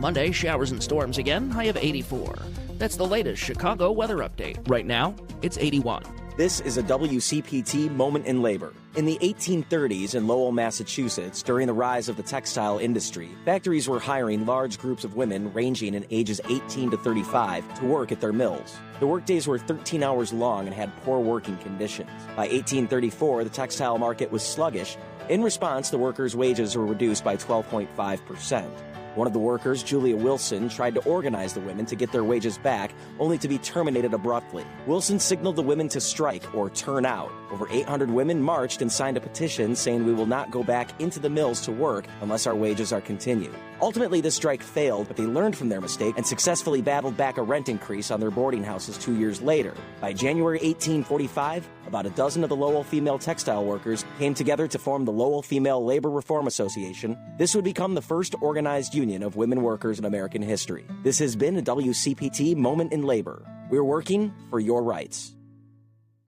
Monday, showers and storms again, high of 84. That's the latest Chicago weather update. Right now, it's 81. This is a WCPT moment in labor. In the 1830s in Lowell, Massachusetts, during the rise of the textile industry, factories were hiring large groups of women ranging in ages 18 to 35 to work at their mills. The workdays were 13 hours long and had poor working conditions. By 1834, the textile market was sluggish. In response, the workers' wages were reduced by 12.5%. One of the workers, Julia Wilson, tried to organize the women to get their wages back, only to be terminated abruptly. Wilson signaled the women to strike or turn out. Over 800 women marched and signed a petition saying we will not go back into the mills to work unless our wages are continued. Ultimately, this strike failed, but they learned from their mistake and successfully battled back a rent increase on their boarding houses 2 years later. By January 1845, about a dozen of the Lowell female textile workers came together to form the Lowell Female Labor Reform Association. This would become the first organized union of women workers in American history. This has been a WCPT Moment in Labor. We're working for your rights.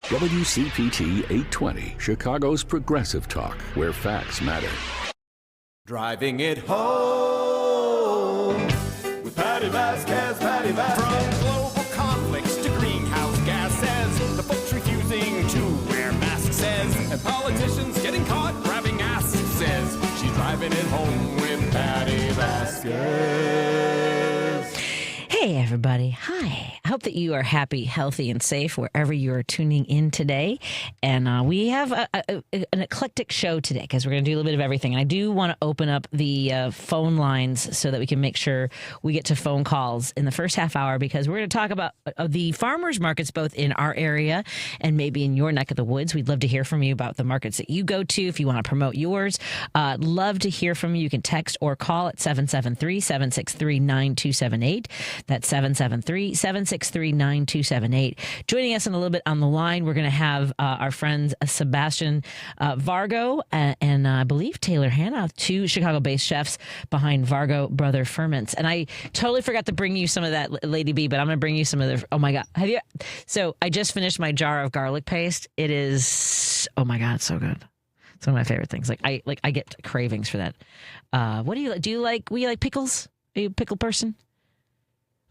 WCPT 820, Chicago's progressive talk, where facts matter. Driving it home with Patti Vasquez, Patti Vasquez. From global conflicts to greenhouse gases, the folks refusing to wear masks says, and politicians getting caught grabbing asses says, she's driving it home with Patti Vasquez. Hey, everybody. Hi. I hope that you are happy, healthy, and safe wherever you are tuning in today. And we have an eclectic show today because we're going to do a little bit of everything. And I do want to open up the phone lines so that we can make sure we get to phone calls in the first half hour, because we're going to talk about the farmers markets both in our area and maybe in your neck of the woods. We'd love to hear from you about the markets that you go to if you want to promote yours. Love to hear from you. You can text or call at 773-763-9278. That's 773-763-9278. Joining us in a little bit on the line, we're going to have our friends Sebastian Vargo and I believe Taylor Hanna, two Chicago-based chefs behind Vargo Brother Ferments. And I totally forgot to bring you some of that, Lady B, but I'm going to bring you some of the. Oh my God, have you? So I just finished my jar of garlic paste. It is, oh my God, it's so good. It's one of my favorite things. I get cravings for that. What do you like? Do you like pickles? Are you a pickle person?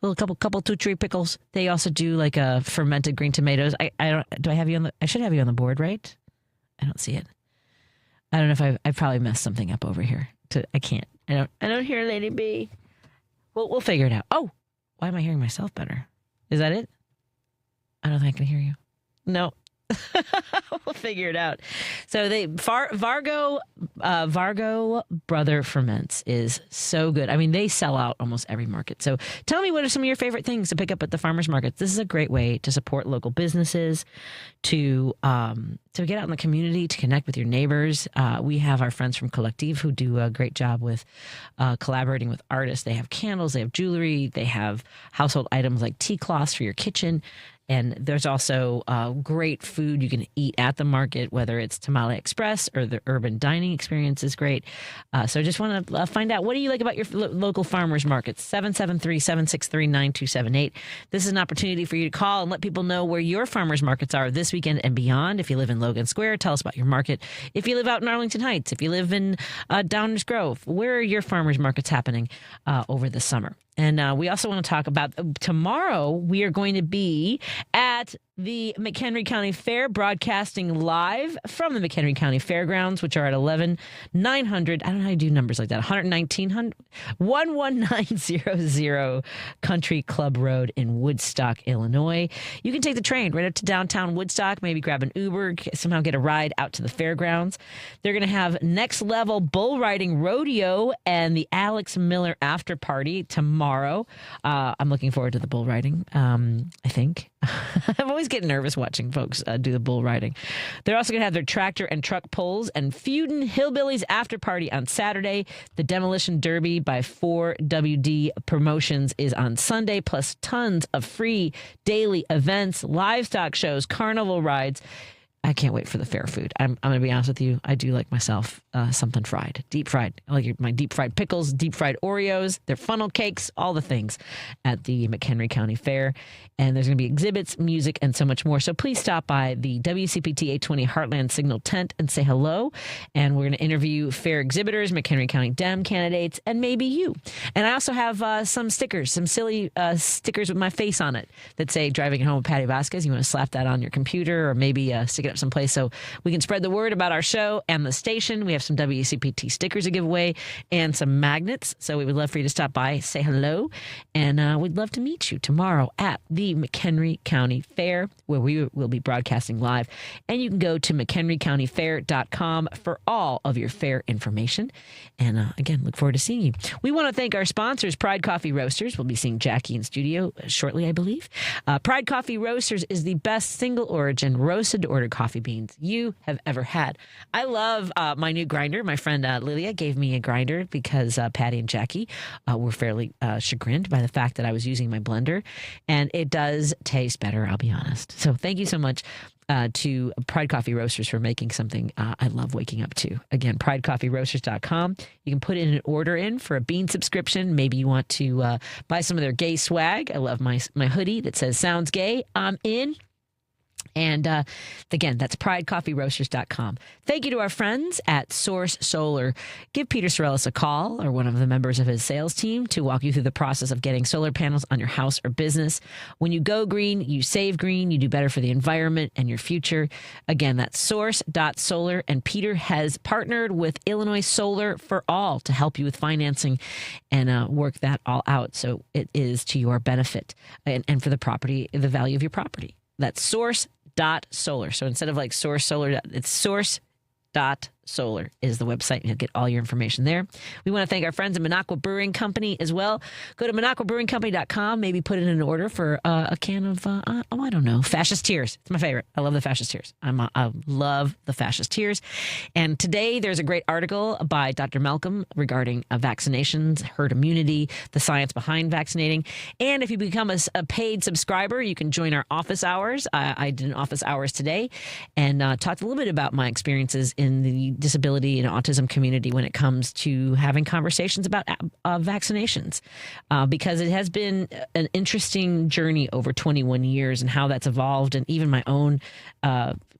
A little couple 2-3 pickles. They also do like fermented green tomatoes. I don't. Do I have you on the? I should have you on the board, right? I don't see it. I don't know if I probably messed something up over here. I can't. I don't hear Lady B. We'll figure it out. Oh, why am I hearing myself better? Is that it? I don't think I can hear you. No. We'll figure it out. So Vargo Brother Ferments is so good. I mean, they sell out almost every market. So tell me, what are some of your favorite things to pick up at the farmers markets? This is a great way to support local businesses, to get out in the community, to connect with your neighbors. We have our friends from Collective who do a great job with collaborating with artists. They have candles, they have jewelry, they have household items like tea cloths for your kitchen. And there's also great food you can eat at the market, whether it's Tamale Express or the urban dining experience is great. So I just want to find out, what do you like about your local farmers markets? 773-763-9278. This is an opportunity for you to call and let people know where your farmers markets are this weekend and beyond. If you live in Logan Square, tell us about your market. If you live out in Arlington Heights, if you live in Downers Grove, where are your farmers markets happening over the summer? And we also want to talk about tomorrow. We are going to be at the McHenry County Fair, broadcasting live from the McHenry County Fairgrounds, which are at 11900. I don't know how you do numbers like that. 11900 Country Club Road in Woodstock, Illinois. You can take the train right up to downtown Woodstock, maybe grab an Uber, somehow get a ride out to the fairgrounds. They're going to have Next Level Bull Riding Rodeo and the Alex Miller After Party tomorrow. I'm looking forward to the bull riding, I think. I'm always getting nervous watching folks do the bull riding. They're also going to have their tractor and truck pulls and Feudin' Hillbillies After Party on Saturday. The Demolition Derby by 4WD Promotions is on Sunday, plus tons of free daily events, livestock shows, carnival rides. I can't wait for the fair food. I'm going to be honest with you. I do like myself something fried, deep fried. I like my deep fried pickles, deep fried Oreos, their funnel cakes, all the things at the McHenry County Fair. And there's going to be exhibits, music, and so much more. So please stop by the WCPT 820 Heartland Signal tent and say hello. And we're going to interview fair exhibitors, McHenry County Dem candidates, and maybe you. And I also have some stickers, some silly stickers with my face on it that say driving it home with Patti Vasquez. You want to slap that on your computer or maybe stick it up someplace so we can spread the word about our show and the station. We have some WCPT stickers to give away and some magnets. So we would love for you to stop by, say hello, and we'd love to meet you tomorrow at the McHenry County Fair, where we will be broadcasting live. And you can go to McHenryCountyFair.com for all of your fair information. And again, look forward to seeing you. We want to thank our sponsors, Pride Coffee Roasters. We'll be seeing Jackie in studio shortly, I believe. Pride Coffee Roasters is the best single origin roasted to order coffee beans you have ever had. I love my new grinder. My friend Lilia gave me a grinder because Patti and Jackie were fairly chagrined by the fact that I was using my blender, and it does taste better, I'll be honest. So thank you so much to Pride Coffee Roasters for making something I love waking up to. Again, pridecoffeeroasters.com. You can put in an order in for a bean subscription. Maybe you want to buy some of their gay swag. I love my hoodie that says "Sounds Gay." I'm in. And again, that's pridecoffeeroasters.com. Thank you to our friends at Source Solar. Give Peter Sorellis a call or one of the members of his sales team to walk you through the process of getting solar panels on your house or business. When you go green, you save green, you do better for the environment and your future. Again, that's source.solar. And Peter has partnered with Illinois Solar for All to help you with financing and work that all out so it is to your benefit and for the property, the value of your property. That's source.solar. So instead of like Source Solar, it's source.solar is the website. You'll get all your information there. We want to thank our friends at Minocqua Brewing Company as well. Go to MinocquaBrewingCompany.com. Maybe put in an order for a can of, I don't know, Fascist Tears. It's my favorite. I love the Fascist Tears. I love the Fascist Tears. And today there's a great article by Dr. Malcolm regarding vaccinations, herd immunity, the science behind vaccinating. And if you become a paid subscriber, you can join our office hours. I did an office hours today and talked a little bit about my experiences in the disability and autism community when it comes to having conversations about vaccinations, because it has been an interesting journey over 21 years and how that's evolved, and even my own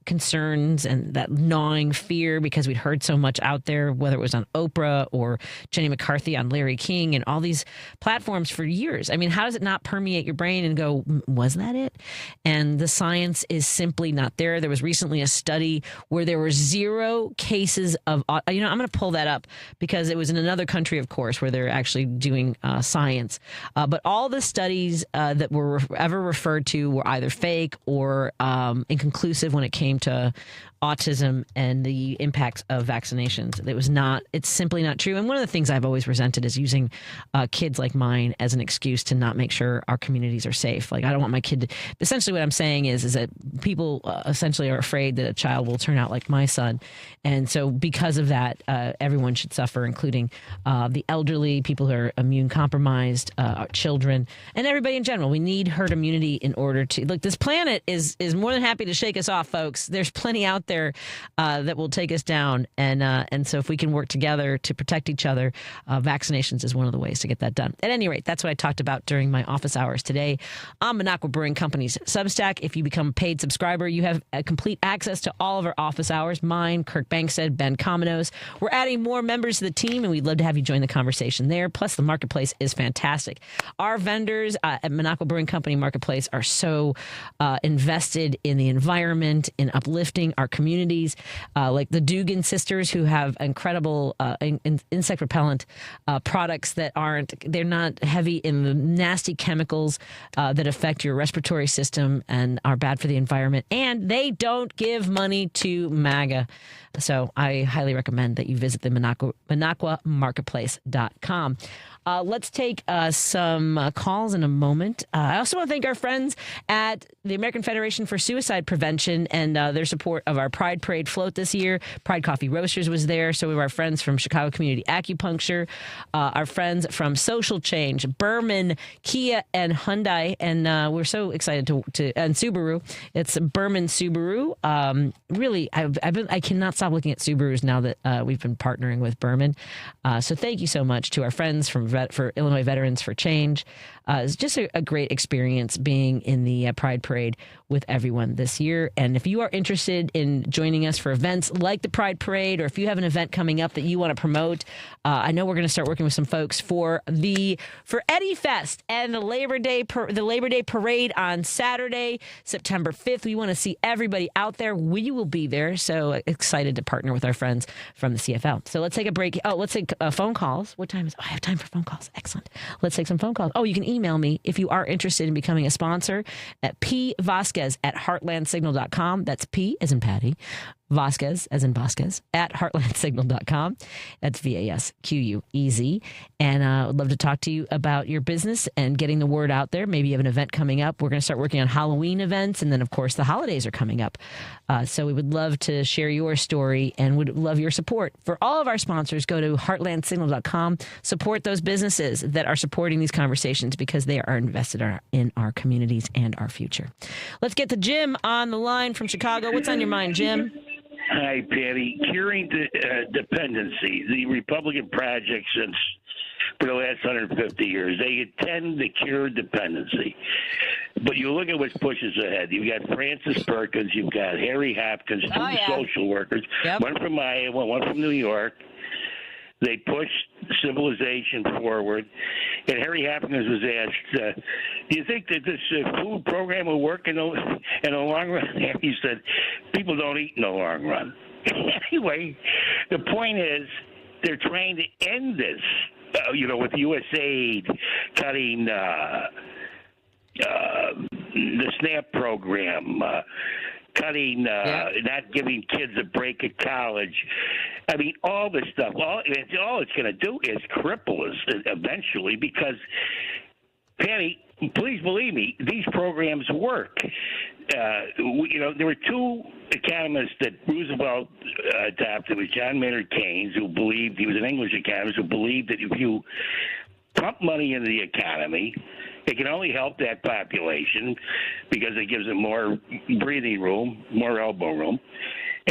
concerns and that gnawing fear because we'd heard so much out there, whether it was on Oprah or Jenny McCarthy on Larry King and all these platforms for years. I mean, how does it not permeate your brain and go, was that it? And the science is simply not there. There was recently a study where there were 0 cases of, I'm going to pull that up because it was in another country, of course, where they're actually doing science. But all the studies that were ever referred to were either fake or inconclusive when it came to autism and the impacts of vaccinations. It's simply not true. And one of the things I've always resented is using kids like mine as an excuse to not make sure our communities are safe. Like, I don't want my kid to, essentially what I'm saying is that people essentially are afraid that a child will turn out like my son. And so because of that, everyone should suffer, including the elderly, people who are immune compromised, our children, and everybody in general. We need herd immunity in order to, look, this planet is more than happy to shake us off, folks. There's plenty out there that will take us down. And so if we can work together to protect each other, vaccinations is one of the ways to get that done. At any rate, that's what I talked about during my office hours today on Minocqua Brewing Company's Substack. If you become a paid subscriber, you have complete access to all of our office hours. Mine, Kirk Bankstead, Ben Cominos. We're adding more members to the team, and we'd love to have you join the conversation there. Plus, the marketplace is fantastic. Our vendors at Minocqua Brewing Company Marketplace are so invested in the environment, in uplifting our communities, like the Dugan sisters, who have incredible insect repellent products that they're not heavy in the nasty chemicals that affect your respiratory system and are bad for the environment. And they don't give money to MAGA. So I highly recommend that you visit the MinocquaMarketplace.com. Let's take some calls in a moment. I also want to thank our friends at the American Federation for Suicide Prevention and their support of our Pride Parade float this year. Pride Coffee Roasters was there. So we have our friends from Chicago Community Acupuncture, our friends from Social Change, Berman, Kia, and Hyundai. And we're so excited to and Subaru. It's Berman Subaru. Really, I cannot stop looking at Subarus now that we've been partnering with Berman. So thank you so much to our friends for Illinois Veterans for Change. It's just a great experience being in the Pride Parade with everyone this year. And if you are interested in joining us for events like the Pride Parade, or if you have an event coming up that you want to promote, I know we're going to start working with some folks for Eddie Fest and the Labor Day Parade on Saturday, September 5th. We want to see everybody out there. We will be there. So excited to partner with our friends from the CFL. So let's take a break. Oh, let's take phone calls. What time is it? Oh, I have time for phone calls. Excellent. Let's take some phone calls. Oh, you can email me if you are interested in becoming a sponsor at pvasquez@heartlandsignal.com. That's P as in Patti, Vasquez as in Vasquez at heartlandsignal.com. That's VASQUEZ. And I would love to talk to you about your business and getting the word out there. Maybe you have an event coming up. We're going to start working on Halloween events. And then, of course, the holidays are coming up. So we would love to share your story and would love your support. For all of our sponsors, go to heartlandsignal.com. Support those businesses that are supporting these conversations because they are invested in our communities and our future. Let's get to Jim on the line from Chicago. What's on your mind, Jim? Hi, Patti. Curing dependency, the Republican project since for the last 150 years, they intend to cure dependency. But you look at what pushes ahead. You've got Francis Perkins, you've got Harry Hopkins, two social workers, one from Iowa, one from New York. They pushed civilization forward. And Harry Hopkins was asked, do you think that this food program will work in the long run? And he said, people don't eat in the long run. Anyway, the point is they're trying to end this, with USAID cutting the SNAP program, cutting, not giving kids a break at college. I mean, all this stuff. All it's going to do is cripple us eventually because, Patti, please believe me, these programs work. There were two economists that Roosevelt adopted. It was John Maynard Keynes, who believed, he was an English economist, who believed that if you pump money into the economy, it can only help that population because it gives it more breathing room, more elbow room.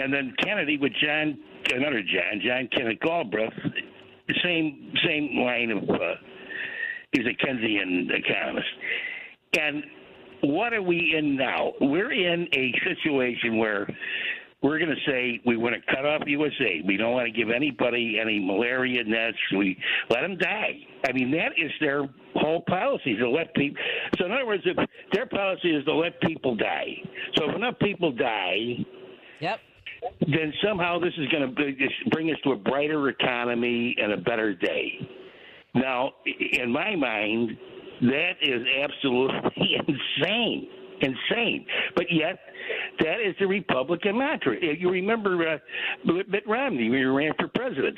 And then Kennedy with John Kenneth Galbraith, the same line of, he's a Keynesian economist. And what are we in now? We're in a situation where we're going to say we want to cut off USAID. We don't want to give anybody any malaria nets. We let them die. I mean, that is their whole policy, to let people. So in other words, if their policy is to let people die. So if enough people die, then somehow this is going to bring us to a brighter economy and a better day. Now, in my mind, that is absolutely insane. But yet, that is the Republican mantra. You remember Mitt Romney when he ran for president.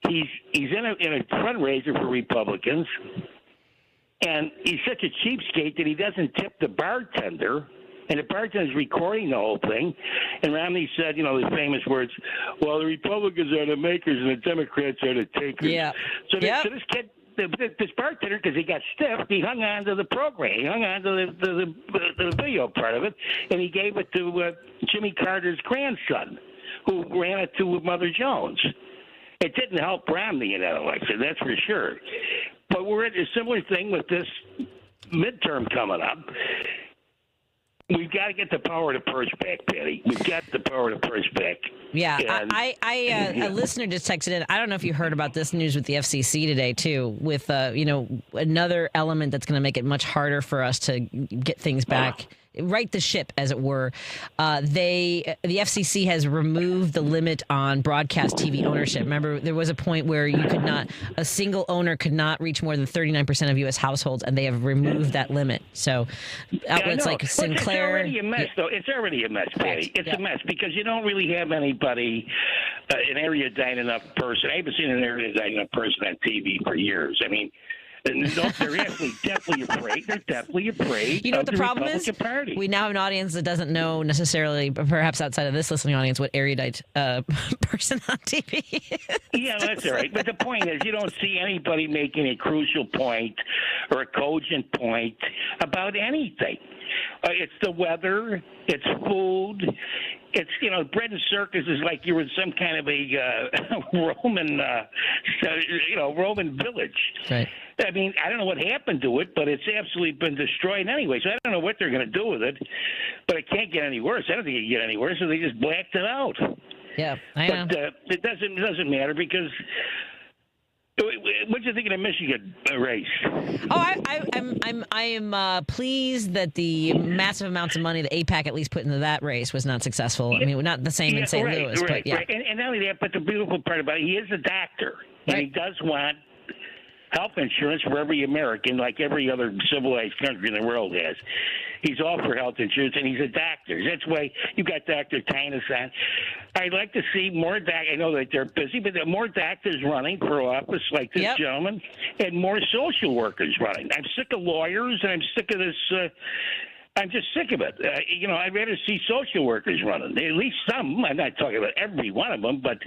He's in a fundraiser for Republicans, and he's such a cheapskate that he doesn't tip the bartender. And the bartender's recording the whole thing. And Romney said, the famous words, well, the Republicans are the makers and the Democrats are the takers. Yeah. So this kid, this bartender, because he got stiffed, he hung on to the program. He hung on to the video part of it, and he gave it to Jimmy Carter's grandson, who ran it to Mother Jones. It didn't help Romney in that election, that's for sure. But we're at a similar thing with this midterm coming up. We've got to get the power to purse back, Patti. We've got the power to purse back. Yeah, a listener just texted in. I don't know if you heard about this news with the FCC today, too, with, another element that's going to make it much harder for us to get things back. Right the ship, as it were. The FCC has removed the limit on broadcast TV ownership. Remember, there was a point where a single owner could not reach more than 39% of U.S. households, and they have removed that limit. So outlets like Sinclair. It's already a mess, though. It's already a mess, Patti. It's a mess because you don't really have anybody an erudite enough person. I haven't seen an erudite enough person on TV for years. I mean, they're actually definitely afraid. They're definitely afraid. You know what the problem Republican is? Party. We now have an audience that doesn't know necessarily, perhaps outside of this listening audience, what erudite person on TV is. Yeah, that's all right. But the point is, you don't see anybody making a crucial point or a cogent point about anything. It's the weather. It's food. It's, bread and circus is like you were in some kind of a Roman village. Right. I mean, I don't know what happened to it, but it's absolutely been destroyed anyway. So I don't know what they're going to do with it, but it can't get any worse. I don't think it can get any worse, so they just blacked it out. Yeah, I know. But it doesn't matter because. What do you think of the Michigan race? Oh, I am pleased that the massive amounts of money that AIPAC at least put into that race was not successful. I mean, not the same in St. Louis, but yeah. Right. And not only that, but the beautiful part about it, he is a doctor, and he does want health insurance for every American, like every other civilized country in the world has. He's all for health insurance, and he's a doctor. That's why you got Dr. Tynes on. I'd like to see more I know that they're busy, but there are more doctors running for office like this gentleman, and more social workers running. I'm sick of lawyers, and I'm sick of this. I'm just sick of it. I'd rather see social workers running. At least some. I'm not talking about every one of them, but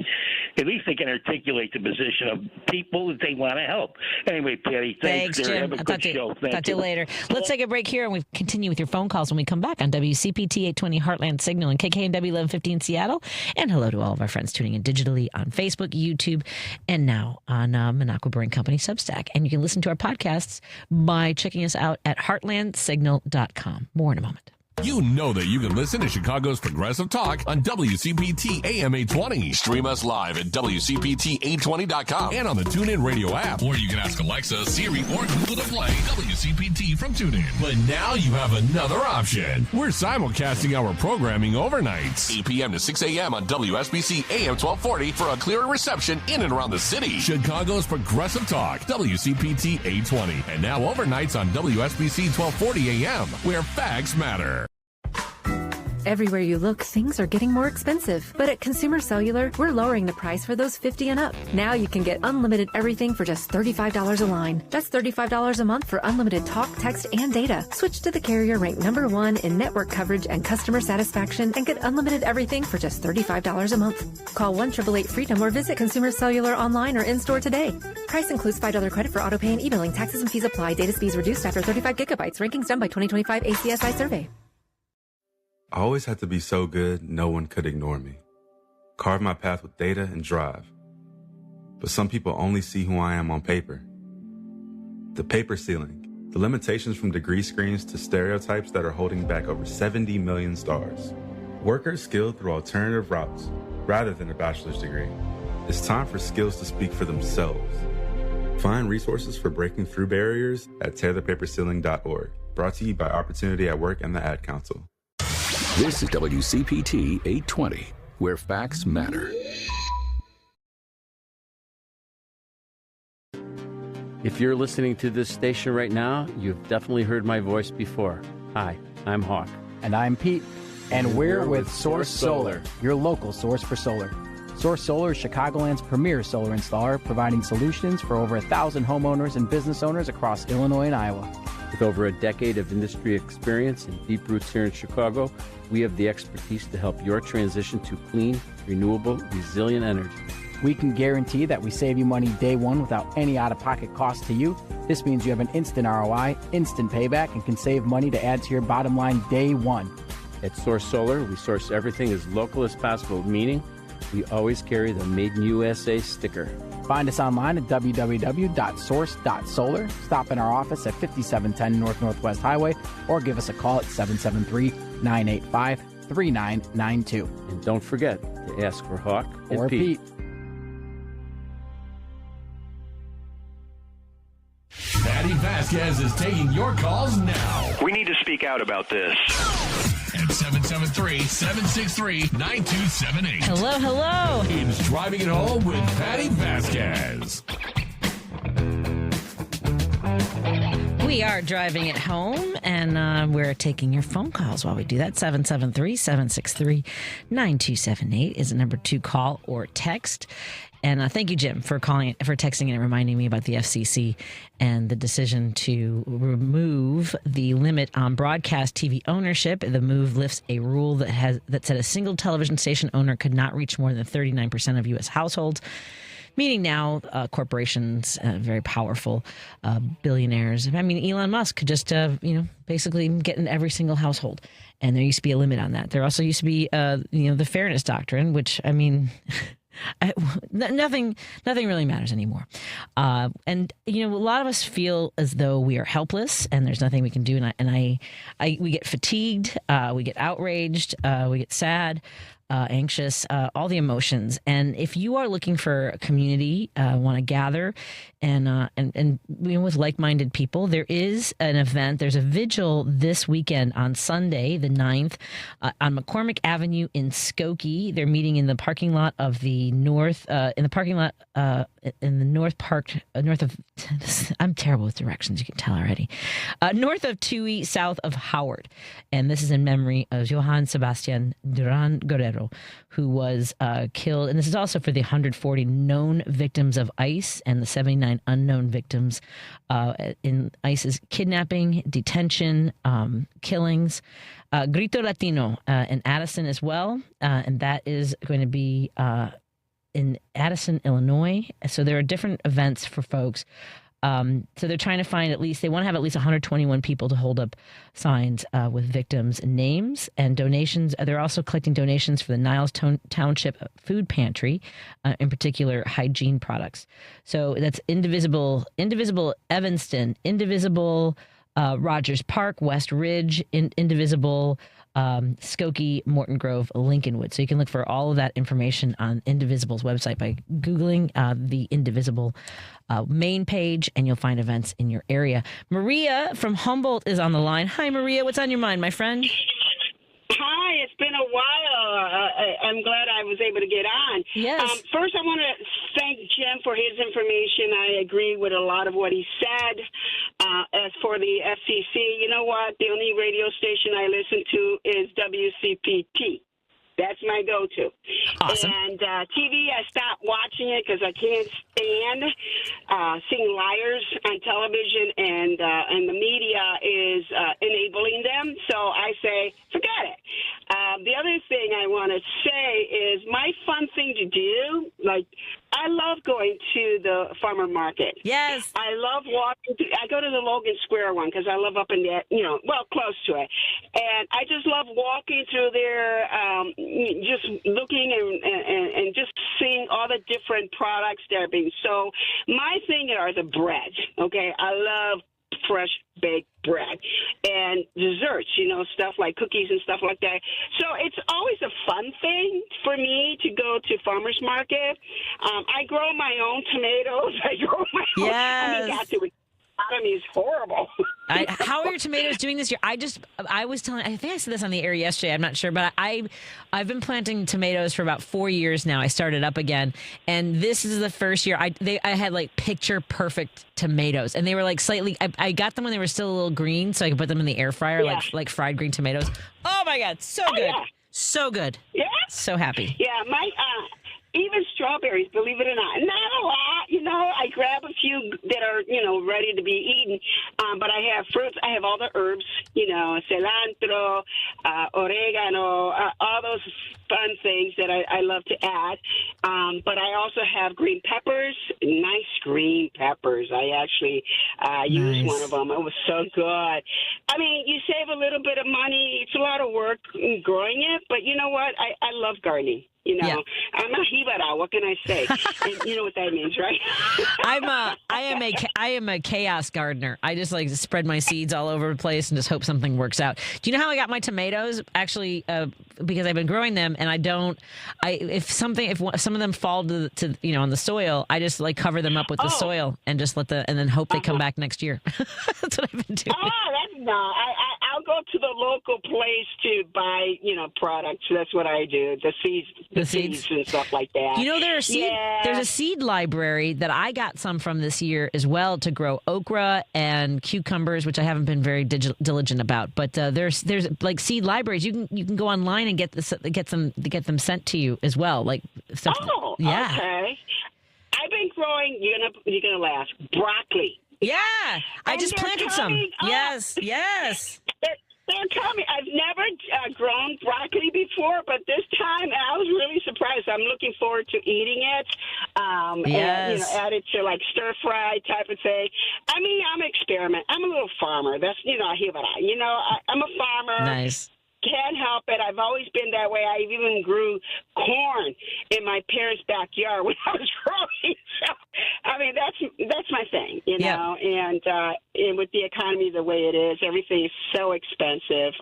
at least they can articulate the position of people that they want to help. Anyway, Patti, thanks Jim. Have a good show. Talk to you later. Let's take a break here, and we continue with your phone calls when we come back on WCPT 820 Heartland Signal and KKNW 1150 in Seattle. And hello to all of our friends tuning in digitally on Facebook, YouTube, and now on Minocqua Brewing Company Substack. And you can listen to our podcasts by checking us out at heartlandsignal.com. More in a moment. You know that you can listen to Chicago's Progressive Talk on WCPT AM 820. Stream us live at WCPT820.com and on the TuneIn Radio app. Or you can ask Alexa, Siri, or Google to play WCPT from TuneIn. But now you have another option. We're simulcasting our programming overnights. 8 p.m. to 6 a.m. on WSBC AM 1240 for a clearer reception in and around the city. Chicago's Progressive Talk, WCPT 820. And now overnights on WSBC 1240 AM, where facts matter. Everywhere you look, things are getting more expensive. But at Consumer Cellular, we're lowering the price for those 50 and up. Now you can get unlimited everything for just $35 a line. That's $35 a month for unlimited talk, text, and data. Switch to the carrier ranked #1 in network coverage and customer satisfaction and get unlimited everything for just $35 a month. Call 1-888-FREEDOM or visit Consumer Cellular online or in-store today. Price includes $5 credit for auto pay and e-billing. Taxes and fees apply. Data speeds reduced after 35 gigabytes. Rankings done by 2025 ACSI survey. I always had to be so good, no one could ignore me. Carve my path with data and drive. But some people only see who I am on paper. The paper ceiling, the limitations from degree screens to stereotypes that are holding back over 70 million stars. Workers skilled through alternative routes, rather than a bachelor's degree. It's time for skills to speak for themselves. Find resources for breaking through barriers at tearthepaperceiling.org. Brought to you by Opportunity at Work and the Ad Council. This is WCPT 820, where facts matter. If you're listening to this station right now, you've definitely heard my voice before. Hi, I'm Hawk. And I'm Pete. And we're with Source Solar, your local source for solar. Source Solar is Chicagoland's premier solar installer, providing solutions for over 1,000 homeowners and business owners across Illinois and Iowa. With over a decade of industry experience and deep roots here in Chicago, we have the expertise to help your transition to clean, renewable, resilient energy. We can guarantee that we save you money day one without any out-of-pocket cost to you. This means you have an instant ROI, instant payback, and can save money to add to your bottom line day one. At Source Solar, we source everything as local as possible, meaning we always carry the Made in USA sticker. Find us online at www.source.solar. Stop in our office at 5710 North Northwest Highway or give us a call at 773-985-3992. And don't forget to ask for Hawk or Pete. Patti Vasquez is taking your calls now. We need to speak out about this. At 773-763-9278. Hello. It's Driving It Home with Patti Vasquez. We We are driving it home, and we're taking your phone calls while we do that. 773-763-9278 is the number to call or text. And thank you, Jim, for texting and reminding me about the FCC and the decision to remove the limit on broadcast TV ownership. The move lifts a rule that said a single television station owner could not reach more than 39% of U.S. households. Meaning now corporations, very powerful billionaires. I mean, Elon Musk could just, basically get in every single household. And there used to be a limit on that. There also used to be, the fairness doctrine, which, I mean, nothing really matters anymore. And, a lot of us feel as though we are helpless and there's nothing we can do. And we get fatigued, we get outraged, we get sad. Anxious, all the emotions. And if you are looking for a community, want to gather and with like-minded people, there is an event. There's a vigil this weekend on Sunday, the 9th, on McCormick Avenue in Skokie. They're meeting in the parking lot of the north, in the north park, north of, I'm terrible with directions, you can tell already, north of Tui, south of Howard. And this is in memory of Johann Sebastian Duran Guerrero, who was killed. And this is also for the 140 known victims of ICE and the 79 unknown victims in ICE's kidnapping, detention, killings. Grito Latino in Addison as well. And that is going to be in Addison, Illinois. So there are different events for folks. So they're trying to find they want to have at least 121 people to hold up signs with victims' names and donations. They're also collecting donations for the Niles Township Food Pantry, in particular hygiene products. So that's Indivisible Evanston, Indivisible Rogers Park, West Ridge, Indivisible Skokie, Morton Grove, Lincolnwood. So you can look for all of that information on Indivisible's website by Googling the Indivisible main page, and you'll find events in your area. Maria from Humboldt is on the line. Hi, Maria. What's on your mind, my friend? Hi, it's been a while. I'm glad I was able to get on. Yes. First, I want to thank Jim for his information. I agree with a lot of what he said. As for the FCC, you know what? The only radio station I listen to is WCPT. That's my go-to. Awesome. And TV, I stopped watching it because I can't stand seeing liars on television, and the media is enabling them. So I say, forget it. The other thing I want to say is my fun thing to do, I love going to the farmer market. Yes. I love walking. I go to the Logan Square one because I live up in that, close to it. And I just love walking through there, just looking and just seeing all the different products that are being sold. My thing are the bread, okay? I love fresh baked bread and desserts, stuff like cookies and stuff like that. So it's always a fun thing for me to go to farmers market. I grow my own tomatoes. I grow my own. Yes. The economy is horrible. How are your tomatoes doing this year? I think I said this on the air yesterday. I'm not sure, but I've been planting tomatoes for about 4 years now. I started up again, and this is the first year I had picture perfect tomatoes, and they were slightly. I got them when they were still a little green, so I could put them in the air fryer, like fried green tomatoes. Oh my God, so good, so good. Yeah, so happy. Yeah, my. Even strawberries, believe it or not. Not a lot, I grab a few that are, ready to be eaten. But I have fruits. I have all the herbs, cilantro, oregano, all those fun things that I love to add. But I also have green peppers, nice green peppers. I actually used one of them. It was so good. I mean, you save a little bit of money. It's a lot of work growing it. But you know what? I love gardening. I'm a jibara. What can I say? And you know what that means, right? I am a chaos gardener. I just spread my seeds all over the place and just hope something works out. Do you know how I got my tomatoes? Actually, because I've been growing them, and if some of them fall to on the soil, I just cover them up with the soil and just and then hope they come back next year. That's what I've been doing. Oh, that's not. I'll go to the local place to buy, products. That's what I do. The seeds and stuff like that. There's a seed library that I got some from this year as well to grow okra and cucumbers, which I haven't been very diligent about. But there's like seed libraries. You can go online and get them sent to you as well. Like stuff. Oh, yeah. Okay. I've been growing. You're gonna laugh. Broccoli. Yeah, I just planted some. Yes. They're coming. I've never grown broccoli before, but this time I was really surprised. I'm looking forward to eating it. And, add it to like stir fry type of thing. I mean, I'm an experiment. I'm a little farmer. That's I'm a farmer. Nice. Can't help it. I've always been that way. I even grew corn in my parents' backyard when I was growing. So, I mean, that's my thing, know. And with the economy the way it is, everything is so expensive.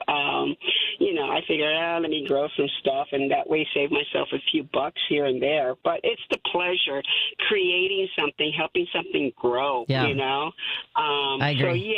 I figure, let me grow some stuff, and that way save myself a few bucks here and there. But it's the pleasure creating something, helping something grow. Yeah. I agree.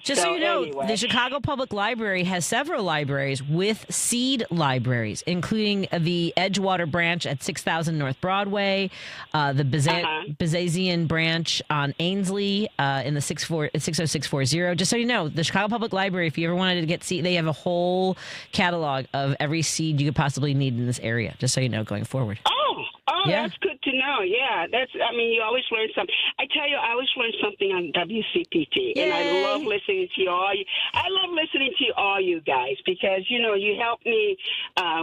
So Just so you know, anyway. the Chicago Public Library has several libraries with seed libraries, including the Edgewater branch at 6000 North Broadway, the Bazazian branch on Ainsley in the 60640. Just so you know, the Chicago Public Library, if you ever wanted to get seed, they have a whole catalog of every seed you could possibly need in this area, just so you know, going forward. Oh, yeah. That's good to know. Yeah, you always learn something. I tell you, I always learn something on WCPT, Yay. and I love listening to you all. I love listening to all you guys because you help me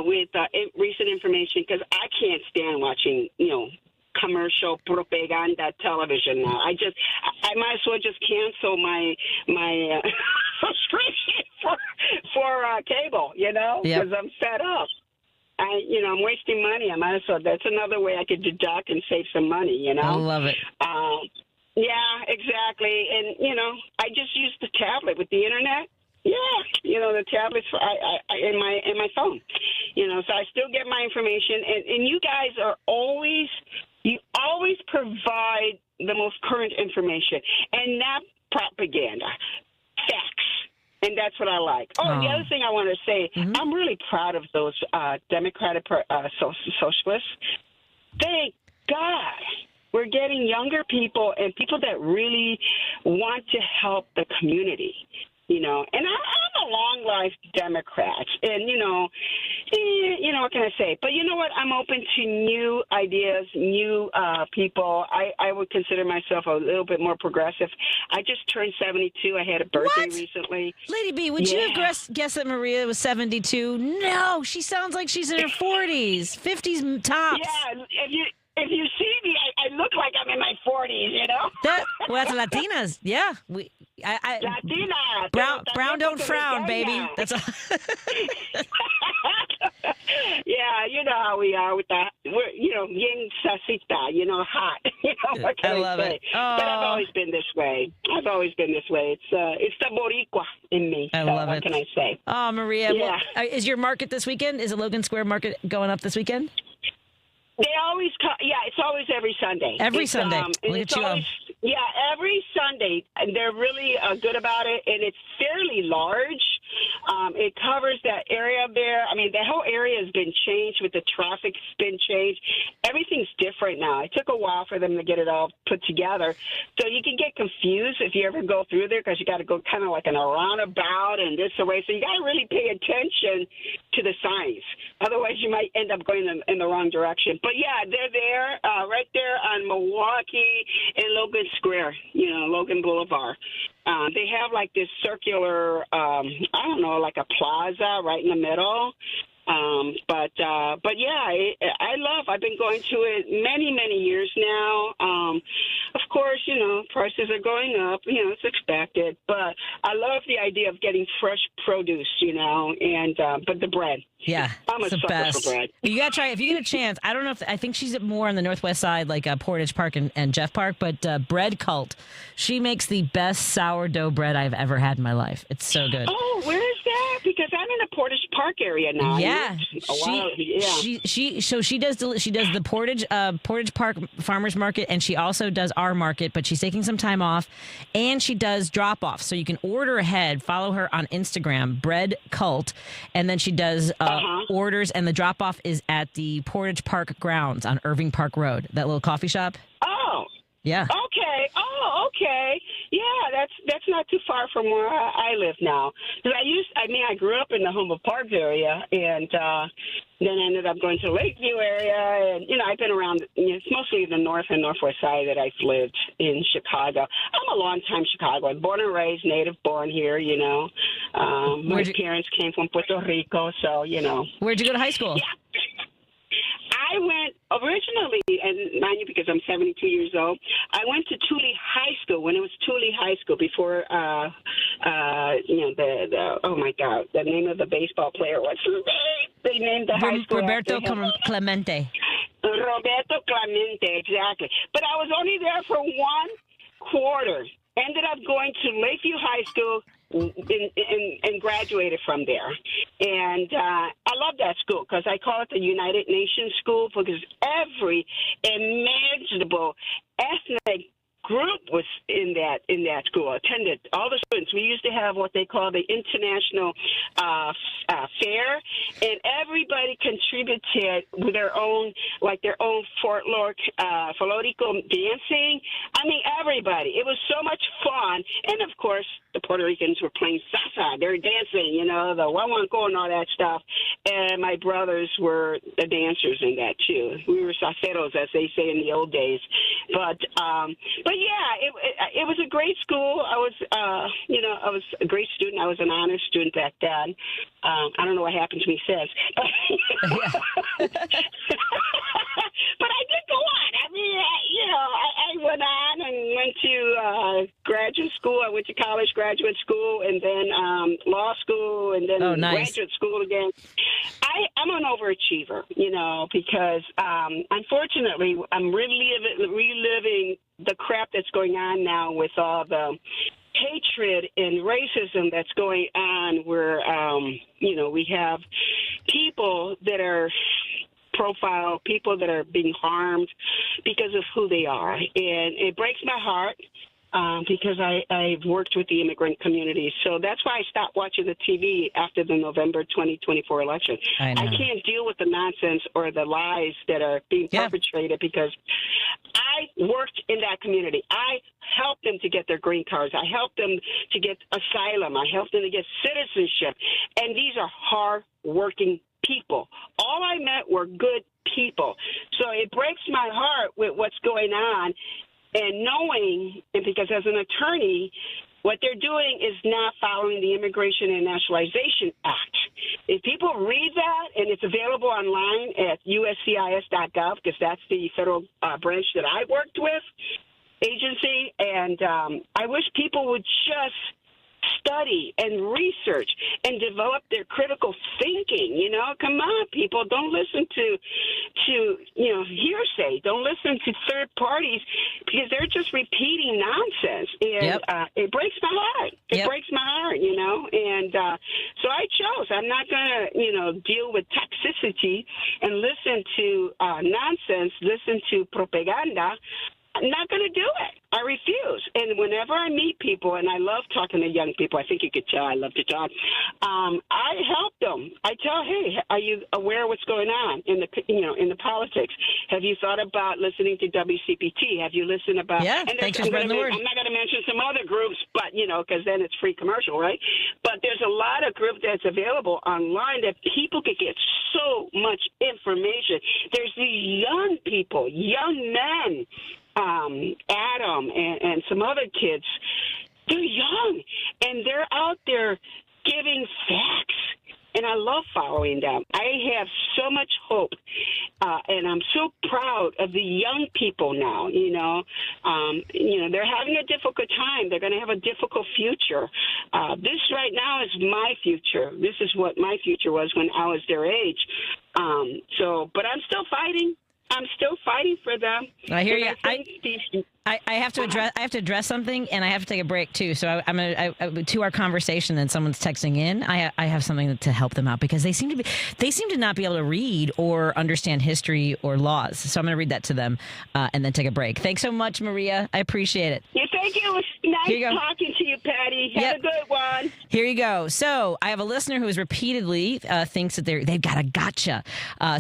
with recent information because I can't stand watching commercial propaganda television now. I might as well just cancel my subscription for cable, because I'm fed up. I'm wasting money. I might as well. That's another way I could deduct and save some money, I love it. Yeah, exactly. And, I just use the tablet with the internet. Yeah, the tablets in my phone. So I still get my information. And you guys you always provide the most current information and not propaganda, facts. And that's what I like. And the other thing I want to say, I'm really proud of those Democratic socialists. Thank God we're getting younger people and people that really want to help the community. And I'm a long life Democrat, and what can I say? But you know what? I'm open to new ideas, new people. I would consider myself a little bit more progressive. I just turned 72. I had a birthday recently. Lady B, would you have guessed that Maria was 72? No, she sounds like she's in her 40s, 50s tops. Yeah, if you see me, I look like I'm in my 40s, That's Latinas. Yeah. Latina. Brown don't frown, baby. That's all. Yeah, you know how we are with that. We're, yin sasita, hot. What can I love say? it. Oh. But I've always been this way. It's the Boricua in me. I love it. What can I say? Oh, Maria. Yeah. Well, is your market this weekend? Is the Logan Square market going up this weekend? They always come. Yeah, it's always every Sunday. Every Sunday. Look at you. Every Sunday. And they're really good about it, and it's fairly large. It covers that area there. I mean, the whole area has been changed with the traffic's been changed. Everything's different now. It took a while for them to get it all put together. So you can get confused if you ever go through there because you got to go kind of like in a roundabout and this way. So you got to really pay attention to the signs. Otherwise, you might end up going in the wrong direction. But, yeah, they're there right there on Milwaukee and Logan Square, Logan Boulevard. They have like this circular, like a plaza right in the middle. But I've been going to it many, many years now. Of course, prices are going up, it's expected, but I love the idea of getting fresh produce, but the bread. Yeah. I'm a the sucker best. for bread. You got to try it. If you get a chance, I don't know I think she's more on the northwest side, like Portage Park and Jeff Park, but Bread Cult, she makes the best sourdough bread I've ever had in my life. It's so good. Oh, where is that? Because because I'm in the Portage Park area now. Yeah, she does the Portage Park Farmers Market, and she also does our market, but she's taking some time off, and she does drop off. So you can order ahead. Follow her on Instagram, Bread Cult, and then she does orders, and the drop off is at the Portage Park grounds on Irving Park Road, that little coffee shop. Oh. Yeah. Okay. Oh, okay. Yeah, that's not too far from where I live now. Because I grew up in the Humboldt Park area, and then ended up going to the Lakeview area, and I've been around. It's mostly the north and northwest side that I've lived in Chicago. I'm a long-time Chicagoan, born and raised, native born here. My parents came from Puerto Rico, so Where'd you go to high school? Yeah. I went originally, and mind you, because I'm 72 years old, I went to Thule High School when it was Thule High School before, oh my God, the name of the baseball player, what's his name? They named the high school Roberto Clemente. Roberto Clemente, exactly. But I was only there for 1 quarter. Ended up going to Lakeview High School and graduated from there. And I love that school because I call it the United Nations School because every imaginable ethnic group was in that school, attended all the students. We used to have what they call the international fair, and everybody contributed with their own folklorico dancing. I mean, everybody. It was so much fun. And, of course, the Puerto Ricans were playing salsa. They were dancing, the guaguancó and all that stuff. And my brothers were the dancers in that, too. We were salseros, as they say in the old days. But yeah, it was a great school. I was a great student. I was an honors student back then. I don't know what happened to me since. But I did go on. I mean, I went on and went to graduate school. I went to college, graduate school, and then law school, and then graduate school again. I'm an overachiever, because unfortunately I'm reliving the crap that's going on now with all the hatred and racism that's going on where, we have people that are profile, people that are being harmed because of who they are. And it breaks my heart because I've worked with the immigrant community. So that's why I stopped watching the TV after the November 2024 election. I can't deal with the nonsense or the lies that are being perpetrated because I worked in that community. I helped them to get their green cards. I helped them to get asylum. I helped them to get citizenship. And these are hard-working people. All I met were good people. So it breaks my heart with what's going on and knowing, and because as an attorney, what they're doing is not following the Immigration and Nationalization Act. If people read that, and it's available online at uscis.gov, because that's the federal branch that I worked with, agency, and I wish people would just study and research and develop their critical thinking. Come on, people, don't listen to hearsay. Don't listen to third parties because they're just repeating nonsense. And it breaks my heart. It breaks my heart, And so I chose. I'm not going to, deal with toxicity and listen to nonsense, listen to propaganda. I'm not going to do it. I refuse. And whenever I meet people, and I love talking to young people, I think you could tell I love to talk, I help them. I tell, hey, are you aware of what's going on in the politics? Have you thought about listening to WCPT? Have you listened about? Yeah, thanks for spreading the word. I'm not going to mention some other groups, but, because then it's free commercial, right? But there's a lot of groups that's available online that people could get so much information. There's these young people, young men, Adam and some other kids, they're young, and they're out there giving facts, and I love following them. I have so much hope, and I'm so proud of the young people now, they're having a difficult time. They're going to have a difficult future. This right now is my future. This is what my future was when I was their age. But I'm still fighting. I'm still fighting for them. I hear And you. I think I have to address something, and I have to take a break too. So I'm gonna to our conversation. And someone's texting in. I have something to help them out because they seem to not be able to read or understand history or laws. So I'm gonna read that to them, and then take a break. Thanks so much, Maria. I appreciate it. Yeah, thank you. It was nice talking to you, Patty. Have a good one. Here you go. So I have a listener who has repeatedly thinks that they've got a gotcha.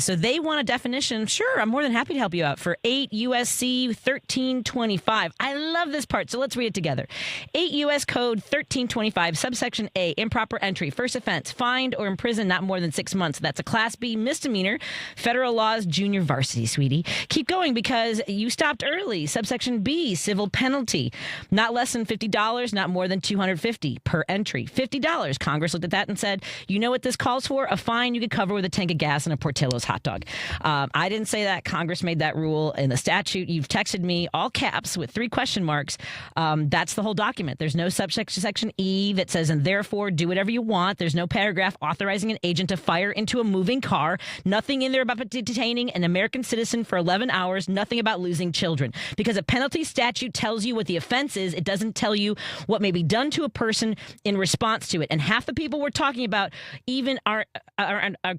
So they want a definition. Sure, I'm more than happy to help you out for 8 USC 1325. I love this part, so let's read it together. 8 U.S. Code 1325, subsection A, improper entry. First offense, fined or imprisoned not more than 6 months. That's a Class B misdemeanor. Federal laws, junior varsity, sweetie. Keep going because you stopped early. Subsection B, civil penalty. Not less than $50, not more than $250 per entry. $50. Congress looked at that and said, you know what this calls for? A fine you could cover with a tank of gas and a Portillo's hot dog. I didn't say that. Congress made that rule in the statute. You've texted me all caps with 3 question marks. That's the whole document. There's no subsection E that says, and therefore do whatever you want. There's no paragraph authorizing an agent to fire into a moving car. Nothing in there about detaining an American citizen for 11 hours. Nothing about losing children. Because a penalty statute tells you what the offense is. It doesn't tell you what may be done to a person in response to it. And half the people we're talking about even are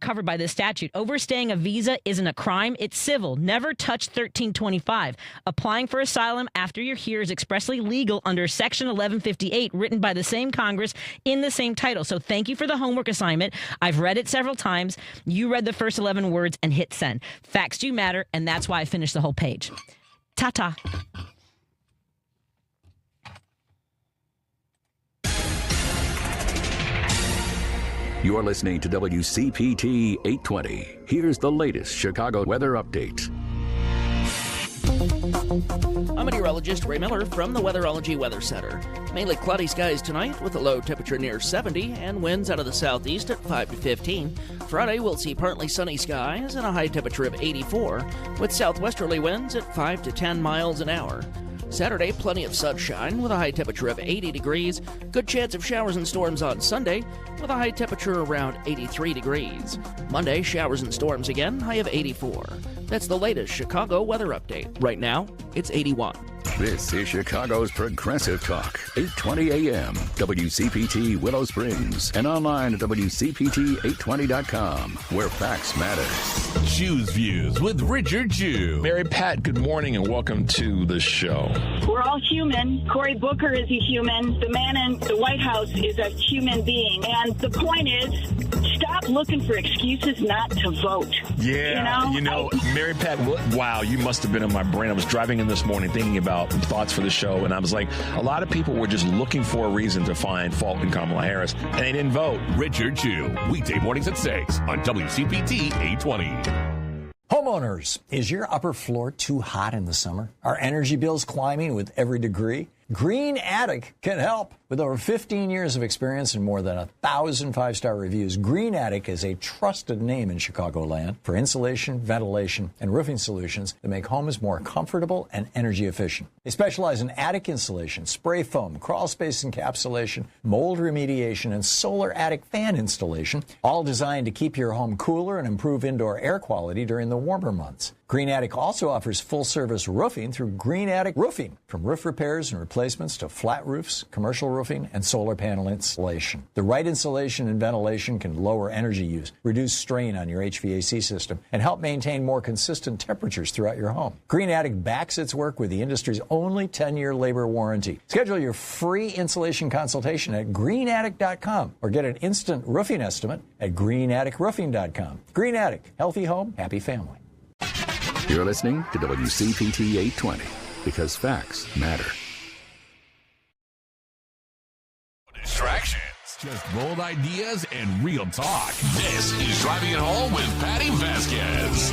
covered by this statute. Overstaying a visa isn't a crime. It's civil. Never touch 1325. Applying for asylum after you're here is expressly legal under Section 1158, written by the same Congress in the same title. So thank you for the homework assignment. I've read it several times. You read the first 11 words and hit send. Facts do matter, and that's why I finished the whole page. Ta-ta. You're listening to WCPT 820. Here's the latest Chicago weather update. I'm meteorologist Ray Miller from the Weatherology Weather Center. Mainly cloudy skies tonight with a low temperature near 70 and winds out of the southeast at 5 to 15. Friday we'll see partly sunny skies and a high temperature of 84 with southwesterly winds at 5 to 10 miles an hour. Saturday, plenty of sunshine with a high temperature of 80 degrees. Good chance of showers and storms on Sunday with a high temperature around 83 degrees. Monday, showers and storms again, high of 84. That's the latest Chicago weather update. Right now, it's 81. This is Chicago's Progressive Talk, 820 AM, WCPT Willow Springs, and online at WCPT820.com, where facts matter. Choose Views with Richard Jew. Mary Pat, good morning and welcome to the show. We're all human. Cory Booker is a human. The man in the White House is a human being. And the point is, stop looking for excuses not to vote. Yeah, Mary Pat, wow, you must have been in my brain. I was driving in this morning thinking about thoughts for the show, and I was like, a lot of people were just looking for a reason to find fault in Kamala Harris, and they didn't vote. Richard Jew, weekday mornings at 6 on WCPT 820. Homeowners, is your upper floor too hot in the summer? Are energy bills climbing with every degree? Green Attic can help. With over 15 years of experience and more than 1,000 5-star reviews, Green Attic is a trusted name in Chicagoland for insulation, ventilation, and roofing solutions that make homes more comfortable and energy efficient. They specialize in attic insulation, spray foam, crawl space encapsulation, mold remediation, and solar attic fan installation, all designed to keep your home cooler and improve indoor air quality during the warmer months. Green Attic also offers full-service roofing through Green Attic Roofing, from roof repairs and replacements to flat roofs, commercial roofing, and solar panel installation. The right insulation and ventilation can lower energy use, reduce strain on your HVAC system, and help maintain more consistent temperatures throughout your home. Green Attic backs its work with the industry's only 10-year labor warranty. Schedule your free insulation consultation at greenattic.com or get an instant roofing estimate at greenatticroofing.com. Green Attic, healthy home, happy family. You're listening to WCPT 820, because facts matter. Distractions. Just bold ideas and real talk. This is Driving It Home with Patti Vasquez.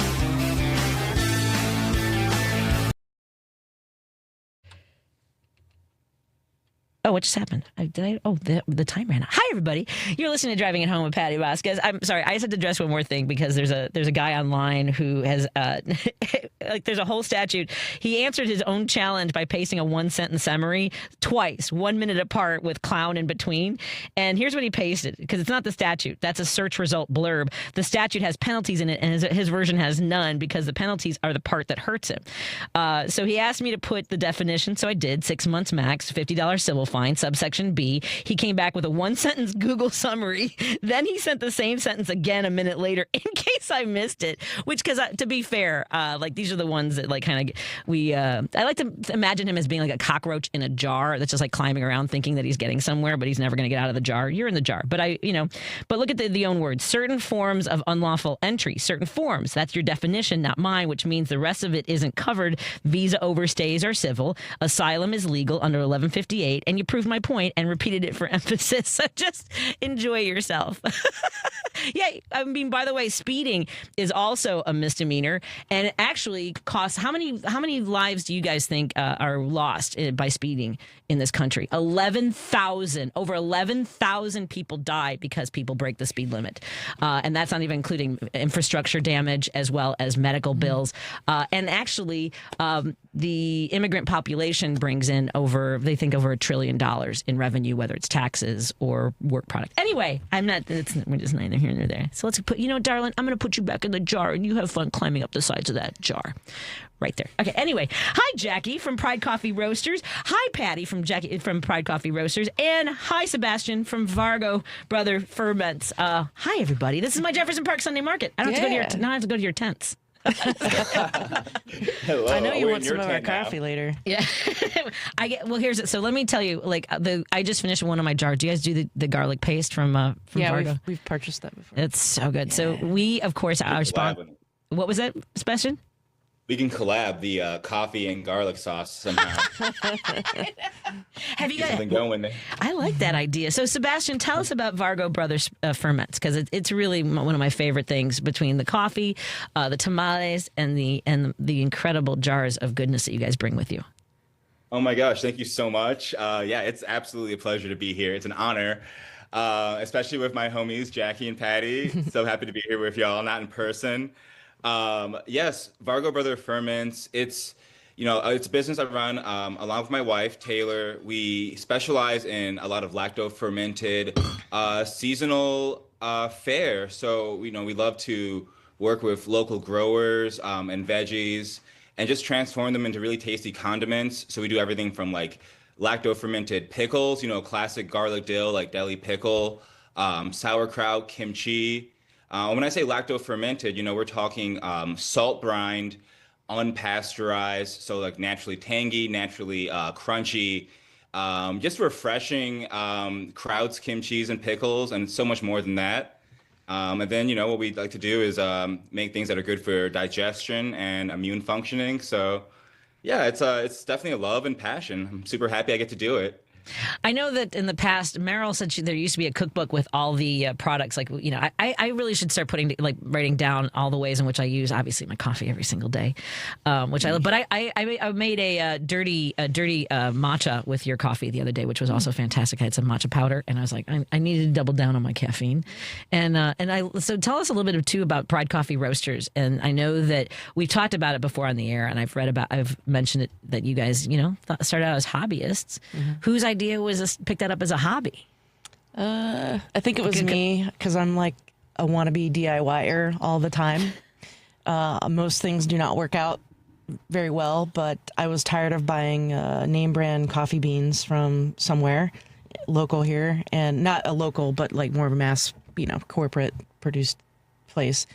Oh, what just happened? The time ran out. Hi, everybody. You're listening to Driving It Home with Patti Vasquez. I'm sorry. I just had to address one more thing because there's a guy online who has there's a whole statute. He answered his own challenge by pasting a 1-sentence summary twice, 1 minute apart with clown in between. And here's what he pasted, because it's not the statute. That's a search result blurb. The statute has penalties in it, and his version has none because the penalties are the part that hurts him. So he asked me to put the definition, so I did. 6 months max, $50 civil fine, subsection B. He came back with a 1-sentence Google summary. Then he sent the same sentence again a minute later in case I missed it, which, because to be fair, these are the ones that I like to imagine him as being like a cockroach in a jar that's just like climbing around thinking that he's getting somewhere, but he's never going to get out of the jar. You're in the jar. But but look at the own words. Certain forms of unlawful entry, certain forms. That's your definition, not mine, which means the rest of it isn't covered. Visa overstays are civil. Asylum is legal under 1158. And you proved my point and repeated it for emphasis. So just enjoy yourself. Yeah, I mean, by the way, speeding is also a misdemeanor, and it actually costs. How many lives do you guys think are lost by speeding in this country? 11,000. Over 11,000 people die because people break the speed limit, and that's not even including infrastructure damage as well as medical bills. And actually, the immigrant population brings in over $1 trillion in revenue, whether it's taxes or work product. Anyway, we're just neither here nor there. So let's put, darling, I'm going to put you back in the jar and you have fun climbing up the sides of that jar. Right there. Okay, anyway. Hi, Jackie from Pride Coffee Roasters. Hi, Patti from Pride Coffee Roasters. And hi, Sebastian from Vargo Brother Ferments. Hi, everybody. This is my Jefferson Park Sunday Market. I don't have to go to I have to go to your tents. Hello, I know you want some of our now. coffee later. Yeah. Here's it. So let me tell you, I just finished one of my jars. Do you guys do the garlic paste from Vargo? We've purchased that before. It's so good. Yeah. So we, of course, our sponsor. What was that, Sebastian? We can collab the coffee and garlic sauce somehow. Have you got something going there? I like that idea. So, Sebastian, tell us about Vargo Brothers Ferments, because it's really one of my favorite things between the coffee, the tamales, and the incredible jars of goodness that you guys bring with you. Oh my gosh, thank you so much. Yeah, it's absolutely a pleasure to be here. It's an honor, especially with my homies Jackie and Patti. So happy to be here with y'all, not in person. Yes, Vargo Brother Ferments. It's a business I run along with my wife Taylor. We specialize in a lot of lacto fermented seasonal fare. So we love to work with local growers and veggies and just transform them into really tasty condiments. So we do everything from like lacto fermented pickles, classic garlic dill like deli pickle, sauerkraut, kimchi. When I say lacto fermented, we're talking salt brined, unpasteurized, so like naturally tangy, naturally crunchy, just refreshing krauts, kimchis, and pickles, and so much more than that. And then, what we like to do is make things that are good for digestion and immune functioning. So, yeah, it's definitely a love and passion. I'm super happy I get to do it. I know that in the past, Meryl said there used to be a cookbook with all the products. Like, I really should start writing down all the ways in which I use, obviously, my coffee every single day, which I love. But I made a dirty matcha with your coffee the other day, which was also fantastic. I had some matcha powder, and I was like, I needed to double down on my caffeine. So tell us a little bit too about Pride Coffee Roasters. And I know that we've talked about it before on the air, and I've mentioned it that you guys, started out as hobbyists. Mm-hmm. Whose idea was to pick that up as a hobby? I think it was me, because I'm like a wannabe DIYer all the time. Most things do not work out very well, but I was tired of buying name brand coffee beans from somewhere local here, and not a local, but like more of a mass, corporate produced place.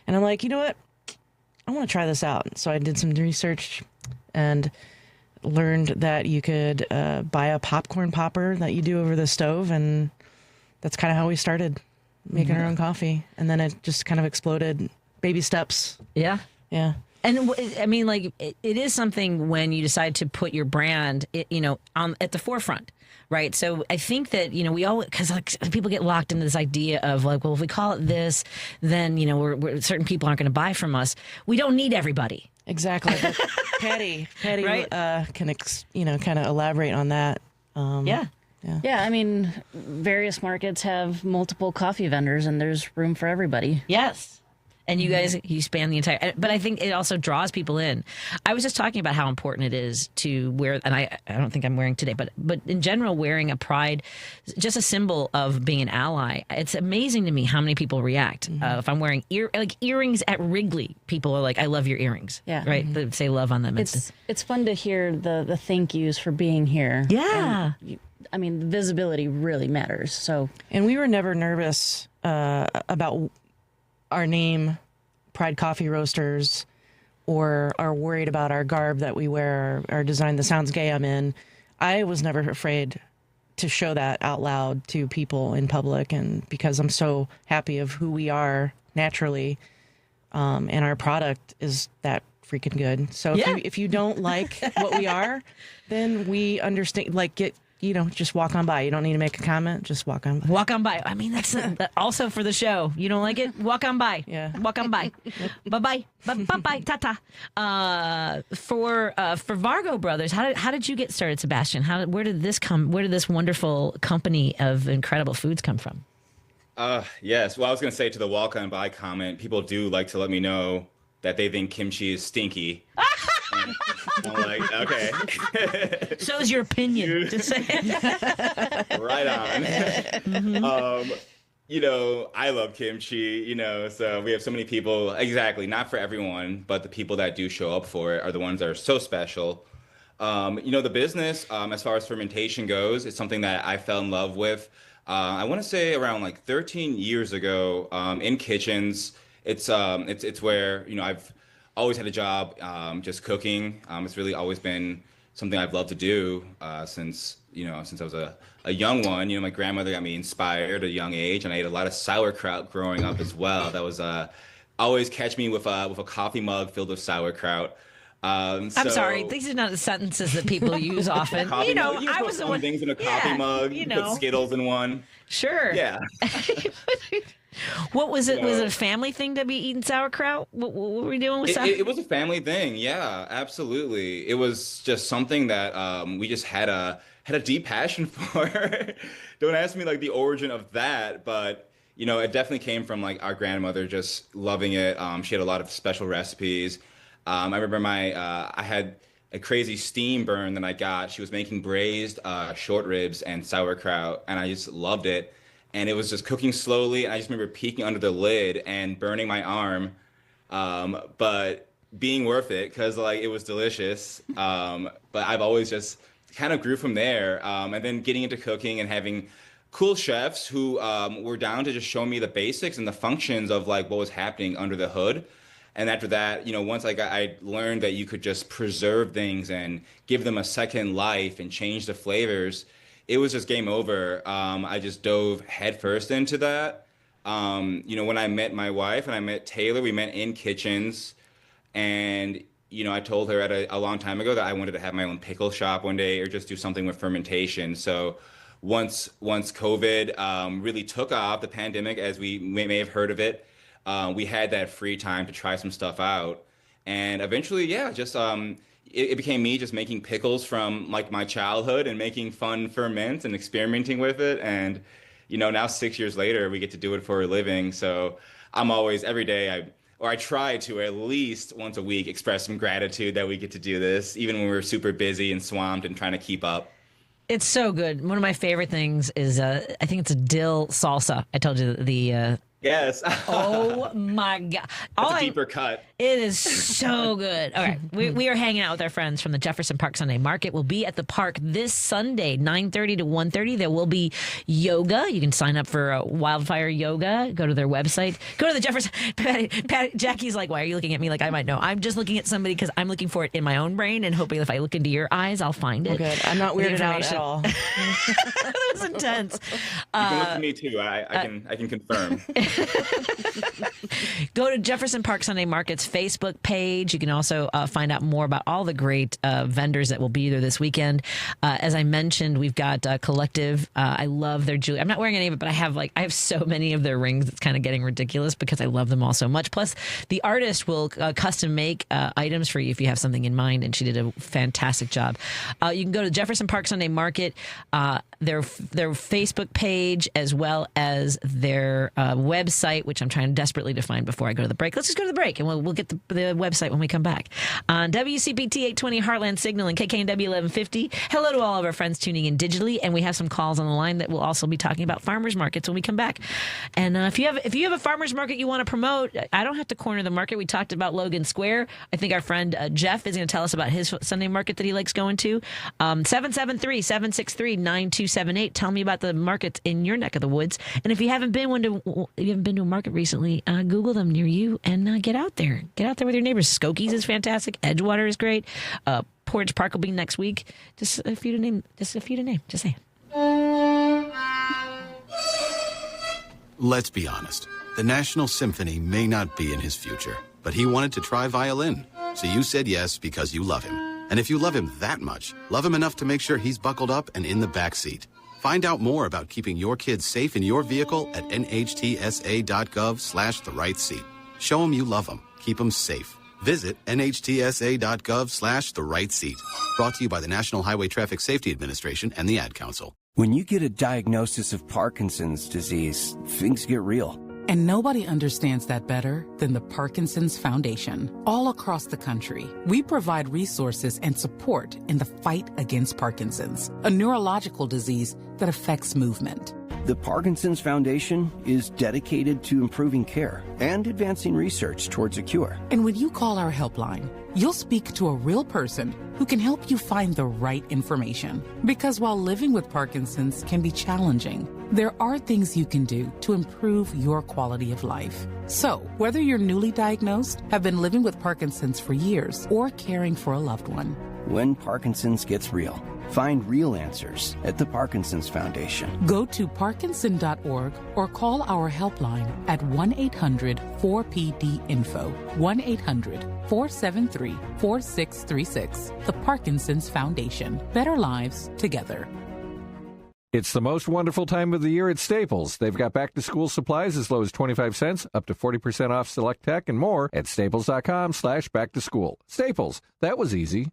And I'm like, you know what? I want to try this out. So I did some research and learned that you could buy a popcorn popper that you do over the stove, and that's kind of how we started making our own coffee. And then it just kind of exploded. Baby steps. Yeah. Yeah. And I mean, like, it is something when you decide to put your brand, at the forefront, right? So I think that, we all, because people get locked into this idea of like, well, if we call it this, then, we're certain people aren't going to buy from us. We don't need everybody. Exactly. Patti, right? Can kind of elaborate on that. Yeah. Yeah, I mean, various markets have multiple coffee vendors, and there's room for everybody. Yes. And you guys, you span the entire, but I think it also draws people in. I was just talking about how important it is to wear, and I don't think I'm wearing today, but in general, wearing a pride, just a symbol of being an ally. It's amazing to me how many people react. If I'm wearing earrings at Wrigley, people are like, I love your earrings. Yeah. Right? They say love on them. It's fun to hear the thank yous for being here. Yeah. I mean, the visibility really matters. So, and we were never nervous about our name, Pride Coffee Roasters, or are worried about our garb that we wear, our design, the Sounds Gay I'm in. I was never afraid to show that out loud to people in public, and because I'm so happy of who we are naturally, and our product is that freaking good. So if you don't like what we are, then we understand, just walk on by. You don't need to make a comment. Just walk on by. Walk on by. I mean, that's also for the show. You don't like it? Walk on by. Yeah. Walk on by. Bye-bye. Bye-bye. Ta-ta. For Vargo Brothers, how did you get started, Sebastian? Where did this come? Where did this wonderful company of incredible foods come from? Yes. Well, I was going to say, to the walk on by comment, people do like to let me know that they think kimchi is stinky. I'm like, okay. So is your opinion. Just say it. Right on. I love kimchi, so we have so many people. Exactly. Not for everyone, but the people that do show up for it are the ones that are so special. The business, as far as fermentation goes, is something that I fell in love with. I want to say around 13 years ago, in kitchens. It's where, I've always had a job just cooking. It's really always been something I've loved to do since I was a young one. My grandmother got me inspired at a young age, and I ate a lot of sauerkraut growing up as well. That was always catch me with a coffee mug filled with sauerkraut. I'm sorry, these are not the sentences that people use often. I was the one. Things in a coffee mug. Put Skittles in one. Sure. Yeah. What was it? Was it a family thing to be eating sauerkraut? What were we doing with sauerkraut? It was a family thing. Yeah, absolutely. It was just something that we just had a deep passion for. Don't ask me the origin of that, but it definitely came from our grandmother just loving it. She had a lot of special recipes. I remember I had a crazy steam burn that I got. She was making braised short ribs and sauerkraut, and I just loved it. And it was just cooking slowly, and I just remember peeking under the lid and burning my arm, but being worth it because it was delicious. But I've always just kind of grew from there, and then getting into cooking and having cool chefs who were down to just show me the basics and the functions of what was happening under the hood. And after that, once I learned that you could just preserve things and give them a second life and change the flavors, it was just game over. I just dove headfirst into that. When I met my wife and I met Taylor, we met in kitchens. And, I told her a long time ago that I wanted to have my own pickle shop one day or just do something with fermentation. So once COVID really took off, the pandemic, as we may have heard of it, we had that free time to try some stuff out. And eventually, it became me just making pickles from my childhood and making fun ferments and experimenting with it. And, now 6 years later, we get to do it for a living. So I'm always, every day, I try to at least once a week express some gratitude that we get to do this, even when we're super busy and swamped and trying to keep up. It's so good. One of my favorite things is, I think it's a dill salsa. I told you the Yes. Oh my God. That's a deeper cut. It is so good. All right. We are hanging out with our friends from the Jefferson Park Sunday Market. We'll be at the park this Sunday, 9:30 to 1:30. There will be yoga. You can sign up for Wildfire Yoga. Go to their website. Go to the Jefferson. Patty, Jackie's like, why are you looking at me like I might know? I'm just looking at somebody because I'm looking for it in my own brain and hoping if I look into your eyes, I'll find it. Good. I'm not weirded out at all. That was intense. You can look at me too. I can confirm. Go to Jefferson Park Sunday Market's Facebook page. You can also find out more about all the great vendors that will be there this weekend. As I mentioned, we've got Collective. I love their jewelry. I'm not wearing any of it, but I have so many of their rings. It's kind of getting ridiculous because I love them all so much. Plus, the artist will custom make items for you if you have something in mind, and she did a fantastic job. You can go to Jefferson Park Sunday Market their Facebook page as well as their website, which I'm trying desperately to find before I go to the break. Let's just go to the break, and we'll get the website when we come back. On WCPT 820 Heartland Signal and KKNW 1150. Hello to all of our friends tuning in digitally, and we have some calls on the line that we'll also be talking about farmers markets when we come back. And if you have a farmers market you want to promote, I don't have to corner the market. We talked about Logan Square. I think our friend Jeff is going to tell us about his Sunday market that he likes going to. 773-763-9278. Tell me about the markets in your neck of the woods. And if you haven't been to a market recently, Google them near you and get out there. Get out there with your neighbors. Skokies is fantastic. Edgewater is great. Portage Park will be next week. Just a few to name. Just saying. Let's be honest. The National Symphony may not be in his future, but he wanted to try violin. So you said yes because you love him. And if you love him that much, love him enough to make sure he's buckled up and in the back seat. Find out more about keeping your kids safe in your vehicle at nhtsa.gov/the-right-seat. Show him you love him. Keep him safe. Visit nhtsa.gov/the-right-seat. Brought to you by the National Highway Traffic Safety Administration and the Ad Council. When you get a diagnosis of Parkinson's disease, things get real. And nobody understands that better than the Parkinson's Foundation. All across the country, we provide resources and support in the fight against Parkinson's, a neurological disease that affects movement. The Parkinson's Foundation is dedicated to improving care and advancing research towards a cure. And when you call our helpline, you'll speak to a real person who can help you find the right information. Because while living with Parkinson's can be challenging, there are things you can do to improve your quality of life. So, whether you're newly diagnosed, have been living with Parkinson's for years, or caring for a loved one, when Parkinson's gets real, find real answers at the Parkinson's Foundation. Go to parkinson.org or call our helpline at 1-800-4PD-INFO, 1-800-473-4636. The Parkinson's Foundation. Better lives together. It's the most wonderful time of the year at Staples. They've got back-to-school supplies as low as 25 cents, up to 40% off select tech, and more at staples.com/back-to-school. Staples, that was easy.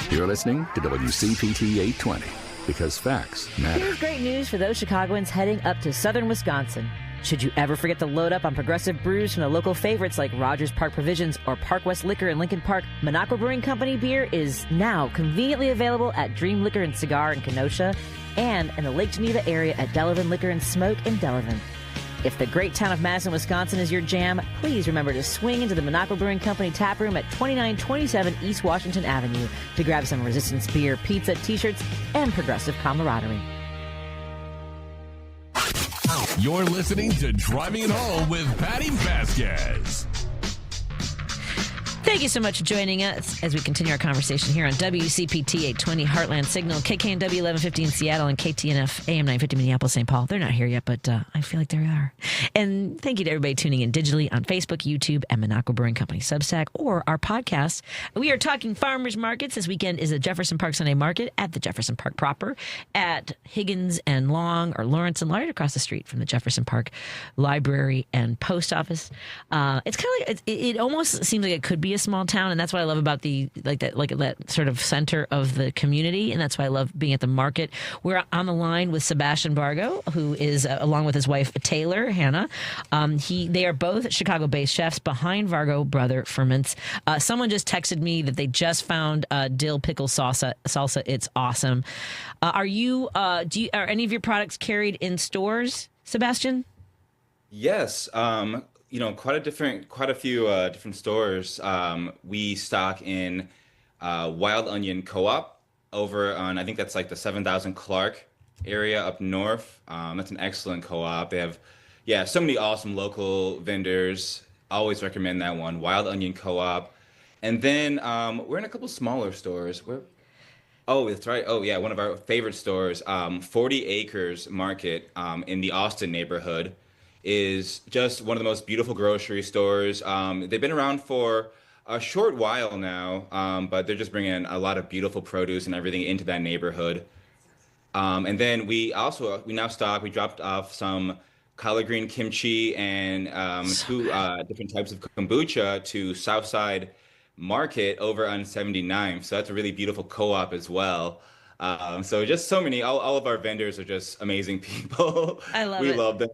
You're listening to WCPT 820, because facts matter. Here's great news for those Chicagoans heading up to southern Wisconsin. Should you ever forget to load up on progressive brews from the local favorites like Rogers Park Provisions or Park West Liquor in Lincoln Park, Minocqua Brewing Company beer is now conveniently available at Dream Liquor and Cigar in Kenosha and in the Lake Geneva area at Delavan Liquor and Smoke in Delavan. If the great town of Madison, Wisconsin is your jam, please remember to swing into the Minocqua Brewing Company tap room at 2927 East Washington Avenue to grab some Resistance beer, pizza, t-shirts, and progressive camaraderie. You're listening to Driving It Home with Patti Vasquez. Thank you so much for joining us as we continue our conversation here on WCPT 820 Heartland Signal, KKNW 1150 in Seattle, and KTNF AM 950 Minneapolis, St. Paul. They're not here yet, but I feel like they are. And thank you to everybody tuning in digitally on Facebook, YouTube, and Minocqua Brewing Company Substack, or our podcast. We are talking farmers markets. This weekend is a Jefferson Park Sunday Market at the Jefferson Park proper, at Higgins and Long, or Lawrence and Larry, across the street from the Jefferson Park Library and Post Office. It's kind of like it almost seems like it could be a small town, and that's what I love about that sort of center of the community, and that's why I love being at the market. We're on the line with Sebastian Vargo, who is along with his wife Taylor Hannah. They are both Chicago-based chefs behind Vargo Brother Ferments. Someone just texted me that they just found dill pickle salsa. It's awesome. Are any of your products carried in stores, Sebastian? Yes. Quite a few different stores. We stock in Wild Onion Co-op over on, I think that's like the 7000 Clark area up north. That's an excellent co-op. They have, so many awesome local vendors. Always recommend that one, Wild Onion Co-op. And then we're in a couple smaller stores. Oh, that's right. Oh, yeah, one of our favorite stores, 40 Acres Market in the Austin neighborhood, is just one of the most beautiful grocery stores. They've been around for a short while now, but they're just bringing a lot of beautiful produce and everything into that neighborhood. And then we now stock, we dropped off some collard green kimchi and two different types of kombucha to Southside Market over on 79th. So that's a really beautiful co-op as well. So just so many, all of our vendors are just amazing people. I love we it. love them.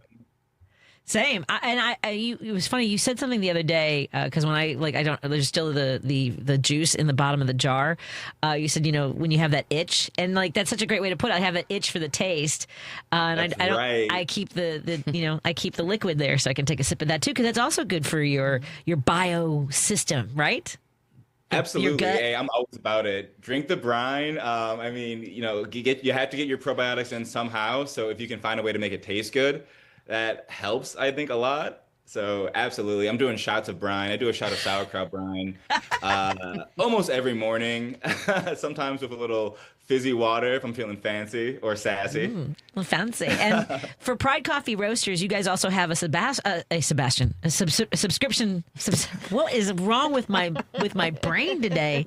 Same. It was funny. You said something the other day because when there's still the juice in the bottom of the jar. You said, when you have that itch, and that's such a great way to put it. I have that itch for the taste, and I keep I keep the liquid there so I can take a sip of that too, because that's also good for your bio system, right? Absolutely. Hey, I'm always about it. Drink the brine. You have to get your probiotics in somehow. So if you can find a way to make it taste good, that helps, I think, a lot. So absolutely. I'm doing shots of brine. I do a shot of sauerkraut brine almost every morning, sometimes with a little fizzy water if I'm feeling fancy or sassy. Fancy. And for Pride Coffee Roasters, you guys also have a subscription. What is wrong with my brain today?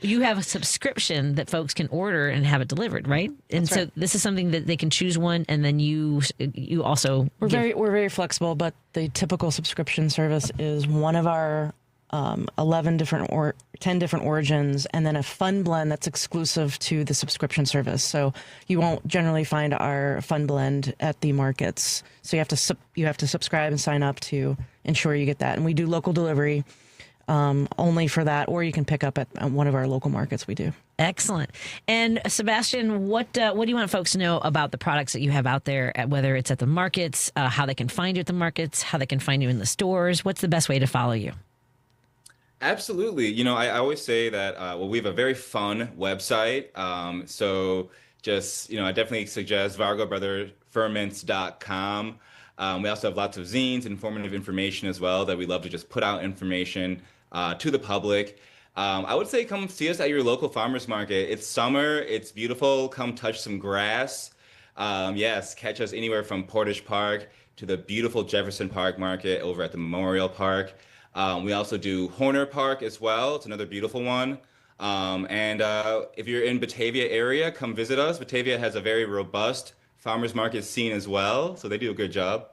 You have a subscription that folks can order and have it delivered, right? And That's right. This is something that they can choose one, and then you also we're very flexible, but the typical subscription service is one of our 11 different or 10 different origins, and then a fun blend that's exclusive to the subscription service. So you won't generally find our fun blend at the markets. So you have to subscribe and sign up to ensure you get that. And we do local delivery only for that, or you can pick up at one of our local markets. We do. Excellent. And Sebastian, what do you want folks to know about the products that you have out there, whether it's at the markets, how they can find you at the markets, how they can find you in the stores? What's the best way to follow you? Absolutely. I always say that, we have a very fun website. So just, I definitely suggest VargoBrotherFerments.com. We also have lots of zines, informative information as well that we love to just put out information to the public. I would say come see us at your local farmers market. It's summer. It's beautiful. Come touch some grass. Yes, catch us anywhere from Portage Park to the beautiful Jefferson Park Market over at the Memorial Park. We also do Horner Park as well. It's another beautiful one. And if you're in Batavia area, come visit us. Batavia has a very robust farmers market scene as well, so they do a good job.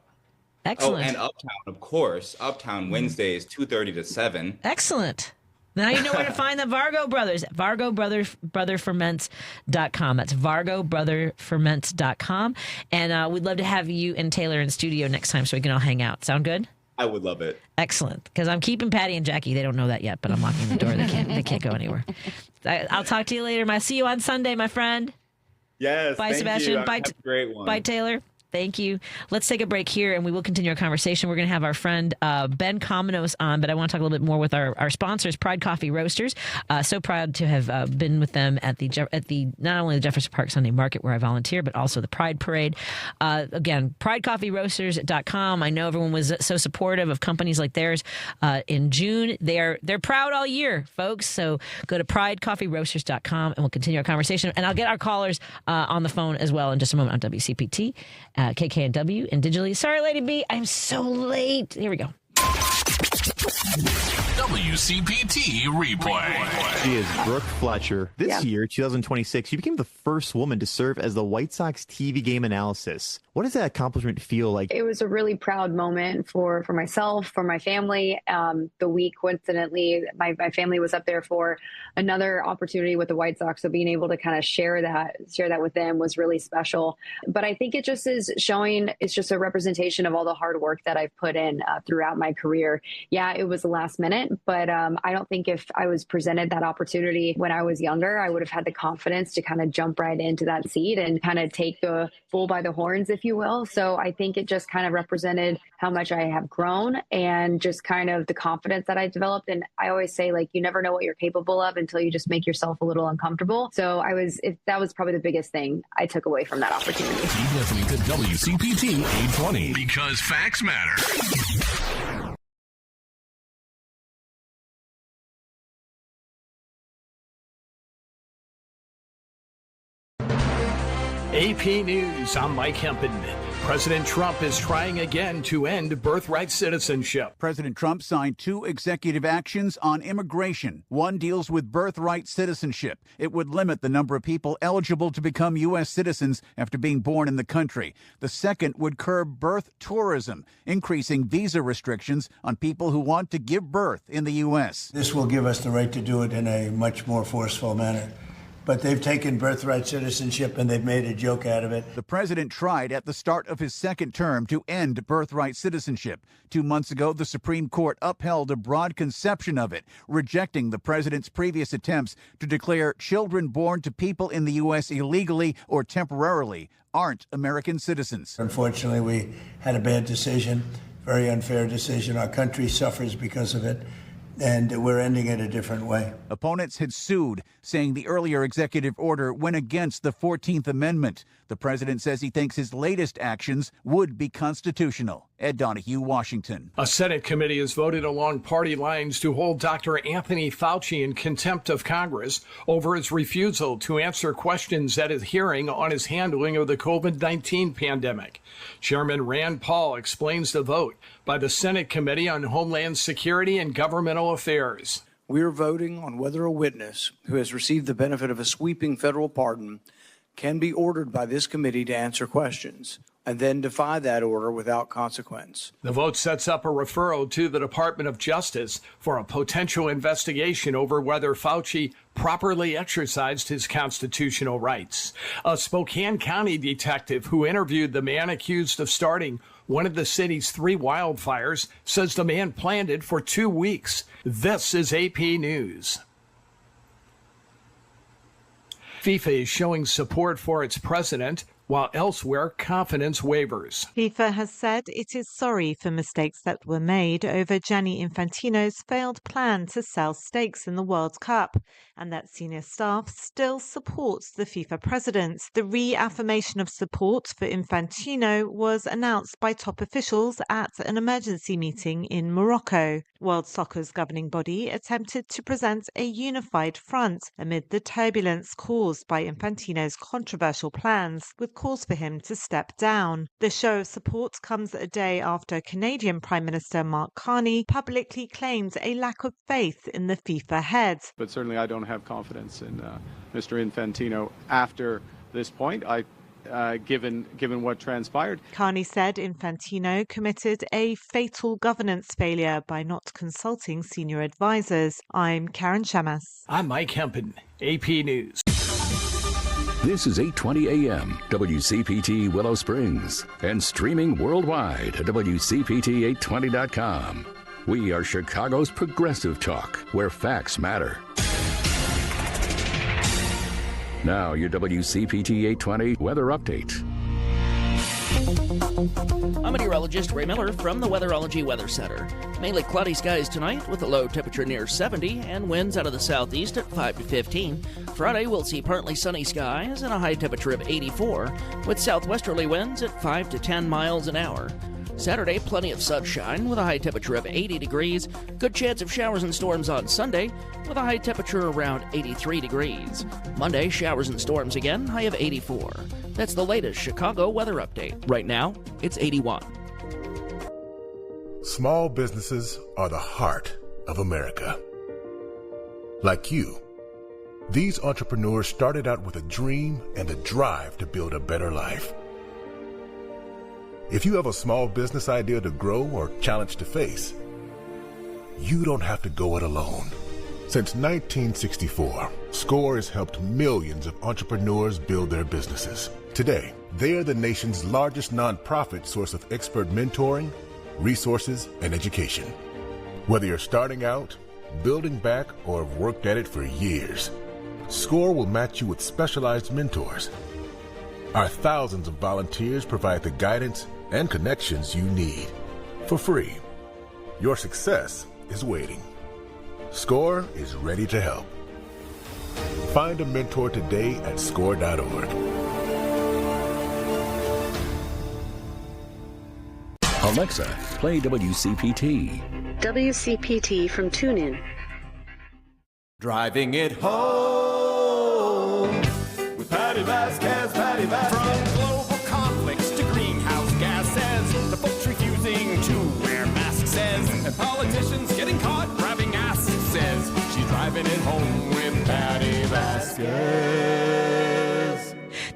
Excellent. Oh, and Uptown, of course. Uptown Wednesdays, 2:30 to 7. Excellent. Now you know where to find the Vargo Brothers at VargoBrotherFerments.com. That's VargoBrotherFerments.com. And we'd love to have you and Taylor in studio next time so we can all hang out. Sound good? I would love it. Excellent. Because I'm keeping Patti and Jackie. They don't know that yet, but I'm locking the door. They can't go anywhere. I'll talk to you later. I'll see you on Sunday, my friend. Yes. Bye, thank Sebastian. You. Bye. Have a great one. Bye, Taylor. Thank you. Let's take a break here, and we will continue our conversation. We're going to have our friend Ben Cominos on, but I want to talk a little bit more with our sponsors, Pride Coffee Roasters. So proud to have been with them at the not only the Jefferson Park Sunday Market where I volunteer, but also the Pride Parade. Again, PrideCoffeeRoasters.com. I know everyone was so supportive of companies like theirs in June. They're proud all year, folks. So go to PrideCoffeeRoasters.com, and we'll continue our conversation. And I'll get our callers on the phone as well in just a moment on WCPT. KKNW and digitally. Sorry, Lady B, I'm so late. Here we go. WCPT replay. She is Brooke Fletcher. This year, 2026, she became the first woman to serve as the White Sox TV game analysis. What does that accomplishment feel like? It was a really proud moment for myself, for my family. The week, coincidentally, my family was up there for another opportunity with the White Sox. So being able to kind of share that with them was really special. But I think it just is showing, it's just a representation of all the hard work that I've put in throughout my career. Yeah, it was the last minute, but I don't think if I was presented that opportunity when I was younger, I would have had the confidence to kind of jump right into that seat and kind of take the bull by the horns, if you will. So I think it just kind of represented how much I have grown and just kind of the confidence that I developed. And I always say, like, you never know what you're capable of until you just make yourself a little uncomfortable. So that was probably the biggest thing I took away from that opportunity. Keep listening to WCPT 820 because facts matter. AP News, I'm Mike Hempen. President Trump is trying again to end birthright citizenship. President Trump signed 2 executive actions on immigration. One deals with birthright citizenship. It would limit the number of people eligible to become U.S. citizens after being born in the country. The second would curb birth tourism, increasing visa restrictions on people who want to give birth in the U.S. This will give us the right to do it in a much more forceful manner. But they've taken birthright citizenship and they've made a joke out of it. The president tried at the start of his second term to end birthright citizenship. 2 months ago, the Supreme Court upheld a broad conception of it, rejecting the president's previous attempts to declare children born to people in the U.S. illegally or temporarily aren't American citizens. Unfortunately, we had a bad decision, very unfair decision. Our country suffers because of it. And we're ending it a different way. Opponents had sued, saying the earlier executive order went against the 14th Amendment. The president says he thinks his latest actions would be constitutional. Ed Donahue, Washington. A Senate committee has voted along party lines to hold Dr. Anthony Fauci in contempt of Congress over his refusal to answer questions at his hearing on his handling of the COVID-19 pandemic. Chairman Rand Paul explains the vote by the Senate Committee on Homeland Security and Governmental Affairs. We are voting on whether a witness who has received the benefit of a sweeping federal pardon can be ordered by this committee to answer questions and then defy that order without consequence. The vote sets up a referral to the Department of Justice for a potential investigation over whether Fauci properly exercised his constitutional rights. A Spokane County detective who interviewed the man accused of starting one of the city's 3 wildfires says the man planned it for 2 weeks. This is AP News. FIFA is showing support for its president, while elsewhere confidence wavers. FIFA has said it is sorry for mistakes that were made over Gianni Infantino's failed plan to sell stakes in the World Cup, and that senior staff still supports the FIFA president. The reaffirmation of support for Infantino was announced by top officials at an emergency meeting in Morocco. World Soccer's governing body attempted to present a unified front amid the turbulence caused by Infantino's controversial plans, with calls for him to step down. The show of support comes a day after Canadian Prime Minister Mark Carney publicly claimed a lack of faith in the FIFA head. But certainly I don't have confidence in Mr. Infantino after this point. Given what transpired. Carney said Infantino committed a fatal governance failure by not consulting senior advisors. I'm Karen Shamas. I'm Mike Hempen, AP News. This is 820 AM, WCPT Willow Springs, and streaming worldwide at WCPT820.com. We are Chicago's progressive talk, where facts matter. Now, your WCPT 820 weather update. I'm meteorologist Ray Miller from the Weatherology Weather Center. Mainly cloudy skies tonight with a low temperature near 70 and winds out of the southeast at 5 to 15. Friday, we'll see partly sunny skies and a high temperature of 84 with southwesterly winds at 5 to 10 miles an hour. Saturday, plenty of sunshine with a high temperature of 80 degrees. Good chance of showers and storms on Sunday with a high temperature around 83 degrees. Monday, showers and storms again, high of 84. That's the latest Chicago weather update. Right now, it's 81. Small businesses are the heart of America. Like you, these entrepreneurs started out with a dream and a drive to build a better life. If you have a small business idea to grow or challenge to face, you don't have to go it alone. Since 1964, SCORE has helped millions of entrepreneurs build their businesses. Today, they are the nation's largest nonprofit source of expert mentoring, resources, and education. Whether you're starting out, building back, or have worked at it for years, SCORE will match you with specialized mentors. Our thousands of volunteers provide the guidance and connections you need for free. Your success is waiting. SCORE is ready to help. Find a mentor today at score.org. Alexa, play WCPT. WCPT from TuneIn. Driving it home with Patti Vasquez, Patti Vasquez. From global conflicts to greenhouse gases, the folks refusing to wear masks says, and politicians getting caught grabbing ass says, she's driving it home with Patti Vasquez.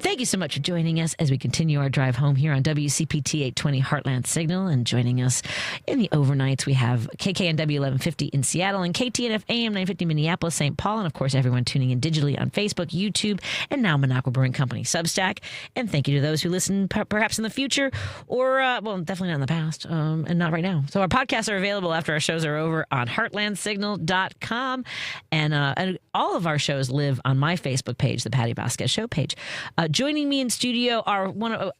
Thank Thank you so much for joining us as we continue our drive home here on WCPT 820 Heartland Signal. And joining us in the overnights, we have KKNW 1150 in Seattle and KTNF AM 950 Minneapolis, St. Paul. And of course, everyone tuning in digitally on Facebook, YouTube, and now Minocqua Brewing Company Substack. And thank you to those who listen perhaps in the future or, well, definitely not in the past and not right now. So our podcasts are available after our shows are over on heartlandsignal.com. And all of our shows live on my Facebook page, the Patti Vasquez Show page. Joining me in studio are one of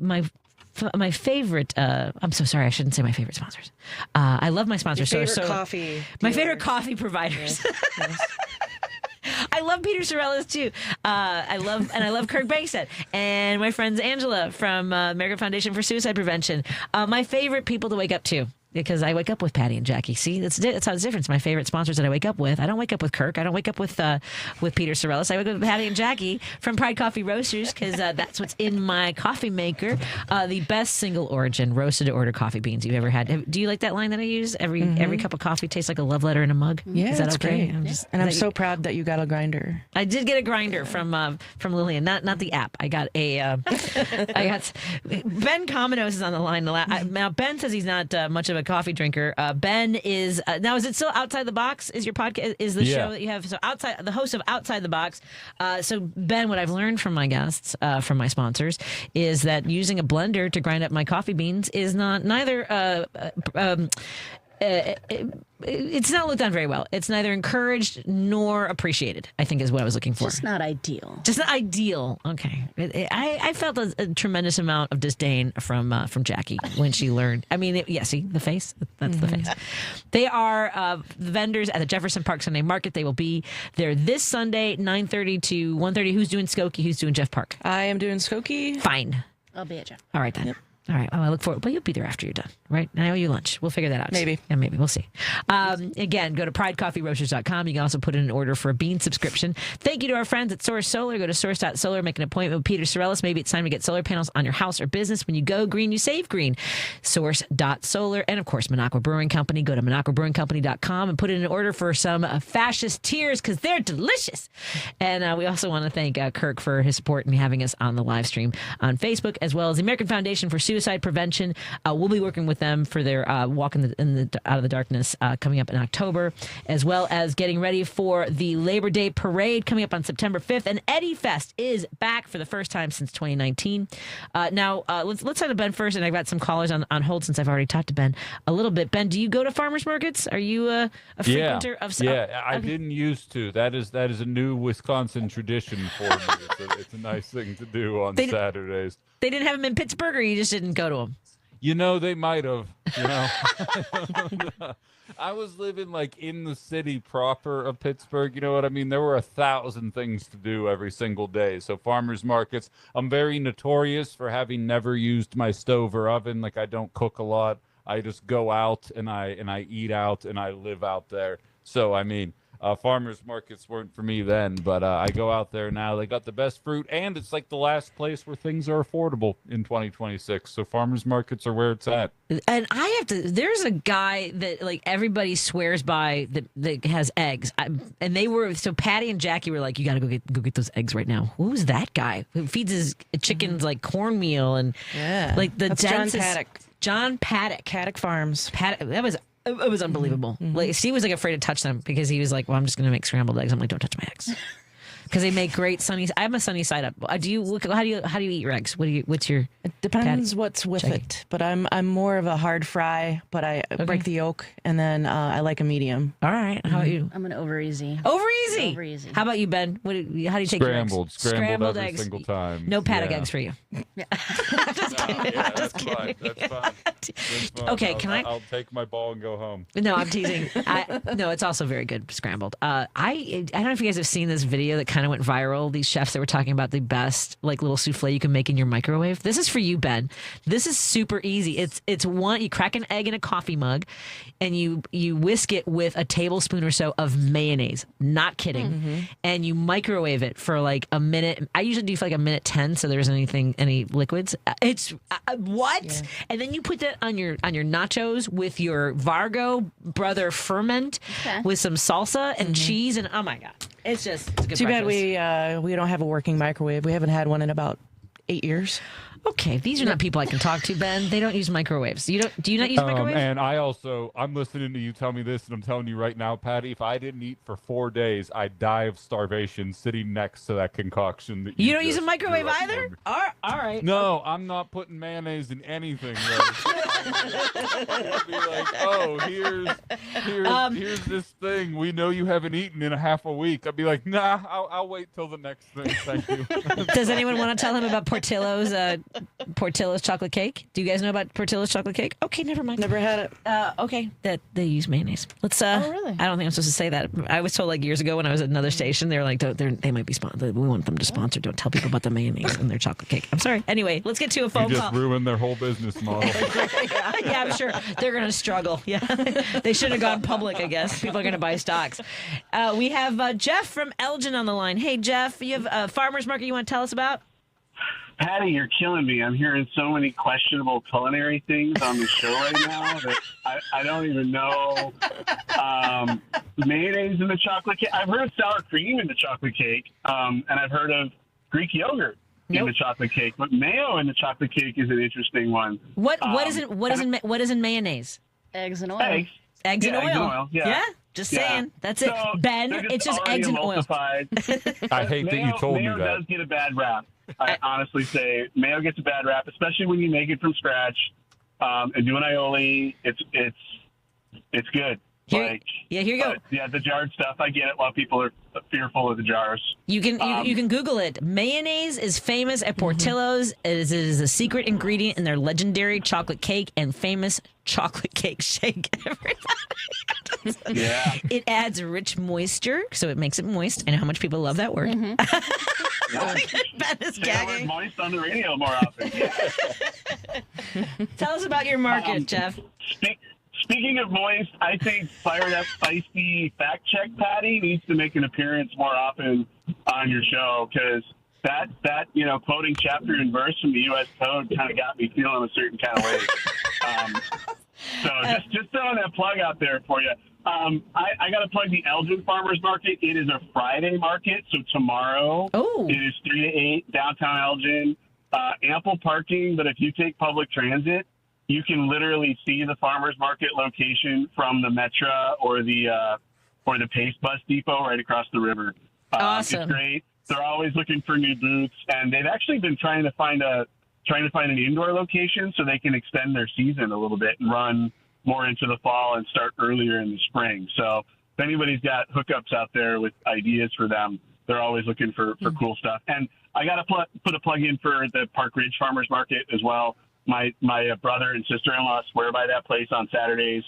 my favorite. I'm so sorry, I shouldn't say my favorite sponsors. I love my sponsors. Your favorite coffee. My favorite coffee providers. Yes. I love Peter Sorellis too. I love Kirk Bankstead and my friends Angela from American Foundation for Suicide Prevention. My favorite people to wake up to. Because I wake up with Patti and Jackie. See, that's how it's different. It's my favorite sponsors that I wake up with. I don't wake up with Kirk. I don't wake up with Peter Sorellis. I wake up with Patti and Jackie from Pride Coffee Roasters because that's what's in my coffee maker. The best single origin roasted to order coffee beans you've ever had. Do you like that line that I use? Every cup of coffee tastes like a love letter in a mug. Yeah, is that that's okay? Great. I'm so proud that you got a grinder. I did get a grinder from Lillian, not the app. I got a. Ben Cominos is on the line. Now Ben says he's not much of a coffee drinker. Ben is now. Is it still Outside the Box? Is your podcast? Is the show that you have? So the host of Outside the Box. So Ben, what I've learned from my guests, from my sponsors, is that using a blender to grind up my coffee beans is neither. It's not looked on very well. It's neither encouraged nor appreciated, I think is what I was looking for. Just not ideal. Just not ideal. Okay. I felt a tremendous amount of disdain from Jackie when she learned. I mean, see, the face? That's the face. They are vendors at the Jefferson Park Sunday Market. They will be there this Sunday, 9:30 to 1:30. Who's doing Skokie? Who's doing Jeff Park? I am doing Skokie. Fine. I'll be at Jeff. All right, then. Yep. All right. Well, I look forward. Well, you'll be there after you're done, right? And I owe you lunch. We'll figure that out. Maybe. Yeah, maybe. We'll see. Again, go to pridecoffeeroasters.com. You can also put in an order for a bean subscription. Thank you to our friends at Source Solar. Go to source.solar. Make an appointment with Peter Sorellis. Maybe it's time to get solar panels on your house or business. When you go green, you save green. Source.solar. And, of course, Minocqua Brewing Company. Go to minocquabrewingcompany.com and put in an order for some fascist tears because they're delicious. And we also want to thank Kirk for his support and having us on the live stream on Facebook, as well as the American Foundation for Suicide Prevention. We'll be working with them for their Walk out of the Darkness coming up in October, as well as getting ready for the Labor Day Parade coming up on September 5th. And Eddie Fest is back for the first time since 2019. Now, let's talk to Ben first, and I've got some callers on hold since I've already talked to Ben a little bit. Ben, do you go to farmers markets? Are you a frequenter of? I didn't used to. That is a new Wisconsin tradition for me. It's a nice thing to do on Saturdays. They didn't have them in Pittsburgh, or you just didn't go to them? You know, they might have. You know, I was living like in the city proper of Pittsburgh. You know what I mean? There were 1,000 things to do every single day. So farmers markets, I'm very notorious for having never used my stove or oven. Like I don't cook a lot. I just go out and I eat out and I live out there. So I mean, farmers markets weren't for me then, but I go out there now. They got the best fruit, and it's like the last place where things are affordable in 2026. So farmers markets are where it's at. And I have to. There's a guy that like everybody swears by that has eggs, and they were so Patti and Jackie were like, "You got to go get those eggs right now." Who's that guy who feeds his chickens like cornmeal and like the densest, John Paddock. Paddock Farms. It was unbelievable. Mm-hmm. Like Steve was like afraid to touch them because he was like, "Well, I'm just going to make scrambled eggs." I'm like, "Don't touch my eggs," because they make great sunny. I'm a sunny side up. How do you eat your eggs? What's your? It depends what's with it, but I'm more of a hard fry. But I break the yolk, and then I like a medium. All right. How about you? I'm an over easy. Over easy. How about you, Ben? How do you take your eggs? Scrambled every eggs. Single time. No Paddock eggs for you. Yeah. Just kidding. That's fine. That's fine. Okay, I'll take my ball and go home. No, I'm teasing. No, it's also very good scrambled. I don't know if you guys have seen this video that kind of went viral. These chefs that were talking about the best like little souffle you can make in your microwave. This is for you, Ben. This is super easy. It's one. You crack an egg in a coffee mug, and you whisk it with a tablespoon or so of mayonnaise. Not kidding. Mm-hmm. And you microwave it for like a minute. I usually do for like a minute 10, so there isn't any liquids. It's what? Yeah. And then you put that on your nachos with your Vargo brother ferment with some salsa and cheese, and oh my god. It's just it's a good Too bad breakfast. we don't have a working microwave. We haven't had one in about 8 years. Okay, these are not people I can talk to, Ben. They don't use microwaves. Do you not use microwaves? And I'm listening to you tell me this, and I'm telling you right now, Patty, if I didn't eat for 4 days, I'd die of starvation sitting next to that concoction. That you don't use a microwave either? All right. No, I'm not putting mayonnaise in anything. I'd be like, oh, here's this thing we know you haven't eaten in a half a week. I'd be like, nah, I'll wait till the next thing. Thank you. Does anyone want to tell him about Portillo's chocolate cake? Do you guys know about Portillo's chocolate cake? Okay, never mind. Never had it. Okay, that they use mayonnaise. Let's. Oh, really? I don't think I'm supposed to say that. I was told like years ago when I was at another station, they were like, they might be sponsored. We want them to sponsor. Don't tell people about the mayonnaise in their chocolate cake. I'm sorry. Anyway, let's get to a phone You call. just ruined their whole business model. Yeah, I'm sure they're going to struggle. Yeah, they should have gone public. I guess people are going to buy stocks. We have Jeff from Elgin on the line. Hey, Jeff, you have a farmers market you want to tell us about? Patty, you're killing me. I'm hearing so many questionable culinary things on the show right now that I don't even know. Mayonnaise in the chocolate cake. I've heard of sour cream in the chocolate cake, and I've heard of Greek yogurt in the chocolate cake, but mayo in the chocolate cake is an interesting one. What is in mayonnaise? Eggs and oil. Eggs and oil. Yeah. Just saying. That's it. Ben, it's just eggs and oil. I hate that you told me that. Mayo does get a bad rap. I honestly say mayo gets a bad rap, especially when you make it from scratch and do an aioli. It's good. Here you go. Yeah, the jarred stuff, I get it. While people are fearful of the jars. You can Google it. Mayonnaise is famous at Portillo's. It is a secret ingredient in their legendary chocolate cake and famous chocolate cake shake. Yeah. It adds rich moisture, so it makes it moist. I know how much people love that word. Ben is gagging. Moist on the radio more often. Tell us about your market, Jeff. Speaking of moist, I think Fired Up Feisty Fact Check Patty needs to make an appearance more often on your show, because that quoting chapter and verse from the U.S. Code kind of got me feeling a certain kind of way. So just throwing that plug out there for you. I got to plug the Elgin Farmers Market. It is a Friday market, so tomorrow it is 3 to 8 downtown Elgin. Ample parking, but if you take public transit, you can literally see the farmers market location from the Metra or the Pace Bus Depot right across the river. Awesome. It's great. They're always looking for new booths, and they've actually been trying to find an indoor location so they can extend their season a little bit and run more into the fall and start earlier in the spring. So if anybody's got hookups out there with ideas for them, they're always looking for cool stuff. And I got to put a plug in for the Park Ridge Farmers Market as well. My brother and sister-in-law swear by that place on Saturdays.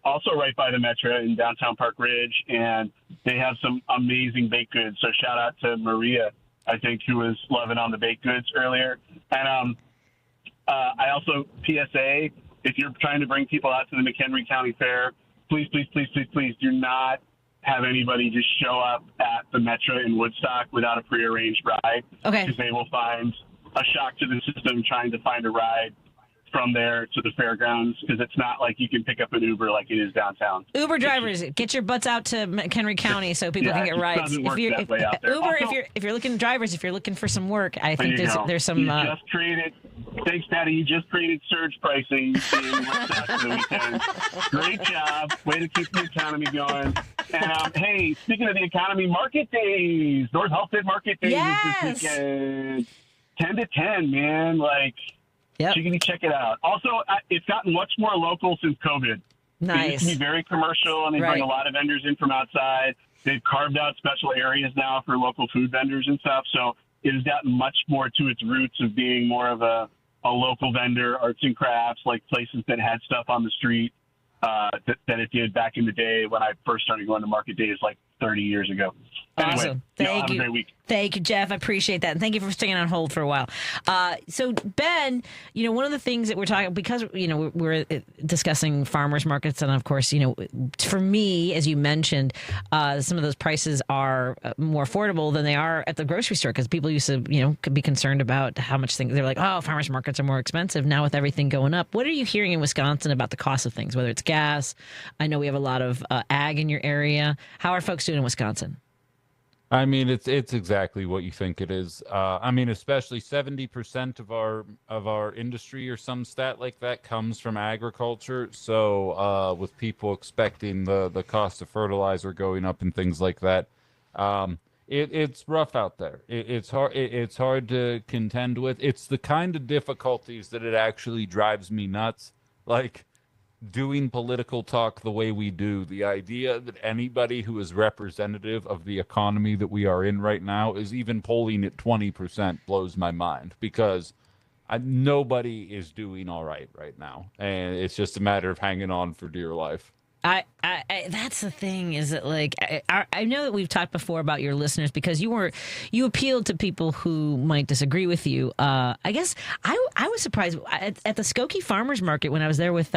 Also right by the Metra in downtown Park Ridge, and they have some amazing baked goods. So shout out to Maria, I think, who was loving on the baked goods earlier. And I also, PSA, if you're trying to bring people out to the McHenry County Fair, please do not have anybody just show up at the Metra in Woodstock without a prearranged ride. Okay. Because they will find a shock to the system trying to find a ride from there to the fairgrounds, because it's not like you can pick up an Uber like it is downtown. Uber drivers, get your butts out to McHenry County so people can get rides. If you're looking drivers, if you're looking for some work, I think there's some. Thanks, Patty. You just created surge pricing in Woodstock for the weekend. Great job. Way to keep the economy going. And hey, speaking of the economy, market days, North Halstead Market Days this weekend. 10 to 10, man. Check it out. Also, it's gotten much more local since COVID. Nice. It used to be very commercial, and they bring a lot of vendors in from outside. They've carved out special areas now for local food vendors and stuff. So it has gotten much more to its roots of being more of a local vendor, arts and crafts, like places that had stuff on the street that it did back in the day when I first started going to market days like 30 years ago. Anyway, awesome. Thank you. Have a great week. Thank you, Jeff. I appreciate that. And thank you for staying on hold for a while. So, Ben, one of the things that we're talking, because, we're discussing farmers markets. And of course, for me, as you mentioned, some of those prices are more affordable than they are at the grocery store, because people used to, could be concerned about how much things, they're like, oh, farmers markets are more expensive now with everything going up. What are you hearing in Wisconsin about the cost of things, whether it's gas? I know we have a lot of ag in your area. How are folks doing in Wisconsin? I mean, it's exactly what you think it is. I mean, especially 70% of our industry or some stat like that comes from agriculture. So with people expecting the cost of fertilizer going up and things like that, it's rough out there. It's hard. It's hard to contend with. It's the kind of difficulties that it actually drives me nuts. Like, doing political talk the way we do, the idea that anybody who is representative of the economy that we are in right now is even polling at 20% blows my mind, because nobody is doing all right right now, and it's just a matter of hanging on for dear life. I that's the thing, is that, like, I know that we've talked before about your listeners, because you appealed to people who might disagree with you. I guess I was surprised at the Skokie Farmers Market when I was there with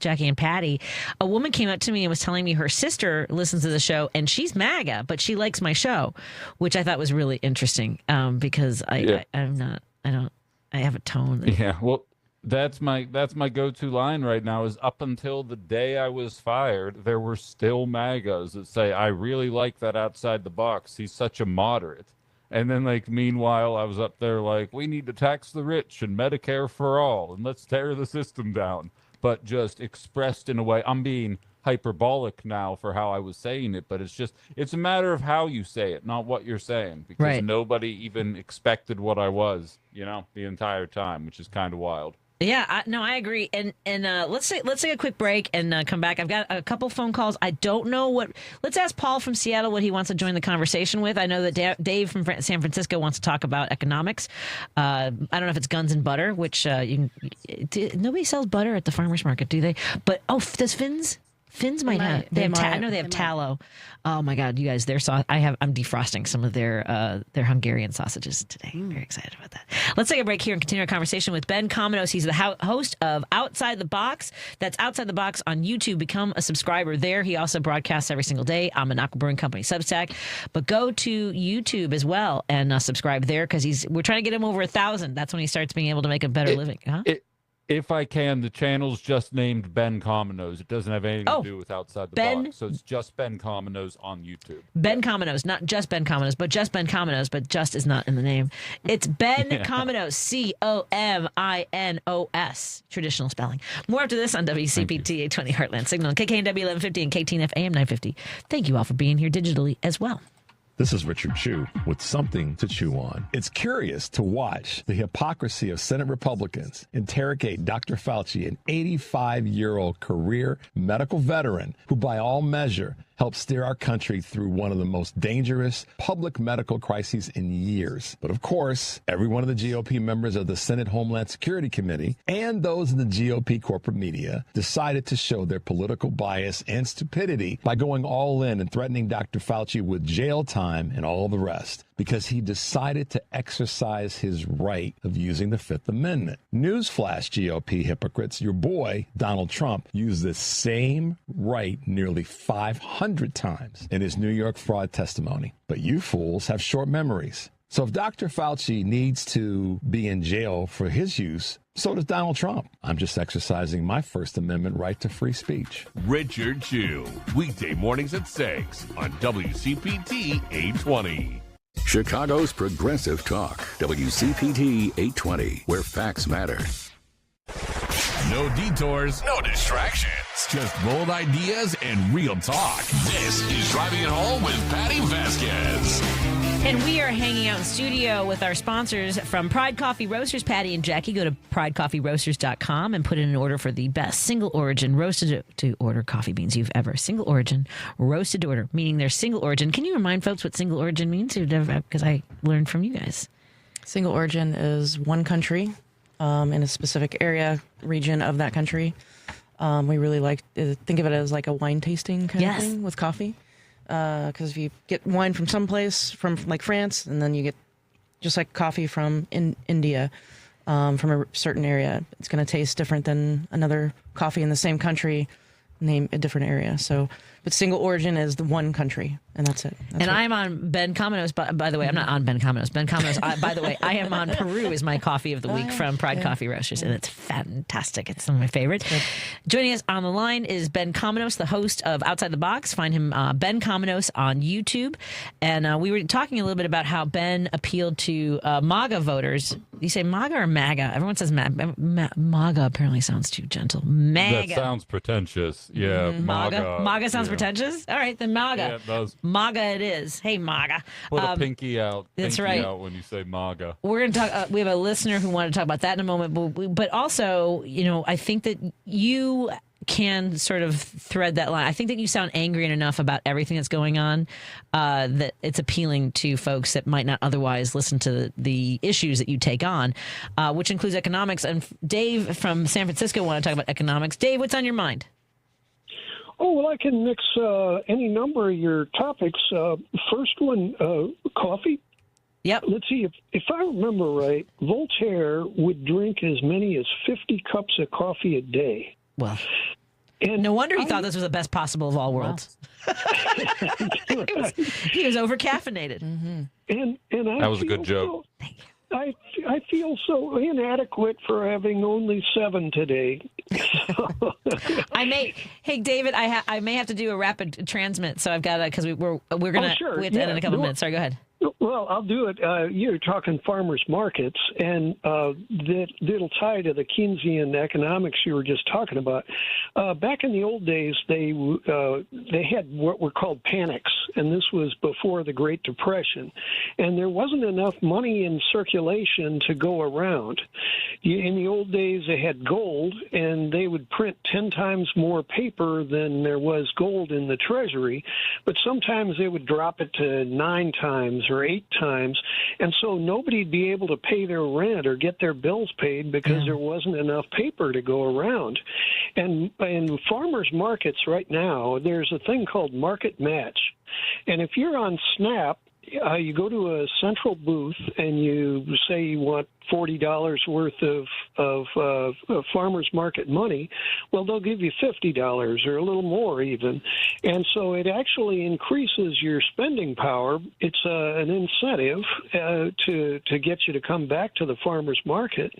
Jackie and Patti. A woman came up to me and was telling me her sister listens to the show and she's MAGA, but she likes my show, which I thought was really interesting, because I have a tone. Yeah, well, that's my go-to line right now. Is up until the day I was fired, there were still MAGAs that say, I really like that outside the box. He's such a moderate. And then, like, meanwhile, I was up there like, we need to tax the rich and Medicare for all, and let's tear the system down. But just expressed in a way, I'm being hyperbolic now for how I was saying it, but it's a matter of how you say it, not what you're saying, because nobody even expected what I was, the entire time, which is kind of wild. Yeah, I agree. And let's take a quick break and come back. I've got a couple phone calls. I don't know let's ask Paul from Seattle what he wants to join the conversation with. I know that Dave from San Francisco wants to talk about economics. I don't know if it's guns and butter, which nobody sells butter at the farmer's market, do they? But, does Finns might have. I know they have tallow. Oh my God, you guys! I'm defrosting some of their Hungarian sausages today. Very excited about that. Let's take a break here and continue our conversation with Ben Cominos. He's the host of Outside the Box. That's Outside the Box on YouTube. Become a subscriber there. He also broadcasts every single day on Minocqua Brewing Company Substack. But go to YouTube as well and subscribe there, because we're trying to get him over 1,000. That's when he starts being able to make a better living. Huh? If I can, the channel's just named Ben Cominos. It doesn't have anything to do with Outside the Box. So it's just Ben Cominos on YouTube. Ben Cominos, not just Ben Cominos, but just Ben Cominos, but just is not in the name. It's Ben Cominos, Cominos, traditional spelling. More after this on WCPT 820 Heartland Signal, KKNW 1150 and KTNF AM 950. Thank you all for being here digitally as well. This is Richard Chew with something to chew on. It's curious to watch the hypocrisy of Senate Republicans interrogate Dr. Fauci, an 85-year-old career medical veteran who, by all measure, helped steer our country through one of the most dangerous public medical crises in years. But of course, every one of the GOP members of the Senate Homeland Security Committee and those in the GOP corporate media decided to show their political bias and stupidity by going all in and threatening Dr. Fauci with jail time and all the rest, because he decided to exercise his right of using the Fifth Amendment. Newsflash, GOP hypocrites, your boy, Donald Trump, used the same right nearly 500 times in his New York fraud testimony. But you fools have short memories. So if Dr. Fauci needs to be in jail for his use, so does Donald Trump. I'm just exercising my First Amendment right to free speech. Richard Chew, weekday mornings at 6 on WCPT 820. Chicago's Progressive Talk, WCPT 820, where facts matter. No detours, no distractions, just bold ideas and real talk. This is Driving It Home with Patti Vasquez. And we are hanging out in studio with our sponsors from Pride Coffee Roasters, Patti and Jackie. Go to pridecoffeeroasters.com and put in an order for the best single origin roasted to order coffee beans you've ever. Single origin roasted to order, meaning they're single origin. Can you remind folks what single origin means? Because I learned from you guys. Single origin is one country in a specific area, region of that country. We really like to think of it as like a wine tasting kind of thing with coffee. Because if you get wine from someplace, from like France, and then you get just like coffee from India, from a certain area, it's going to taste different than another coffee in the same country name a different area. So, but single origin is the one country, and that's it. That's I'm on Ben Cominos. By the way, I'm not on Ben Cominos. Ben Cominos. By the way, I am on Peru is my coffee of the week from Pride Coffee Roasters, and it's fantastic. It's one of my favorites. Joining us on the line is Ben Cominos, the host of Outside the Box. Find him, Ben Cominos, on YouTube. And we were talking a little bit about how Ben appealed to MAGA voters. You say MAGA or MAGA? Everyone says MAGA. Apparently sounds too gentle. MAGA. That sounds pretentious. Yeah, MAGA. MAGA sounds pretentious? All right, then MAGA. Yeah, it does. MAGA it is. Hey, MAGA. Put a pinky out. That's pinky right. out when you say MAGA. We're going to talk. We have a listener who wanted to talk about that in a moment. But also, I think that you can sort of thread that line. I think that you sound angry enough about everything that's going on that it's appealing to folks that might not otherwise listen to the issues that you take on, which includes economics. And Dave from San Francisco want to talk about economics. Dave, what's on your mind? Oh, well, I can mix any number of your topics. First one, coffee. Yep. Let's see, if I remember right, Voltaire would drink as many as 50 cups of coffee a day. Well, and no wonder he thought this was the best possible of all worlds. he was over caffeinated. And that was a good joke. I feel so inadequate for having only 7 today. Hey David, I may have to do a rapid transmit, so I've got to because we're gonna we have to end in a couple minutes. Sorry, go ahead. Well, I'll do it. You're talking farmers markets, and that'll tie to the Keynesian economics you were just talking about. Back in the old days, they had what were called panics, and this was before the Great Depression, and there wasn't enough money in circulation to go around. In the old days, they had gold, and they would print 10 times more paper than there was gold in the treasury, but sometimes they would drop it to 9 times or 8 times, and so nobody'd be able to pay their rent or get their bills paid because there wasn't enough paper to go around. And in farmers markets right now, there's a thing called Market Match, and if you're on Snap, you go to a central booth and you say you want $40 worth of farmers market money. Well, they'll give you $50 or a little more even. And so it actually increases your spending power. It's an incentive to get you to come back to the farmers market.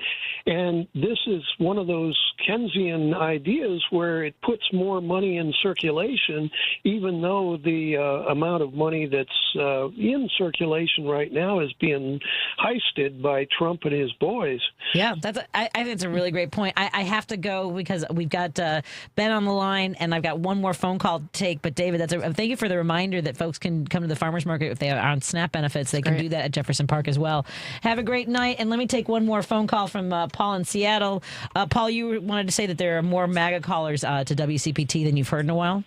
And this is one of those Keynesian ideas where it puts more money in circulation, even though the amount of money that's in circulation right now is being heisted by Trump and his boys. Yeah, I think it's a really great point. I have to go because we've got Ben on the line, and I've got one more phone call to take. But David, thank you for the reminder that folks can come to the farmers market if they are on SNAP benefits. They can do that at Jefferson Park as well. Have a great night, and let me take one more phone call from Paul in Seattle. Paul, you wanted to say that there are more MAGA callers to WCPT than you've heard in a while?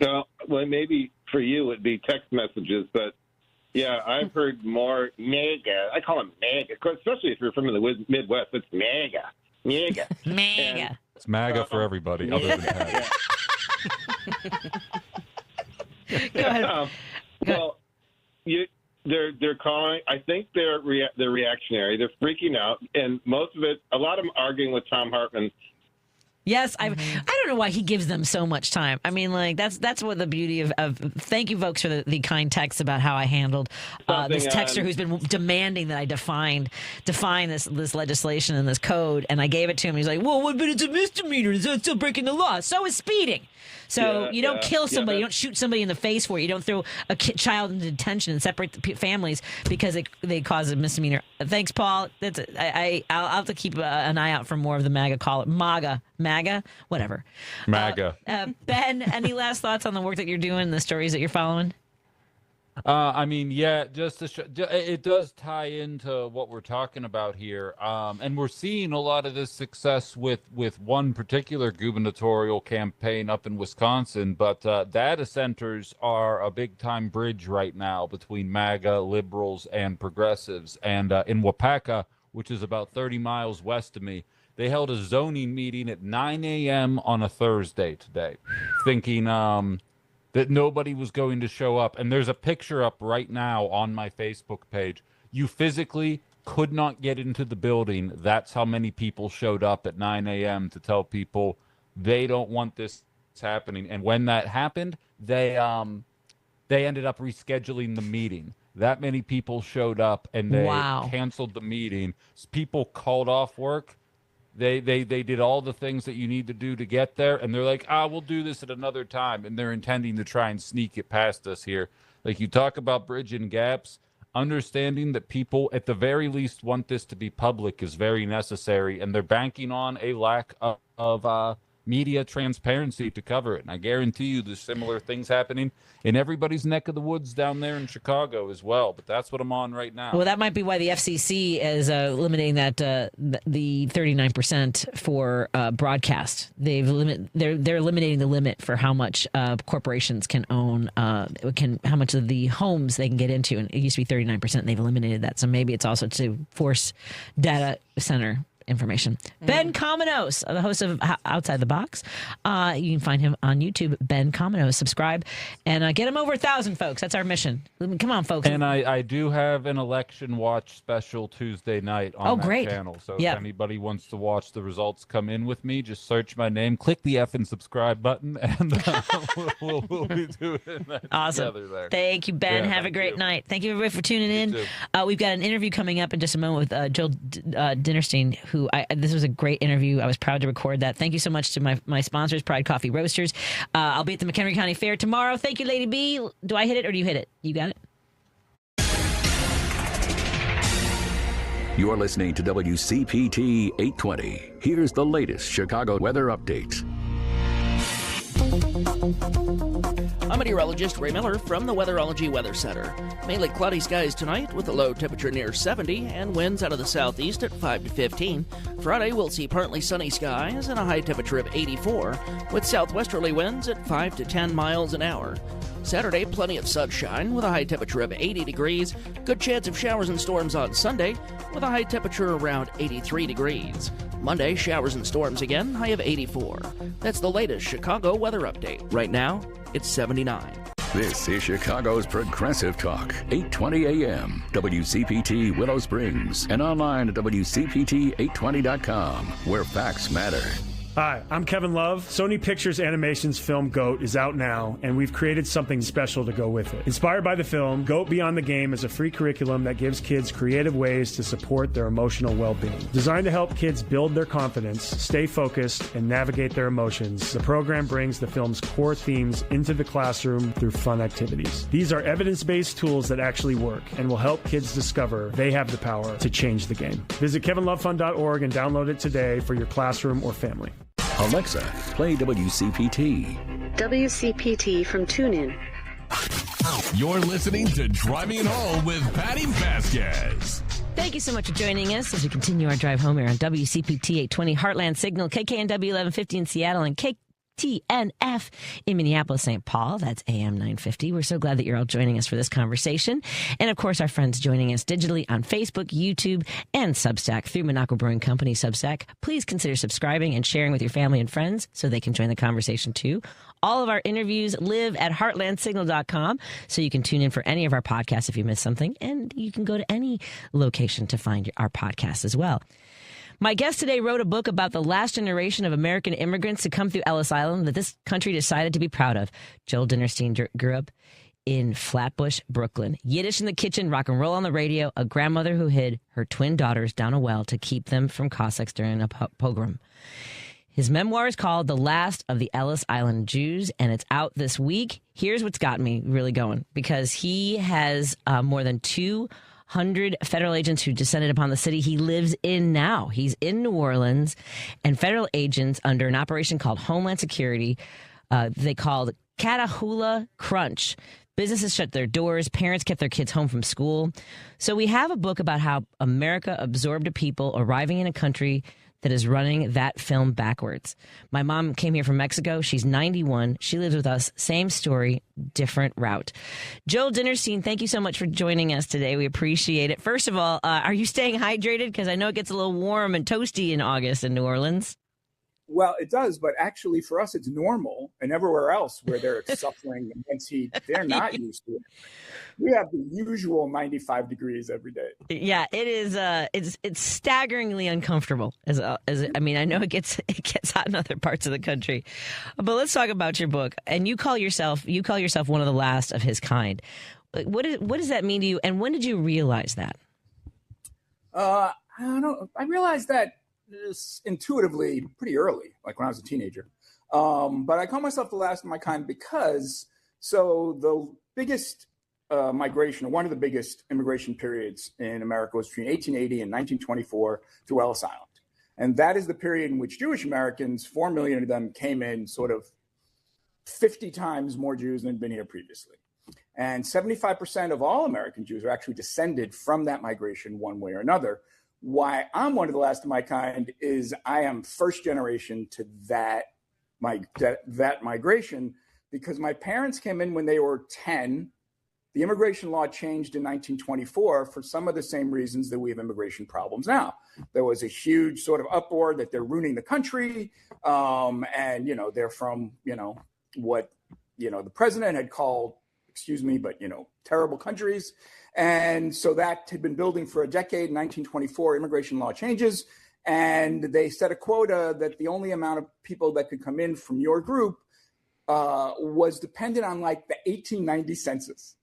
Well, maybe for you it'd be text messages, but yeah, I've heard more MAGA. I call them MAGA, especially if you're from the Midwest. It's MAGA. MAGA. It's MAGA for everybody other than Patti. Go ahead. Well, they're calling. I think they're reactionary. They're freaking out, and most of it, a lot of them arguing with Tom Hartman. Yes, I don't know why he gives them so much time. I mean, like that's what the beauty of thank you, folks, for the kind text about how I handled this texter who's been demanding that I define this legislation and this code, and I gave it to him. He's like, well, but it's a misdemeanor. It's still breaking the law. So is speeding. So you don't kill somebody. You don't shoot somebody in the face for it. You don't throw a child into detention and separate the families because they cause a misdemeanor. Thanks, Paul. That's it. I'll have to keep an eye out for more of the MAGA call. MAGA, whatever. MAGA. Ben, any last thoughts on the work that you're doing, the stories that you're following? I mean, yeah, just it does tie into what we're talking about here, and we're seeing a lot of this success with one particular gubernatorial campaign up in Wisconsin. But data centers are a big time bridge right now between MAGA liberals and progressives. And in Wapaka, which is about 30 miles west of me, they held a zoning meeting at 9 a.m. on a Thursday today, thinking that nobody was going to show up. And there's a picture up right now on my Facebook page. You physically could not get into the building. That's how many people showed up at 9 a.m. to tell people They don't want this happening. And when that happened, they ended up rescheduling the meeting. That many people showed up, and they canceled the meeting. People called off work. They did all the things that you need to do to get there, and they're like, we'll do this at another time, and they're intending to try and sneak it past us here. Like, you talk about bridging gaps, understanding that people at the very least want this to be public is very necessary, and they're banking on a lack of media transparency to cover it. And I guarantee you there's similar things happening in everybody's neck of the woods down there in Chicago as well. But that's what I'm on right now. Well, that might be why the FCC is limiting that the 39% for broadcast. They're eliminating the limit for how much corporations can own, how much of the homes they can get into. And it used to be 39%. And they've eliminated that. So maybe it's also to force data center information. Ben Cominos, the host of Outside the Box. You can find him on YouTube, Ben Cominos. Subscribe and get him over 1,000, folks. That's our mission. Come on, folks. And I do have an election watch special Tuesday night on that channel. So if anybody wants to watch the results come in with me, just search my name, click the F and subscribe button, and we'll be doing that together there. Thank you, Ben. Have a great night. Thank you, everybody, for tuning in. We've got an interview coming up in just a moment with Joel Dinerstein, who this was a great interview. I was proud to record that. Thank you so much to my sponsors, Pride Coffee Roasters. I'll be at the McHenry County Fair tomorrow. Thank you, Lady B. Do I hit it or do you hit it? You got it? You're listening to WCPT 820. Here's the latest Chicago weather update. I'm meteorologist Ray Miller from the Weatherology Weather Center. Mainly cloudy skies tonight with a low temperature near 70 and winds out of the southeast at 5 to 15. Friday, we'll see partly sunny skies and a high temperature of 84 with southwesterly winds at 5 to 10 miles an hour. Saturday, plenty of sunshine with a high temperature of 80 degrees. Good chance of showers and storms on Sunday with a high temperature around 83 degrees. Monday, showers and storms again, high of 84. That's the latest Chicago weather update. Right now, it's 79. This is Chicago's Progressive Talk, 820 AM, WCPT Willow Springs, and online at WCPT820.com, where facts matter. Hi, I'm Kevin Love. Sony Pictures Animation's film GOAT is out now, and we've created something special to go with it. Inspired by the film, GOAT Beyond the Game is a free curriculum that gives kids creative ways to support their emotional well-being. Designed to help kids build their confidence, stay focused, and navigate their emotions, the program brings the film's core themes into the classroom through fun activities. These are evidence-based tools that actually work and will help kids discover they have the power to change the game. Visit kevinlovefund.org and download it today for your classroom or family. Alexa, play WCPT. WCPT from TuneIn. You're listening to Driving Home with Patti Vasquez. Thank you so much for joining us as we continue our drive home here on WCPT 820 Heartland Signal, KKNW 1150 in Seattle, and TNF in Minneapolis, St. Paul. That's AM 950. We're so glad that you're all joining us for this conversation. And of course, our friends joining us digitally on Facebook, YouTube, and Substack through Minocqua Brewing Company Substack. Please consider subscribing and sharing with your family and friends so they can join the conversation too. All of our interviews live at heartlandsignal.com, so you can tune in for any of our podcasts if you missed something, and you can go to any location to find our podcast as well. My guest today wrote a book about the last generation of American immigrants to come through Ellis Island that this country decided to be proud of. Joel Dinerstein grew up in Flatbush, Brooklyn. Yiddish in the kitchen, rock and roll on the radio, a grandmother who hid her twin daughters down a well to keep them from Cossacks during a pogrom. His memoir is called The Last of the Ellis Island Jews, and it's out this week. Here's what's got me really going, because he has more than 200 federal agents who descended upon the city he lives in now. He's in New Orleans, and federal agents under an operation called Homeland Security, they called Catahoula Crunch. Businesses shut their doors. Parents kept their kids home from school. So we have a book about how America absorbed a people arriving in a country that is running that film backwards. My mom came here from Mexico. She's 91. She lives with us. Same story, different route. Joel Dinerstein, thank you so much for joining us today. We appreciate it. First of all, are you staying hydrated? Because I know it gets a little warm and toasty in August in New Orleans. Well, it does, but actually for us, it's normal. And everywhere else where they're suffering intense heat, they're not used to it. We have the usual 95 degrees every day. Yeah, it is. It's staggeringly uncomfortable. I mean, I know it gets hot in other parts of the country, but let's talk about your book. And you call yourself one of the last of his kind. What does that mean to you? And when did you realize that? I don't know. I realized that intuitively pretty early, like when I was a teenager. But I call myself the last of my kind because the biggest migration, or one of the biggest immigration periods in America, was between 1880 and 1924 through Ellis Island. And that is the period in which Jewish Americans, 4 million of them, came in, sort of 50 times more Jews than had been here previously. And 75% of all American Jews are actually descended from that migration one way or another. Why I'm one of the last of my kind is I am first generation to that migration, because my parents came in when they were 10. The immigration law changed in 1924 for some of the same reasons that we have immigration problems now. There was a huge sort of uproar that they're ruining the country. And, they're from, what, the president had called, excuse me, but, terrible countries. And so that had been building for a decade. In 1924, immigration law changes. And they set a quota that the only amount of people that could come in from your group was dependent on like the 1890 census.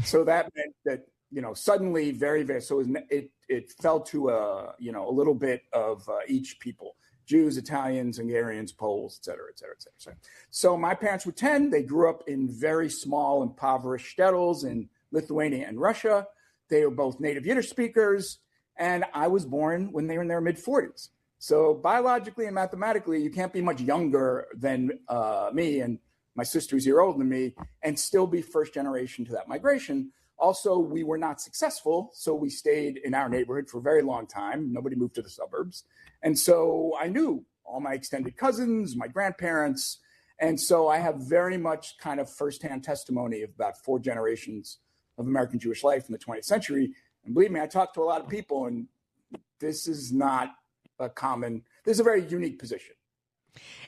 So that meant that, suddenly very, very, so it fell to a little bit of each people: Jews, Italians, Hungarians, Poles, et cetera, et cetera, et cetera. So my parents were 10. They grew up in very small, impoverished shtetls in Lithuania and Russia. They were both native Yiddish speakers. And I was born when they were in their mid-40s. So biologically and mathematically, you can't be much younger than me, and my sister's a year older than me, and still be first generation to that migration. Also, we were not successful, so we stayed in our neighborhood for a very long time. Nobody moved to the suburbs. And so I knew all my extended cousins, my grandparents. And so I have very much kind of firsthand testimony of about 4 generations of American Jewish life in the 20th century. And believe me, I talk to a lot of people, and this is not this is a very unique position.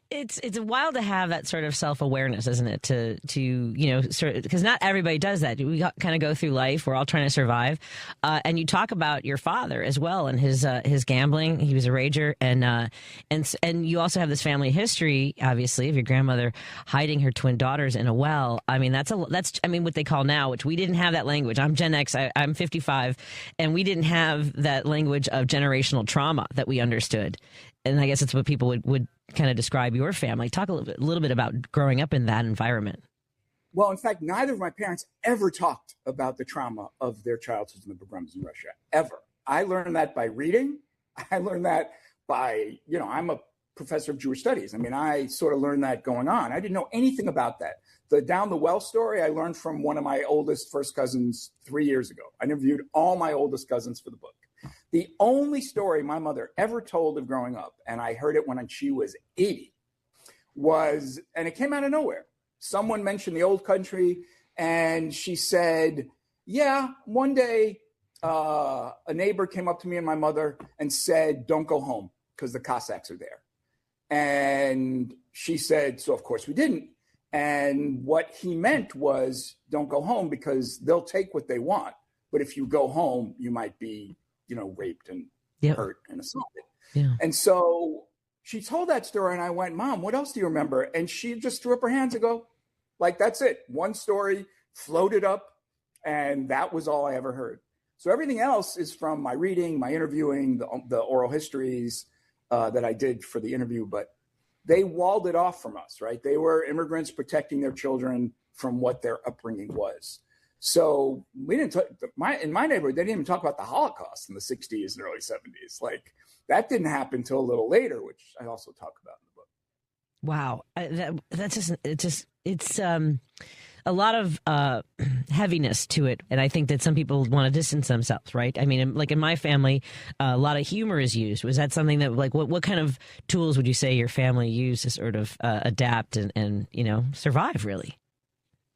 It's wild to have that sort of self-awareness, isn't it? To sort of, because not everybody does that. We kind of go through life. We're all trying to survive. And you talk about your father as well and his gambling. He was a rager, and you also have this family history, obviously, of your grandmother hiding her twin daughters in a well. I mean, that's what they call now, which we didn't have that language. I'm Gen X. I'm 55, and we didn't have that language of generational trauma that we understood. And I guess it's what people would kind of describe your family. Talk a little bit about growing up in that environment. Well, in fact, neither of my parents ever talked about the trauma of their childhoods in the pogroms in Russia, ever. I learned that by reading. I learned that by, I'm a professor of Jewish studies. I mean, I sort of learned that going on. I didn't know anything about that. The down the well story I learned from one of my oldest first cousins 3 years ago. I interviewed all my oldest cousins for the book. The only story my mother ever told of growing up, and I heard it when she was 80, and it came out of nowhere. Someone mentioned the old country, and she said, yeah, one day a neighbor came up to me and my mother and said, don't go home because the Cossacks are there. And she said, so of course we didn't. And what he meant was, don't go home because they'll take what they want. But if you go home, you might be raped and hurt and assaulted. Yeah. And so she told that story, and I went, Mom, what else do you remember? And she just threw up her hands and go, like, that's it. One story floated up, and that was all I ever heard. So everything else is from my reading, my interviewing, the oral histories that I did for the interview, but they walled it off from us, right? They were immigrants protecting their children from what their upbringing was. So we didn't in my neighborhood, they didn't even talk about the Holocaust in the 60s and early 70s. Like, that didn't happen until a little later, which I also talk about in the book. Wow. It's a lot of heaviness to it. And I think that some people want to distance themselves, right? I mean, like in my family, a lot of humor is used. Was that something that, like, what kind of tools would you say your family used to sort of adapt and survive, really?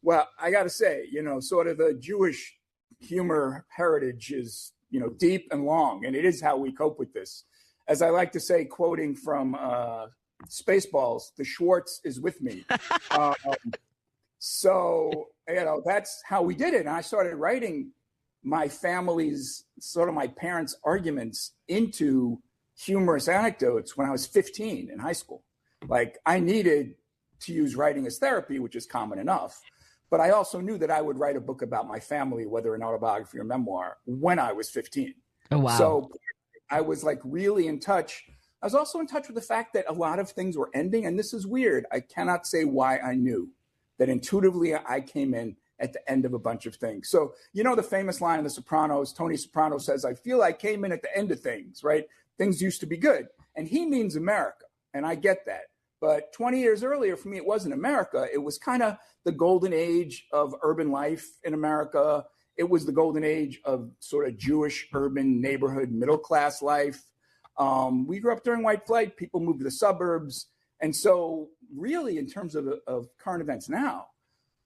Well, I got to say, sort of the Jewish humor heritage is, deep and long, and it is how we cope with this. As I like to say, quoting from Spaceballs, the Schwartz is with me. So, that's how we did it. And I started writing my family's, sort of my parents' arguments into humorous anecdotes when I was 15 in high school. Like, I needed to use writing as therapy, which is common enough. But I also knew that I would write a book about my family, whether an autobiography or memoir, when I was 15. Oh, wow. So I was like really in touch. I was also in touch with the fact that a lot of things were ending. And this is weird. I cannot say why I knew that intuitively I came in at the end of a bunch of things. So, the famous line in The Sopranos, Tony Soprano says, I feel I came in at the end of things, right? Things used to be good. And he means America. And I get that. But 20 years earlier, for me, it wasn't America. It was kind of the golden age of urban life in America. It was the golden age of sort of Jewish urban neighborhood middle-class life. We grew up during white flight. People moved to the suburbs. And so really, in terms of current events now,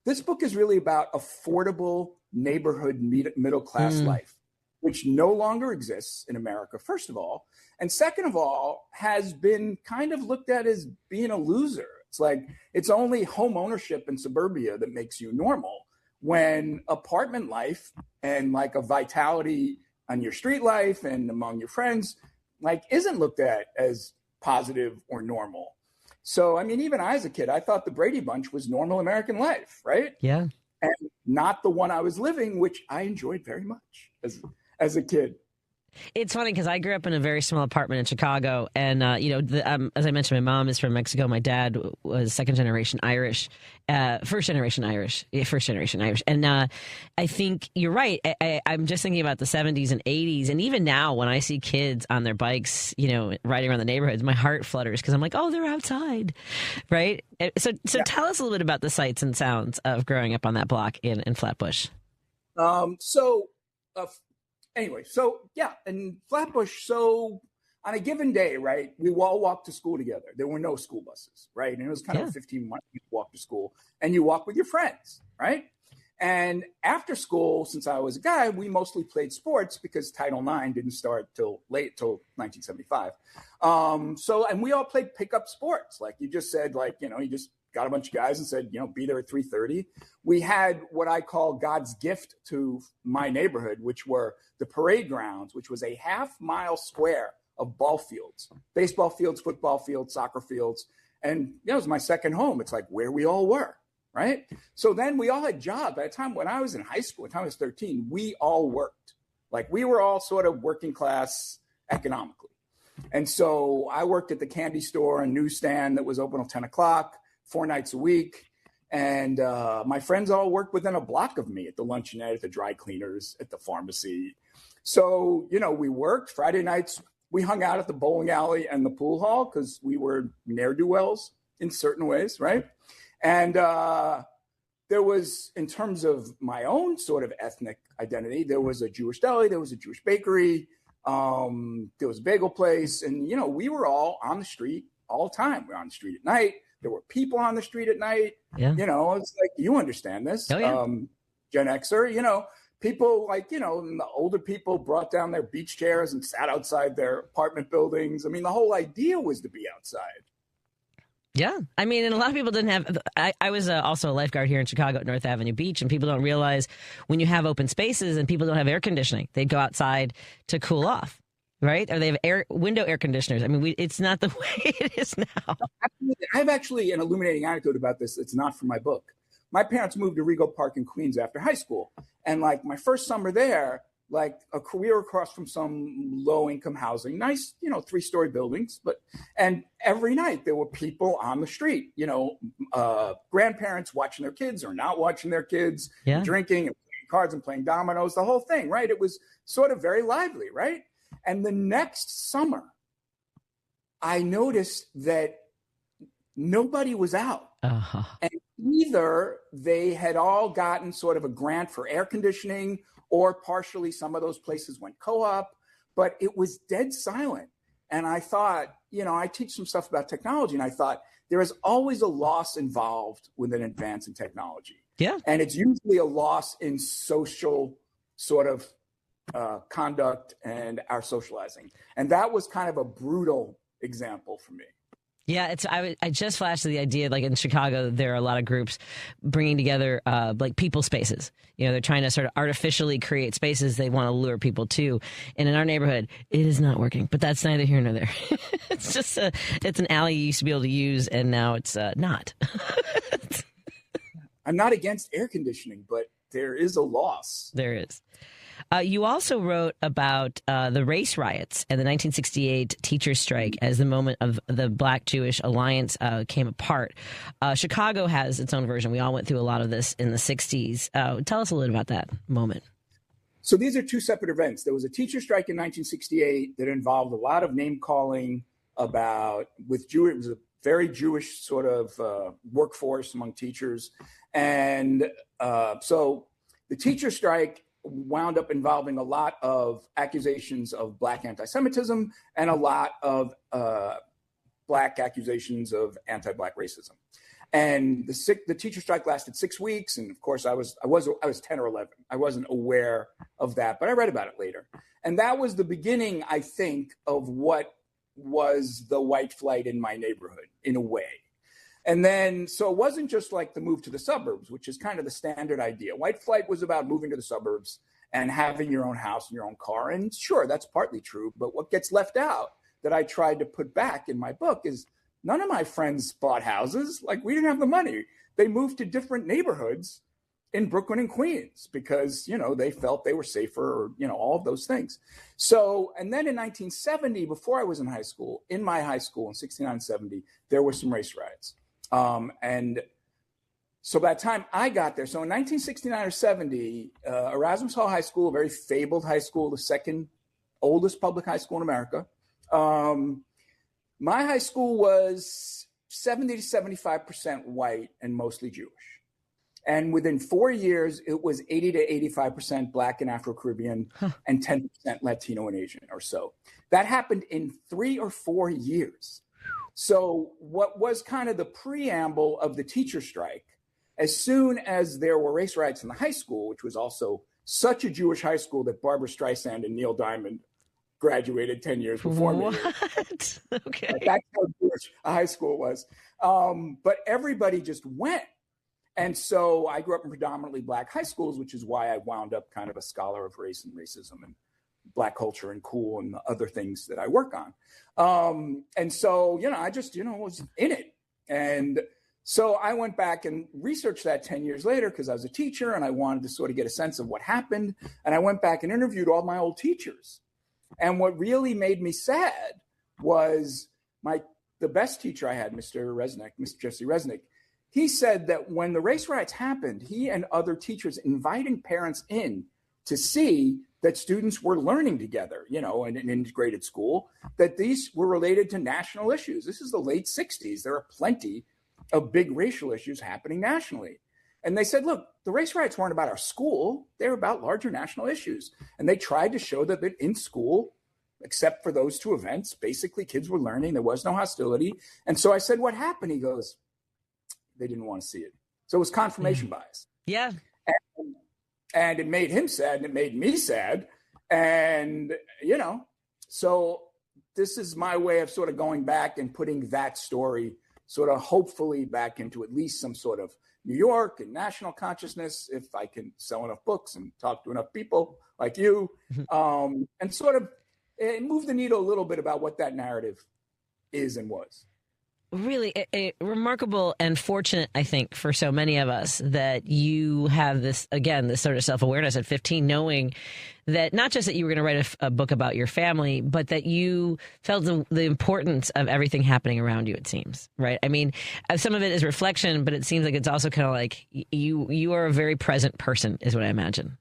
this book is really about affordable neighborhood middle-class life, which no longer exists in America, first of all. And second of all, has been kind of looked at as being a loser. It's like, it's only home ownership in suburbia that makes you normal, when apartment life and like a vitality on your street life and among your friends, like, isn't looked at as positive or normal. So, I mean, even I, as a kid, I thought the Brady Bunch was normal American life, right? Yeah. And not the one I was living, which I enjoyed very much as a kid. It's funny because I grew up in a very small apartment in Chicago, and as I mentioned, my mom is from Mexico. My dad was first generation Irish, and I think you're right. I'm just thinking about the 70s and 80s, and even now when I see kids on their bikes, riding around the neighborhoods, my heart flutters because I'm like, oh, they're outside, right? So tell us a little bit about the sights and sounds of growing up on that block in Flatbush. Anyway, so yeah, in Flatbush, so on a given day, right, we all walked to school together. There were no school buses, right? And it was kind of 15 minutes to walk to school, and you walk with your friends, right? And after school, since I was a guy, we mostly played sports because Title IX didn't start till 1975. And we all played pickup sports. Like you just said, you just got a bunch of guys and said, be there at 3:30. We had what I call God's gift to my neighborhood, which were the parade grounds, which was a half-mile square of ball fields, baseball fields, football fields, soccer fields. And it was my second home. It's like where we all were, right? So then we all had jobs. By the time when I was in high school, by the time I was 13, we all worked. Like we were all sort of working class economically. And so I worked at the candy store and newsstand that was open till 10 o'clock. 4 nights a week. And my friends all worked within a block of me at the luncheonette, at the dry cleaners, at the pharmacy. So, we worked. Friday nights, we hung out at the bowling alley and the pool hall because we were ne'er-do-wells in certain ways, right? And there was, in terms of my own sort of ethnic identity, there was a Jewish deli, there was a Jewish bakery, there was a bagel place. And, we were all on the street all the time. We were on the street at night. There were people on the street at night. Yeah. It's like, you understand this. Oh, yeah. Gen Xer, people the older people brought down their beach chairs and sat outside their apartment buildings. I mean, the whole idea was to be outside. Yeah. I mean, and a lot of people didn't have, I was also a lifeguard here in Chicago at North Avenue Beach, and people don't realize when you have open spaces and people don't have air conditioning, they go outside to cool off. Right? Or they have window air conditioners. I mean, it's not the way it is now. I have actually an illuminating anecdote about this. It's not from my book. My parents moved to Rego Park in Queens after high school. And like my first summer there, like a career across from some low income housing, nice, 3-story buildings. And every night there were people on the street, grandparents watching their kids or not watching their kids, drinking and playing cards and playing dominoes, the whole thing, right? It was sort of very lively, right? And the next summer, I noticed that nobody was out. Uh-huh. And either they had all gotten sort of a grant for air conditioning, or partially some of those places went co-op, but it was dead silent. And I thought, I teach some stuff about technology, and I thought there is always a loss involved with an advance in technology. Yeah. And it's usually a loss in social sort of conduct and our socializing. And that was kind of a brutal example for me. Yeah, I just flashed the idea, like in Chicago, there are a lot of groups bringing together like people spaces. You know, they're trying to sort of artificially create spaces they want to lure people to. And in our neighborhood, it is not working. But that's neither here nor there. It's just it's an alley you used to be able to use, and now it's not. I'm not against air conditioning, but there is a loss. There is. You also wrote about the race riots and the 1968 teachers' strike as the moment of the Black-Jewish alliance came apart. Chicago has its own version. We all went through a lot of this in the 60s. Tell us a little about that moment. So these are two separate events. There was a teacher strike in 1968 that involved a lot of name calling with Jewish. It was a very Jewish sort of workforce among teachers. And so the teacher strike wound up involving a lot of accusations of Black anti-Semitism and a lot of Black accusations of anti-Black racism. And the teacher strike lasted 6 weeks. And of course, I was 10 or 11. I wasn't aware of that, but I read about it later. And that was the beginning, I think, of what was the white flight in my neighborhood, in a way. And then, so it wasn't just like the move to the suburbs, which is kind of the standard idea. White flight was about moving to the suburbs and having your own house and your own car. And sure, that's partly true. But what gets left out that I tried to put back in my book is none of my friends bought houses. Like, we didn't have the money. They moved to different neighborhoods in Brooklyn and Queens because, you know, they felt they were safer, or, you know, all of those things. So, and then in 1970, before I was in high school, in my high school in 69, 70, there were some race riots. And so by the time I got there, so in 1969 or 70, Erasmus Hall High School, a very fabled high school, the second oldest public high school in America. My high school was 70 to 75% white and mostly Jewish. And within 4 years, it was 80 to 85% Black and Afro-Caribbean and 10% Latino and Asian or so. That happened in 3 or 4 years. So what was kind of the preamble of the teacher strike, as soon as there were race riots in the high school, which was also such a Jewish high school that Barbara Streisand and Neil Diamond graduated 10 years before me. What? Okay. That's how Jewish a high school was. But everybody just went. And so I grew up in predominantly Black high schools, which is why I wound up kind of a scholar of race and racism and Black culture and cool and the other things that I work on. And so, you know, I just, you know, was in it. And so I went back and researched that 10 years later because I was a teacher and I wanted to sort of get a sense of what happened. And I went back and interviewed all my old teachers. And what really made me sad was the best teacher I had, Mr. Jesse Resnick. He said that when the race riots happened, he and other teachers inviting parents in to see that students were learning together, you know, in an integrated school, that these were related to national issues. This is the late 60s. There are plenty of big racial issues happening nationally. And they said, look, the race riots weren't about our school. They were about larger national issues. And they tried to show that in school, except for those two events, basically kids were learning. There was no hostility. And so I said, what happened? He goes, they didn't want to see it. So it was confirmation bias. Yeah. And it made him sad and it made me sad. And, you know, so this is my way of sort of going back and putting that story sort of hopefully back into at least some sort of New York and national consciousness, if I can sell enough books and talk to enough people like you, and sort of move the needle a little bit about what that narrative is and was. Really remarkable and fortunate, I think, for so many of us that you have this sort of self-awareness at 15, knowing that not just that you were going to write a book about your family, but that you felt the importance of everything happening around you, it seems, right? I mean, some of it is reflection, but it seems like it's also kind of like you are a very present person, is what I imagine.